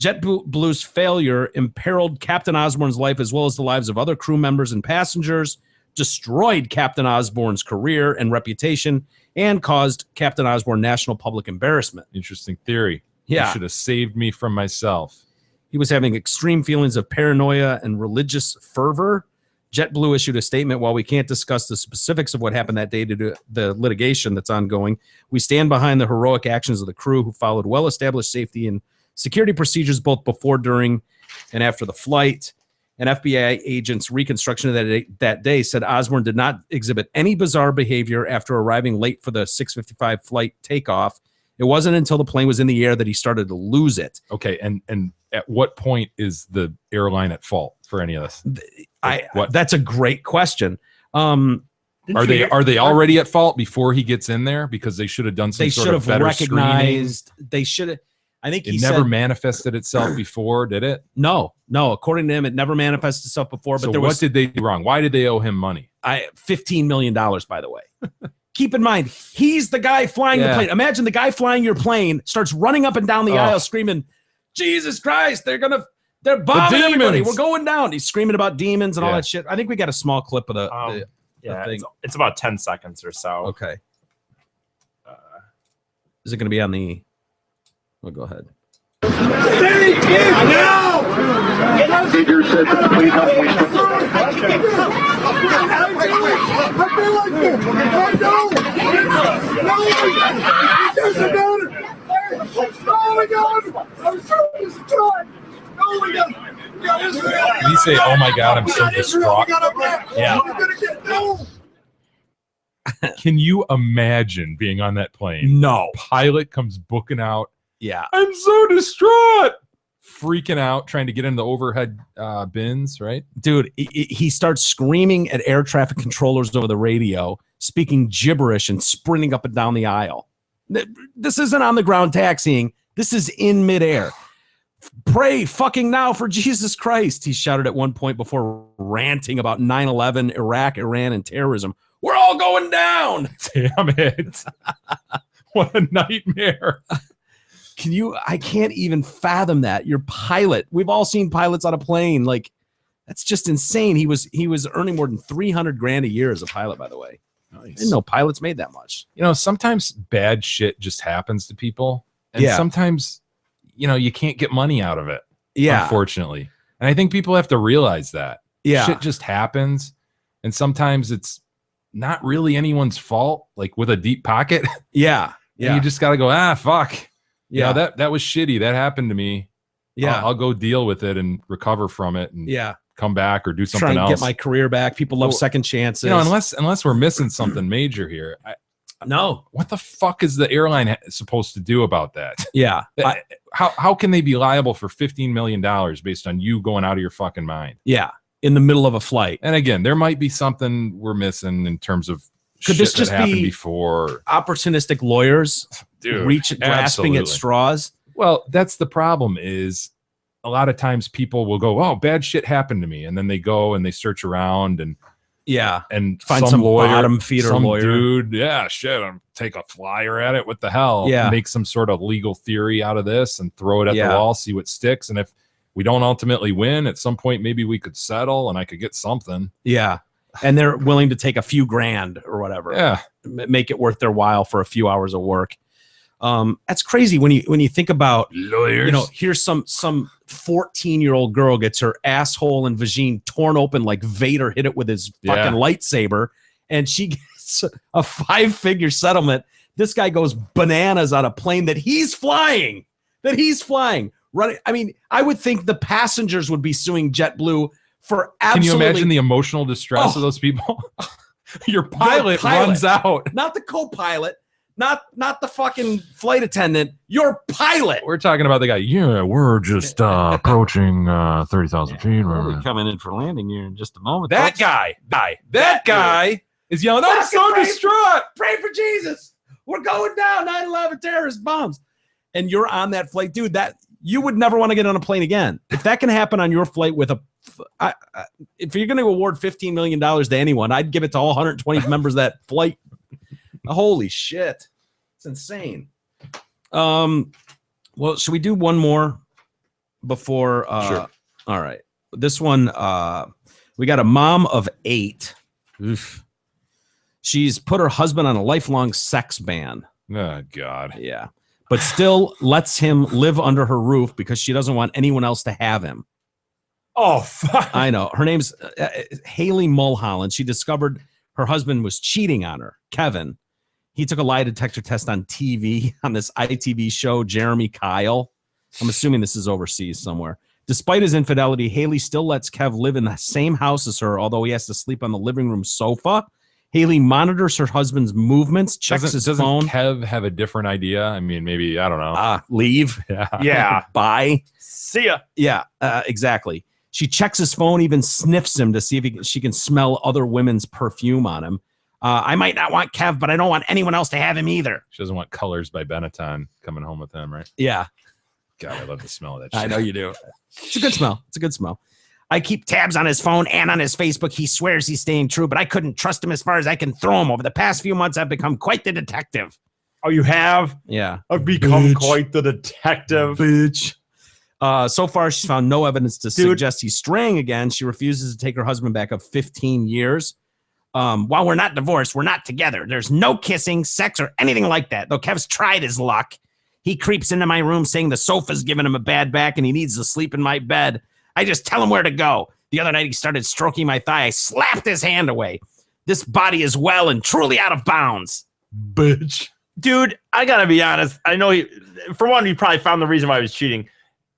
JetBlue's failure imperiled Captain Osborne's life as well as the lives of other crew members and passengers, destroyed Captain Osborne's career and reputation, and caused Captain Osborne national public embarrassment. Interesting theory. Yeah. You should have saved me from myself. He was having extreme feelings of paranoia and religious fervor. JetBlue issued a statement: while we can't discuss the specifics of what happened that day due to the litigation that's ongoing, we stand behind the heroic actions of the crew who followed well-established safety and security procedures both before, during, and after the flight. An FBI agent's reconstruction of that day said Osborne did not exhibit any bizarre behavior after arriving late for the 6:55 flight takeoff. It wasn't until the plane was in the air that he started to lose it. Okay, and at what point is the airline at fault for any of this? That's a great question. Are they already at fault before he gets in there because they should have done some They sort should of have better recognized. screening? They should have. I think he It never said, manifested itself before, did it? No. According to him, it never manifested itself before. But So there what was did they do wrong? Why did they owe him money? $15 million, by the way. Keep in mind, he's the guy flying the Yeah. plane. Imagine the guy flying your plane starts running up and down the Oh. aisle screaming, Jesus Christ, they're bombing everybody. demons. We're going down. He's screaming about demons and all Yeah. that shit. I think we got a small clip of the Yeah, thing. it's about 10 seconds or so. Okay. Is it going to be on the... Well, go ahead. Figure said, please don't waste Did he say, oh my God, I'm so distraught? Yeah. Can you imagine being on that plane? No. Pilot comes booking out. Yeah. I'm so distraught. Freaking out, trying to get in the overhead bins, right? Dude, he starts screaming at air traffic controllers over the radio, speaking gibberish and sprinting up and down the aisle. This isn't on the ground taxiing. This is in midair. Pray fucking now for Jesus Christ, he shouted at one point before ranting about 9/11, Iraq, Iran, and terrorism. We're all going down. Damn it. What a nightmare. I can't even fathom that. Your pilot. We've all seen pilots on a plane. Like, that's just insane. He was earning more than $300,000 a year as a pilot, by the way. Nice. I didn't know pilots made that much. You know, sometimes bad shit just happens to people. And sometimes, you know, you can't get money out of it. Yeah. Unfortunately. And I think people have to realize that. Yeah. Shit just happens. And sometimes it's not really anyone's fault, like with a deep pocket. Yeah. And you just got to go, fuck. Yeah, that was shitty. That happened to me. Yeah, I'll go deal with it and recover from it, and come back or do something else. Try and else. Get my career back. People love second chances. You know, unless we're missing something major here. No, what the fuck is the airline supposed to do about that? Yeah, how can they be liable for $15 million based on you going out of your fucking mind? Yeah, in the middle of a flight. And again, there might be something we're missing in terms of could this just be before opportunistic lawyers? Dude, grasping at straws. Well, that's the problem is a lot of times people will go, oh, bad shit happened to me. And then they go and they search around and find some lawyer, bottom feeder some lawyer. Dude, I'm take a flyer at it. What the hell? Yeah. Make some sort of legal theory out of this and throw it at the wall, see what sticks. And if we don't ultimately win, at some point maybe we could settle and I could get something. Yeah. And they're willing to take a few grand or whatever. Yeah. Make it worth their while for a few hours of work. That's crazy when you think about lawyers. You know, here's some 14-year-old girl gets her asshole and vagine torn open like Vader hit it with his fucking lightsaber, and she gets a 5-figure settlement. This guy goes bananas on a plane that he's flying. Right? I mean, I would think the passengers would be suing JetBlue for absolutely. Can you imagine the emotional distress of those people? Your pilot runs out. Not the co-pilot. Not the fucking flight attendant, your pilot. We're talking about the guy. Yeah, we're just approaching 30,000 feet. We'll be coming in for landing here in just a moment. That guy is yelling, I'm so distraught. Pray for Jesus. We're going down 9/11 terrorist bombs. And you're on that flight. Dude, that you would never want to get on a plane again. If that can happen on your flight with if you're going to award $15 million to anyone, I'd give it to all 120 members of that flight. Holy shit. It's insane. Well, should we do one more before sure. All right. This one we got a mom of 8. Oof. She's put her husband on a lifelong sex ban. Oh God. Yeah. But still lets him live under her roof because she doesn't want anyone else to have him. Oh, fuck. I know. Her name's Haley Mulholland. She discovered her husband was cheating on her, Kevin. He took a lie detector test on TV on this ITV show, Jeremy Kyle. I'm assuming this is overseas somewhere. Despite his infidelity, Haley still lets Kev live in the same house as her, although he has to sleep on the living room sofa. Haley monitors her husband's movements, checks his phone. Doesn't Kev have a different idea? I mean, maybe, I don't know. Leave. Yeah. Bye. See ya. Yeah, exactly. She checks his phone, even sniffs him to see if she can smell other women's perfume on him. I might not want Kev, but I don't want anyone else to have him either. She doesn't want Colors by Benetton coming home with him, right? Yeah. God, I love the smell of that shit. I know you do. It's a good smell. I keep tabs on his phone and on his Facebook. He swears he's staying true, but I couldn't trust him as far as I can throw him. Over the past few months, I've become quite the detective. Oh, you have? Yeah. I've become quite the detective. Bitch. So far, she's found no evidence to suggest he's straying again. She refuses to take her husband back of 15 years. While we're not divorced, we're not together. There's no kissing, sex, or anything like that. Though Kev's tried his luck. He creeps into my room saying the sofa's giving him a bad back and he needs to sleep in my bed. I just tell him where to go. The other night he started stroking my thigh. I slapped his hand away. This body is well and truly out of bounds. Bitch. Dude, I gotta be honest. I know for one, he probably found the reason why he was cheating.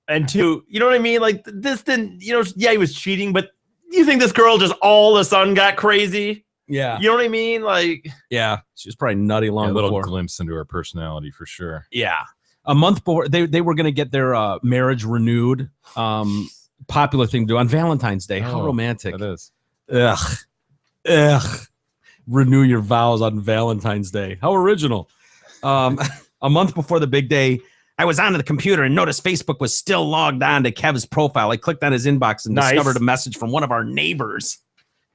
And two, you know what I mean? Like, this didn't, he was cheating, but do you think this girl just all of a sudden got crazy? Yeah. You know what I mean? Like, Yeah. She was probably nutty long A little before. glimpse into her personality for sure. Yeah. A month before they were going to get their marriage renewed. Popular thing to do on Valentine's Day. How Oh, romantic. That is. Ugh. Renew your vows on Valentine's Day. How original. A month before the big day, I was onto the computer and noticed Facebook was still logged on to Kev's profile. I clicked on his inbox and discovered a message from one of our neighbors.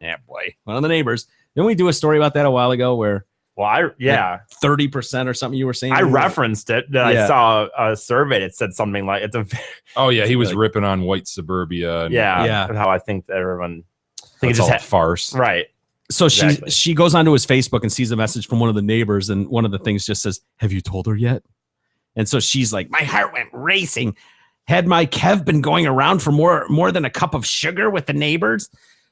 Yeah, boy. One of the neighbors. Didn't we do a story about that a while ago where 30% or something you were saying? I referenced it. That I saw a survey that said something like it's a. Oh yeah, he was ripping on white suburbia. And, And how I think that everyone it's all a farce, right? So she goes onto his Facebook and sees a message from one of the neighbors, and one of the things just says, "Have you told her yet?" And so she's like, "My heart went racing. Had my Kev been going around for more than a cup of sugar with the neighbors?"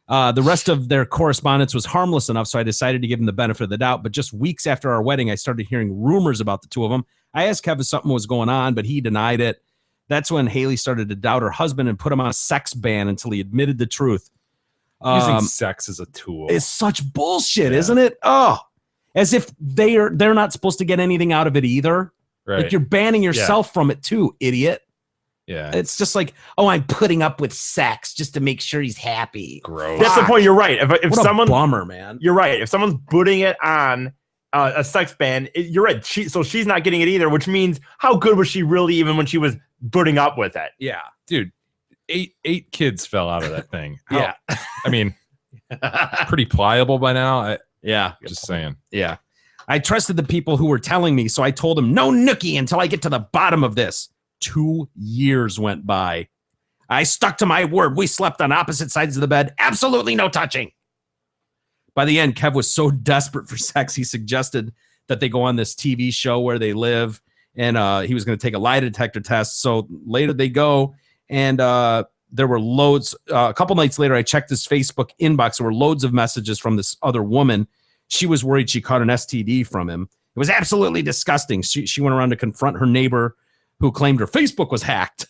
The rest of their correspondence was harmless enough, so I decided to give him the benefit of the doubt. But just weeks after our wedding, I started hearing rumors about the two of them. I asked Kev if something was going on, but he denied it. That's when Haley started to doubt her husband and put him on a sex ban until he admitted the truth. Using sex as a tool. It's such bullshit, isn't it? Oh, as if they're not supposed to get anything out of it either. Right. Like you're banning yourself from it too, idiot. Yeah. It's just like, oh, I'm putting up with sex just to make sure he's happy. Gross. That's the point. You're right. If What someone a bummer, man. You're right. If someone's putting it on a sex ban, you're right. So she's not getting it either, which means how good was she really even when she was putting up with it? Yeah, dude. Eight kids fell out of that thing. Yeah. I mean, pretty pliable by now. Just saying. Yeah. I trusted the people who were telling me, so I told them no nookie until I get to the bottom of this. 2 years went by. I stuck to my word. We slept on opposite sides of the bed. Absolutely no touching. By the end, Kev was so desperate for sex, he suggested that they go on this TV show where they live, and he was going to take a lie detector test. So later they go, and there were loads. A couple nights later, I checked his Facebook inbox. There were loads of messages from this other woman. She was worried she caught an STD from him. It was absolutely disgusting. She went around to confront her neighbor who claimed her Facebook was hacked.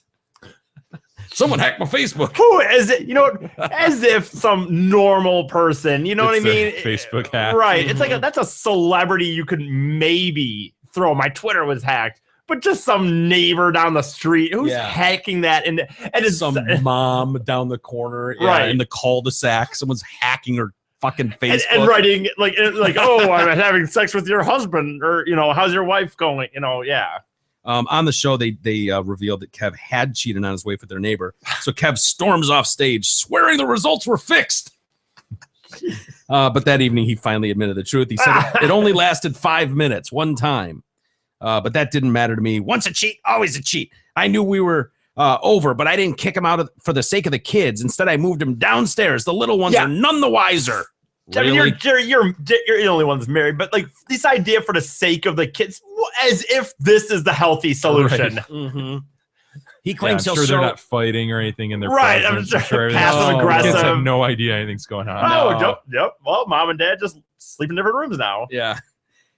Someone hacked my Facebook. Who is it? You know, as if some normal person, you know It's what I mean? a Facebook hack. Right. It's like that's a celebrity you could maybe throw. My Twitter was hacked, but just some neighbor down the street who's hacking that. And it's some mom down the corner Right. in the cul-de-sac. Someone's hacking her fucking Facebook. and writing like, oh, I'm having sex with your husband, or, you know, how's your wife going? You know, yeah. On the show, they revealed that Kev had cheated on his wife with their neighbor. So Kev storms off stage, swearing the results were fixed. But that evening, he finally admitted the truth. He said it only lasted 5 minutes, one time. But that didn't matter to me. Once a cheat, always a cheat. I knew we were over, but I didn't kick him out for the sake of the kids. Instead, I moved him downstairs. The little ones are none the wiser. I mean, Really? you're the only one that's married, but like this idea for the sake of the kids, as if this is the healthy solution. Right. Mm-hmm. He Yeah, claims I'm he'll sure they're show. not fighting or anything in their Right, I'm presence. sure everything's- passive aggressive. Kids have no idea anything's going on. Oh, yep. Well, mom and dad just sleep in different rooms now. Yeah.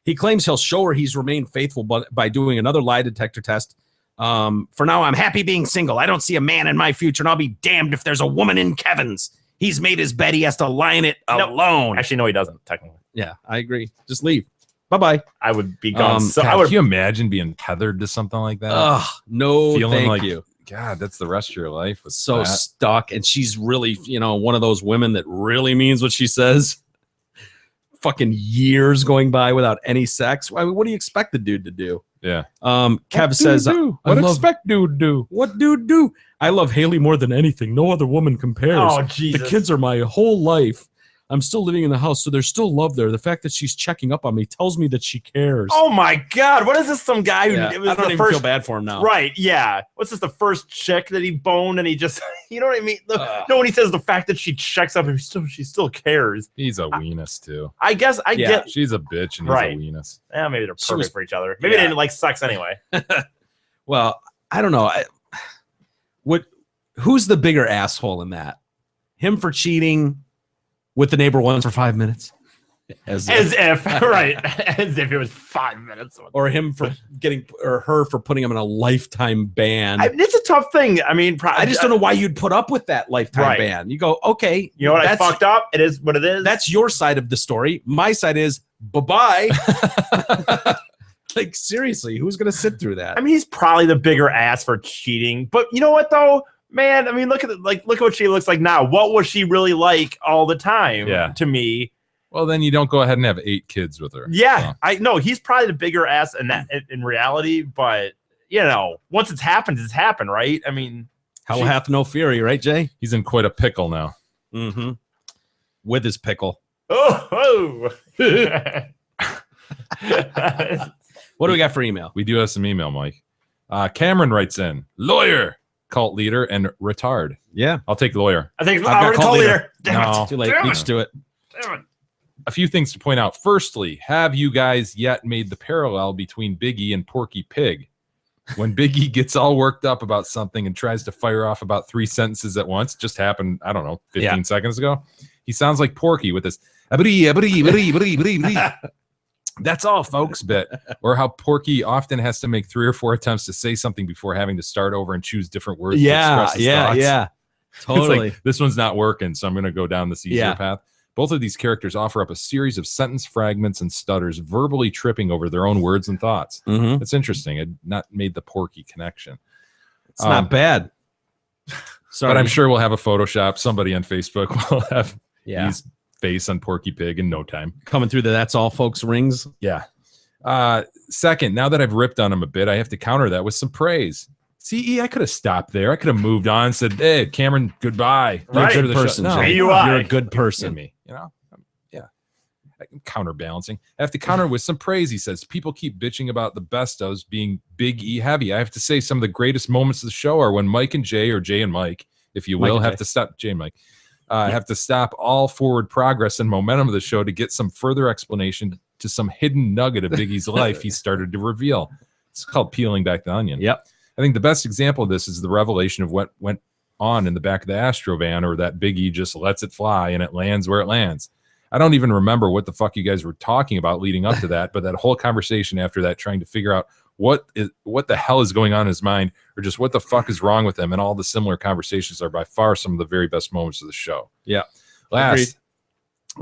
He claims he'll show her he's remained faithful by doing another lie detector test. For now, I'm happy being single. I don't see a man in my future, and I'll be damned if there's a woman in Kevin's. He's made his bed. He has to lie in it alone. Actually, no, he doesn't, technically. Yeah, I agree. Just leave. Bye-bye. I would be gone. So God, I would. can you imagine being tethered to something like that? Ugh, no, Feeling thank like, you. God, that's the rest of your life. with So that. stuck, and she's really, one of those women that really means what she says. Fucking years going by without any sex. I mean, what do you expect the dude to do? Yeah. Kev says, What expect dude do? What dude do? I love Haley more than anything. No other woman compares. Oh, Jesus. The kids are my whole life. I'm still living in the house, so there's still love there. The fact that she's checking up on me tells me that she cares. Oh my God! What is this? Some guy who Yeah, it was I don't the even first, feel bad for him now. Right? Yeah. What's this? The first chick that he boned, and he just, you know what I mean? No, when he says the fact that she checks up, and she still cares. He's a weenus too. I guess I get. She's a bitch and he's Right. a weenus. Yeah, maybe they're She perfect was- for each other. Maybe they Yeah. didn't like sex anyway. Well, I don't know. Who's the bigger asshole in that? Him for cheating with the neighbor once for 5 minutes? As if right, as if it was 5 minutes. Or him for getting, or her for putting him in a lifetime ban. It's a tough thing. I mean, I just don't know why you'd put up with that lifetime ban. You go, okay, you know what? I fucked up. It is what it is. That's your side of the story. My side is bye-bye. Like, seriously, who's gonna sit through that? I mean, he's probably the bigger ass for cheating. But you know what though? Man, I mean, look at what she looks like now. What was she really like all the time? Yeah. To me. Well, then you don't go ahead and have 8 kids with her. Yeah, So. I know he's probably the bigger ass in reality, but you know, once it's happened, right? I mean, hell hath no fury, right, Jay? He's in quite a pickle now. Mm-hmm. With his pickle. Oh. What do we got for email? We do have some email, Mike. Cameron writes in, lawyer, cult leader, and retard. Yeah, I'll take lawyer. I think I'm cult leader. No, too late. Each do it. Damn it. A few things to point out. Firstly, have you guys yet made the parallel between Big E and Porky Pig? When Big E gets all worked up about something and tries to fire off about 3 sentences at once, just happened, I don't know, 15 seconds ago. He sounds like Porky with this that's all, folks, bit. Or how Porky often has to make 3 or 4 attempts to say something before having to start over and choose different words. Yeah, to express his thoughts. yeah. Totally. It's like, this one's not working, so I'm going to go down this easier path. Both of these characters offer up a series of sentence fragments and stutters, verbally tripping over their own words and thoughts. Mm-hmm. It's interesting. I'd not made the Porky connection. It's not bad. Sorry. But I'm sure we'll have a Photoshop. Somebody on Facebook will have his face on Porky Pig in no time. Coming through the That's All Folks rings. Yeah. Second, now that I've ripped on him a bit, I have to counter that with some praise. CE, I could have stopped there. I could have moved on and said, hey, Cameron, goodbye. You're a good person. No, you're a good person. Me, you know? Yeah. I'm counterbalancing. I have to counter with some praise. He says, people keep bitching about the best ofs being Big E heavy. I have to say some of the greatest moments of the show are when Mike and Jay, or Jay and Mike, if you will, have to stop. Jay and Mike. Have to stop all forward progress and momentum of the show to get some further explanation to some hidden nugget of Big E's life he started to reveal. It's called peeling back the onion. Yep. I think the best example of this is the revelation of what went on in the back of the Astro van, or that Big E just lets it fly and it lands where it lands. I don't even remember what the fuck you guys were talking about leading up to that, but that whole conversation after that, trying to figure out what the hell is going on in his mind, or just what the fuck is wrong with him, and all the similar conversations are by far some of the very best moments of the show. Yeah. Last,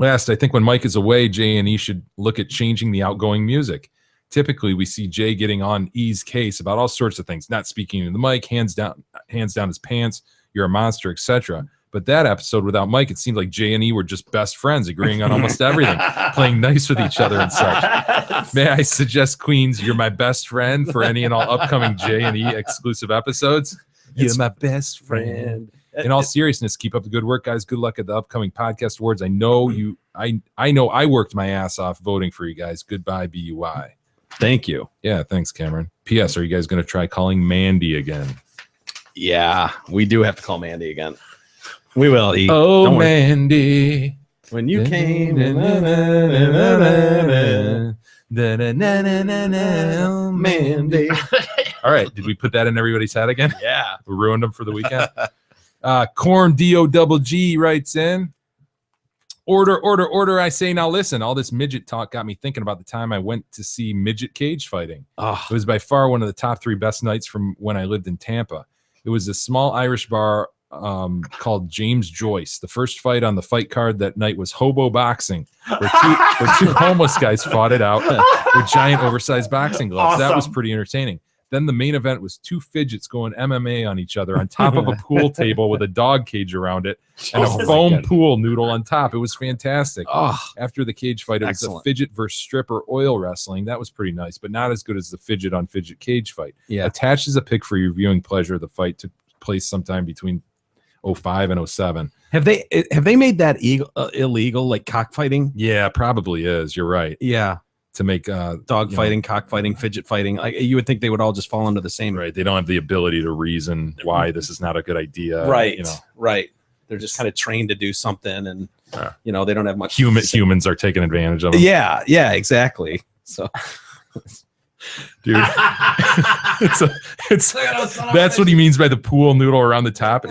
I think when Mike is away, Jay and E should look at changing the outgoing music. Typically, we see Jay getting on E's case about all sorts of things, not speaking to the mic, hands down his pants, you're a monster, etc. But that episode without Mike, it seemed like Jay and E were just best friends, agreeing on almost everything, playing nice with each other and such. May I suggest, Queens, you're my best friend for any and all upcoming Jay and E exclusive episodes? You're my best friend. In all seriousness, keep up the good work, guys. Good luck at the upcoming podcast awards. I know I know I worked my ass off voting for you guys. Goodbye, BUI. Thank you. Yeah, thanks, Cameron. P.S. Are you guys going to try calling Mandy again? Yeah, we do have to call Mandy again. We will. E. Oh, Don't worry. Mandy. When you came. Mandy. All right. Did we put that in everybody's head again? Yeah. We ruined them for the weekend. Corn DOGG writes in. Order, I say. Now listen, all this midget talk got me thinking about the time I went to see midget cage fighting. Oh. It was by far one of the top 3 best nights from when I lived in Tampa. It was a small Irish bar called James Joyce. The first fight on the fight card that night was hobo boxing, where two homeless guys fought it out with giant oversized boxing gloves. Awesome. That was pretty entertaining. Then the main event was 2 fidgets going MMA on each other on top of a pool table with a dog cage around it and a foam pool noodle on top. It was fantastic. Oh, After the cage fight, it was a fidget versus stripper oil wrestling. That was pretty nice, but not as good as the fidget on fidget cage fight. Yeah. Attached is a pic for your viewing pleasure. The fight took place sometime between 05 and 07. Have they made that illegal, like cockfighting? Yeah, probably is. You're right. Yeah. To make dog fighting, cockfighting, fidget fighting. Like, you would think they would all just fall under the same. Right. They don't have the ability to reason why this is not a good idea. Right. You know. Right. They're just kind of trained to do something, and they don't have much. Humans are taking advantage of them. Yeah. Yeah. Exactly. So. Dude, that's what he means by the pool noodle around the top.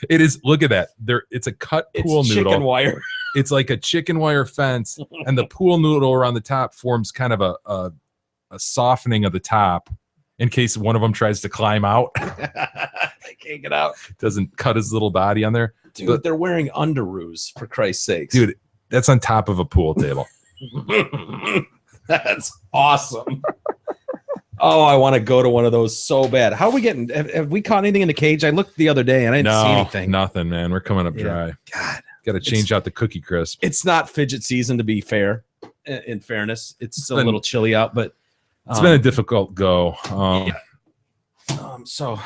It is. Look at that. It's a cut pool noodle. Chicken wire. It's like a chicken wire fence, and the pool noodle around the top forms kind of a softening of the top in case one of them tries to climb out. They can't get out. Doesn't cut his little body on there. Dude, But- they're wearing underoos, for Christ's sakes. Dude, that's on top of a pool table. That's awesome. Oh, I want to go to one of those so bad. How are we getting? Have we caught anything in the cage? I looked the other day and I didn't see anything. Nothing, man. We're coming up Yeah. dry. God, Got to change out the Cookie Crisp. it's not fidget season, to be fair. In fairness, it's a been- little chilly out, but It's been a difficult go. so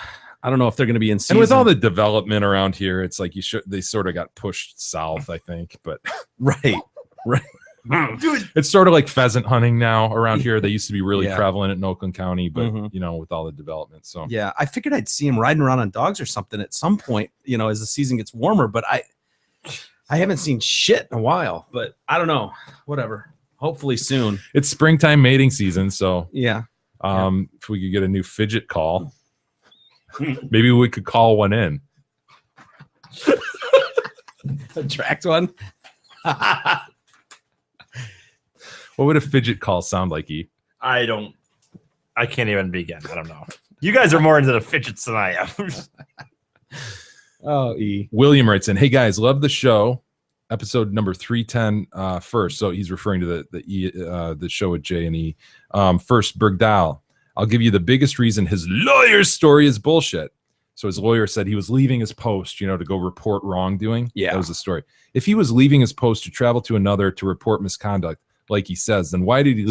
I don't know if they're going to be in season. And with all the development around here, it's like they sort of got pushed south, I think. But right. Dude, it's sort of like pheasant hunting now around here. They used to be really Yeah. prevalent in Oakland County, but Mhm. you know, with all the development. So Yeah, I figured I'd see him riding around on dogs or something at some point, as the season gets warmer. But I haven't seen shit in a while. But I don't know. Whatever. Hopefully soon. it's springtime mating season. So Yeah. if we could get a new fidget call, maybe we could call one in. Attract one. What would a fidget call sound like, E? I can't even begin. I don't know. You guys are more into the fidgets than I am. Oh, E. William writes in, "Hey guys, love the show. Episode number 310 first." So he's referring to the show with J and E. First, Bergdahl. I'll give you the biggest reason his lawyer's story is bullshit. So his lawyer said he was leaving his post, to go report wrongdoing. Yeah. That was the story. If he was leaving his post to travel to another to report misconduct, like he says, then why did he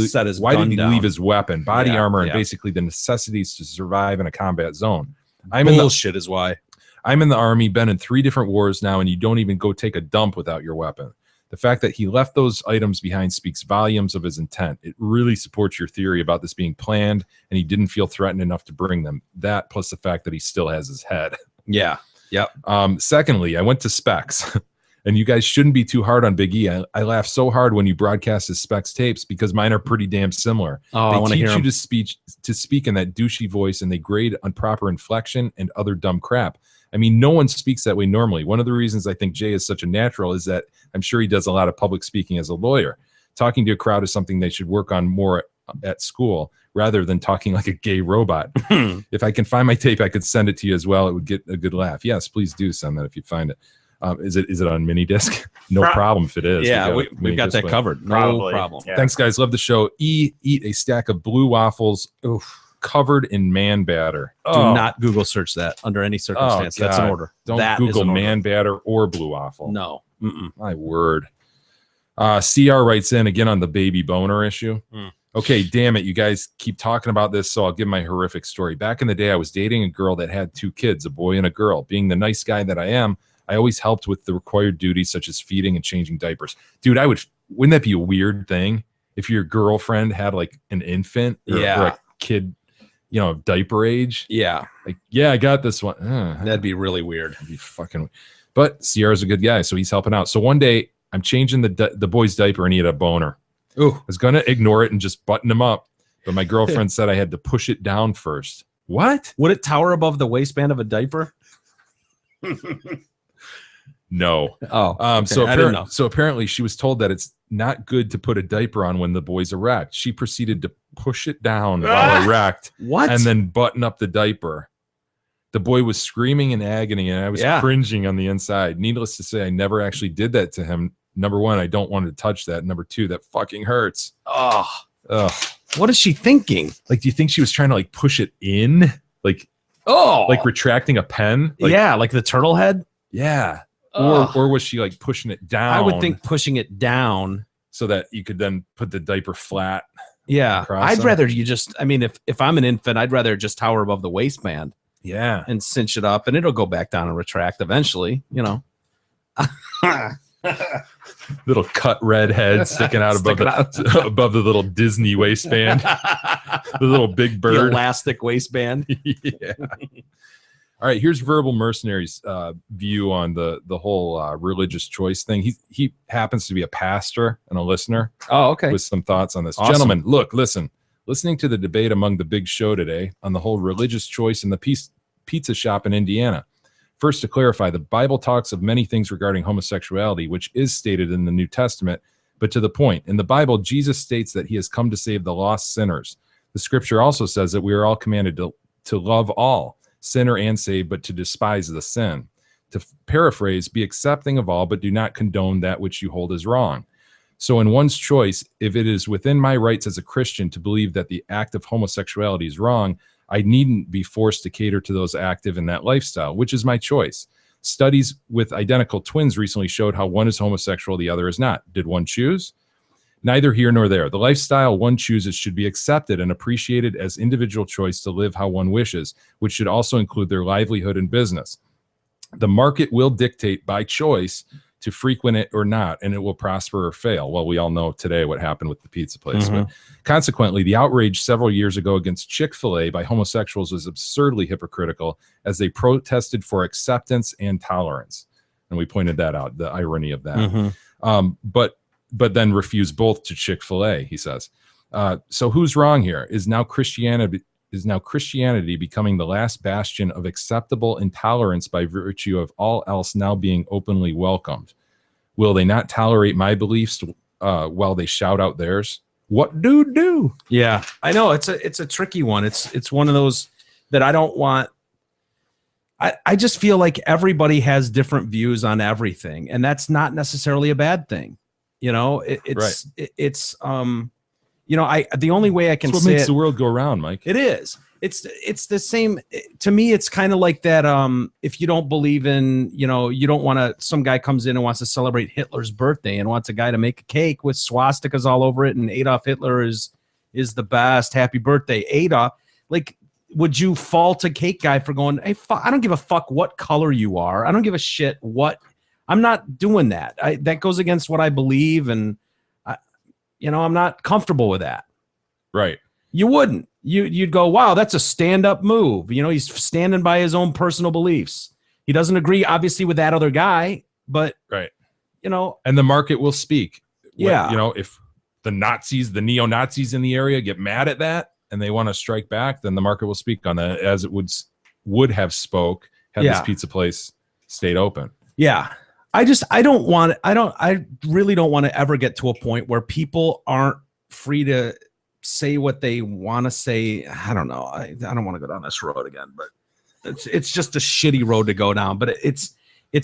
gun leave his weapon, body Yeah, armor, and yeah. basically the necessities to survive in a combat zone? Bullshit is why. I'm in the army, been in 3 different wars now, and you don't even go take a dump without your weapon. The fact that he left those items behind speaks volumes of his intent. It really supports your theory about this being planned, and he didn't feel threatened enough to bring them. That plus the fact that he still has his head. Yeah. Yep. Secondly, I went to Specs, and you guys shouldn't be too hard on Big E. I laugh so hard when you broadcast his Specs tapes because mine are pretty damn similar. Oh, I They want to teach hear you him. to speak in that douchey voice, and they grade on proper inflection and other dumb crap. I mean, no one speaks that way normally. One of the reasons I think Jay is such a natural is that I'm sure he does a lot of public speaking as a lawyer. Talking to a crowd is something they should work on more at school rather than talking like a gay robot. If I can find my tape, I could send it to you as well. It would get a good laugh. Yes, please do send that if you find it. Is it on mini disc? No problem if it is. Yeah, We we've got that display. covered. No Probably. problem. Yeah. Thanks, guys. Love the show. Eat a stack of blue waffles covered in man batter. Do not Google search that under any circumstance. That's an God. order. Don't That is Google an order. man batter or blue waffle. No. Mm-mm. My word. CR writes in again on the baby boner issue. Okay, damn it. You guys keep talking about this, so I'll give my horrific story. Back in the day, I was dating a girl that had 2 kids, a boy and a girl. Being the nice guy that I am, I always helped with the required duties such as feeding and changing diapers. Dude, wouldn't that be a weird thing if your girlfriend had like an infant or a kid, of diaper age? Yeah. Like, yeah, I got this one. That'd be really weird. That'd be fucking. But Sierra's a good guy, so he's helping out. So one day, I'm changing the boy's diaper and he had a boner. Ooh. I was gonna ignore it and just button him up, but my girlfriend said I had to push it down first. What? Would it tower above the waistband of a diaper? No. Oh. So I didn't know. so apparently she was told that it's not good to put a diaper on when the boy's erect. She proceeded to push it down while erect. What? And then button up the diaper. The boy was screaming in agony, and I was cringing on the inside. Needless to say, I never actually did that to him. Number 1, I don't want to touch that. Number 2, that fucking hurts. Oh. Ugh. What is she thinking? Like, do you think she was trying to like push it in? Like retracting a pen? Like, yeah, like the turtle head? Yeah. Ugh. Or was she like pushing it down? I would think pushing it down so that you could then put the diaper flat. Yeah. across I'd them. rather you just, if I'm an infant, I'd rather just tower above the waistband Yeah. and cinch it up and it'll go back down and retract eventually, Little cut red head sticking out above above the little Disney waistband. The little big The bird. elastic waistband. Yeah. All right, here's Verbal Mercenary's view on the whole religious choice thing. He happens to be a pastor and a listener. Oh, okay. With some thoughts on this. Awesome. Gentlemen, listen. Listening to the debate among the big show today on the whole religious choice in the pizza shop in Indiana. First, to clarify, the Bible talks of many things regarding homosexuality, which is stated in the New Testament, but to the point. In the Bible, Jesus states that he has come to save the lost sinners. The scripture also says that we are all commanded to love all, sinner and saved, but to despise the sin. To paraphrase, be accepting of all, but do not condone that which you hold as wrong. So in one's choice, if it is within my rights as a Christian to believe that the act of homosexuality is wrong, I needn't be forced to cater to those active in that lifestyle, which is my choice. Studies with identical twins recently showed how one is homosexual, the other is not. Did one choose? Neither here nor there. The lifestyle one chooses should be accepted and appreciated as individual choice to live how one wishes, which should also include their livelihood and business. The market will dictate by choice to frequent it or not, and it will prosper or fail. Well, we all know today what happened with the pizza place. But consequently, the outrage several years ago against Chick-fil-A by homosexuals was absurdly hypocritical as they protested for acceptance and tolerance. And we pointed that out, the irony of that. But then refused both to Chick-fil-A, he says. So who's wrong here? Is now Christianity becoming the last bastion of acceptable intolerance by virtue of all else now being openly welcomed? Will they not tolerate my beliefs while they shout out theirs? What do? Yeah, I know it's a tricky one. It's one of those that I don't want. I just feel like everybody has different views on everything, and that's not necessarily a bad thing. You know, it's you know, the only way I can That's what say makes the world go around, Mike. It is. It's the same to me. It's kind of like that. If you don't believe in, you know, you don't want to. Some guy comes in and wants to celebrate Hitler's birthday and wants a guy to make a cake with swastikas all over it, and Adolf Hitler is the best. Happy birthday, Adolf. Like, would you fault a cake guy for going? Hey, I don't give a fuck what color you are. I don't give a shit what. I'm not doing that. That goes against what I believe, and you know, I'm not comfortable with that. Right. You wouldn't. You'd go, wow, that's a stand-up move. You know, he's standing by his own personal beliefs. He doesn't agree, obviously, with that other guy, but right. You know, and the market will speak. Yeah. You know, if the Nazis, the neo-Nazis in the area get mad at that and they want to strike back, then the market will speak on that, as it would have spoke had this pizza place stayed open. Yeah. I really don't want to ever get to a point where people aren't free to say what they want to say. I don't know. I don't want to go down this road again, but it's just a shitty road to go down. But it's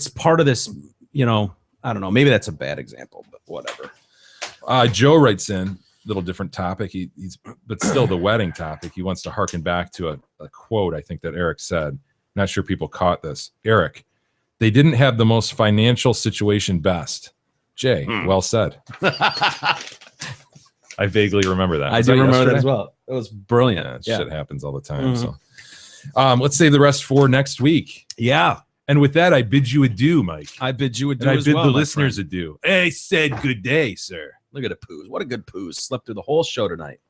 part of this, you know, I don't know. Maybe that's a bad example, but whatever. Joe writes in, little different topic. He's but still the wedding topic. He wants to harken back to a quote I think that Eric said. Not sure people caught this. Eric, they didn't have the most financial situation best. Jay, well said. I vaguely remember that. I do remember that as well. It was brilliant. Shit happens all the time. So let's save the rest for next week. Yeah. And with that, I bid you adieu, Mike. I bid you adieu. And I as bid well, the my listeners friend. adieu. I said good day, sir. Look at a poos. What a good poos. Slept through the whole show tonight.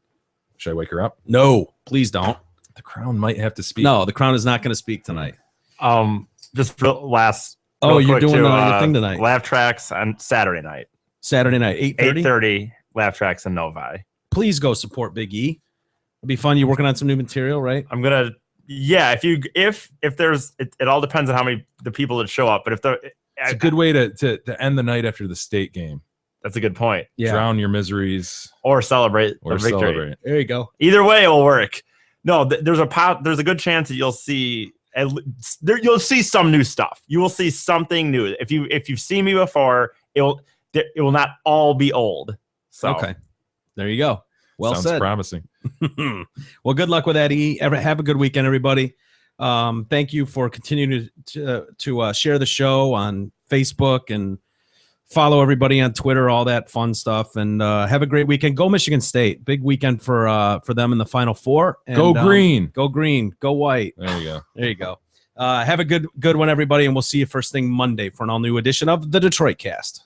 Should I wake her up? No, please don't. The crown might have to speak. No, the crown is not going to speak tonight. Just for last. Oh, you're quick doing too, your thing tonight. Laugh Tracks on Saturday night. Saturday night, 8:30? 8:30, Laugh Tracks in Novi. Please go support Big E. It'll be fun. You're working on some new material, right? I'm gonna, if there's, it all depends on how many the people that show up. But it's a good way to end the night after the state game. That's a good point. Yeah. Drown your miseries or celebrate or the victory. Celebrate. There you go. Either way, it'll work. No, there's a good chance that you'll see some new stuff. You will see something new. If you've seen me before, it will not all be old. So okay, there you go. Well Sounds said. Promising. Well, good luck with that, E. Have a good weekend, everybody. Thank you for continuing to share the show on Facebook and follow everybody on Twitter, all that fun stuff, and have a great weekend. Go Michigan State! Big weekend for them in the Final Four. And, go green! Go green! Go white! There you go. There you go. Have a good one, everybody, and we'll see you first thing Monday for an all new edition of the Detroit Cast.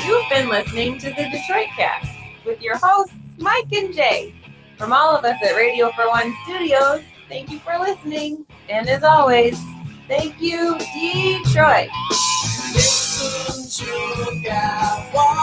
You've been listening to the Detroit Cast with your hosts, Mike and Jay. From all of us at Radio for One Studios, Thank you for listening. And as always, thank you, Detroit. Listen to God.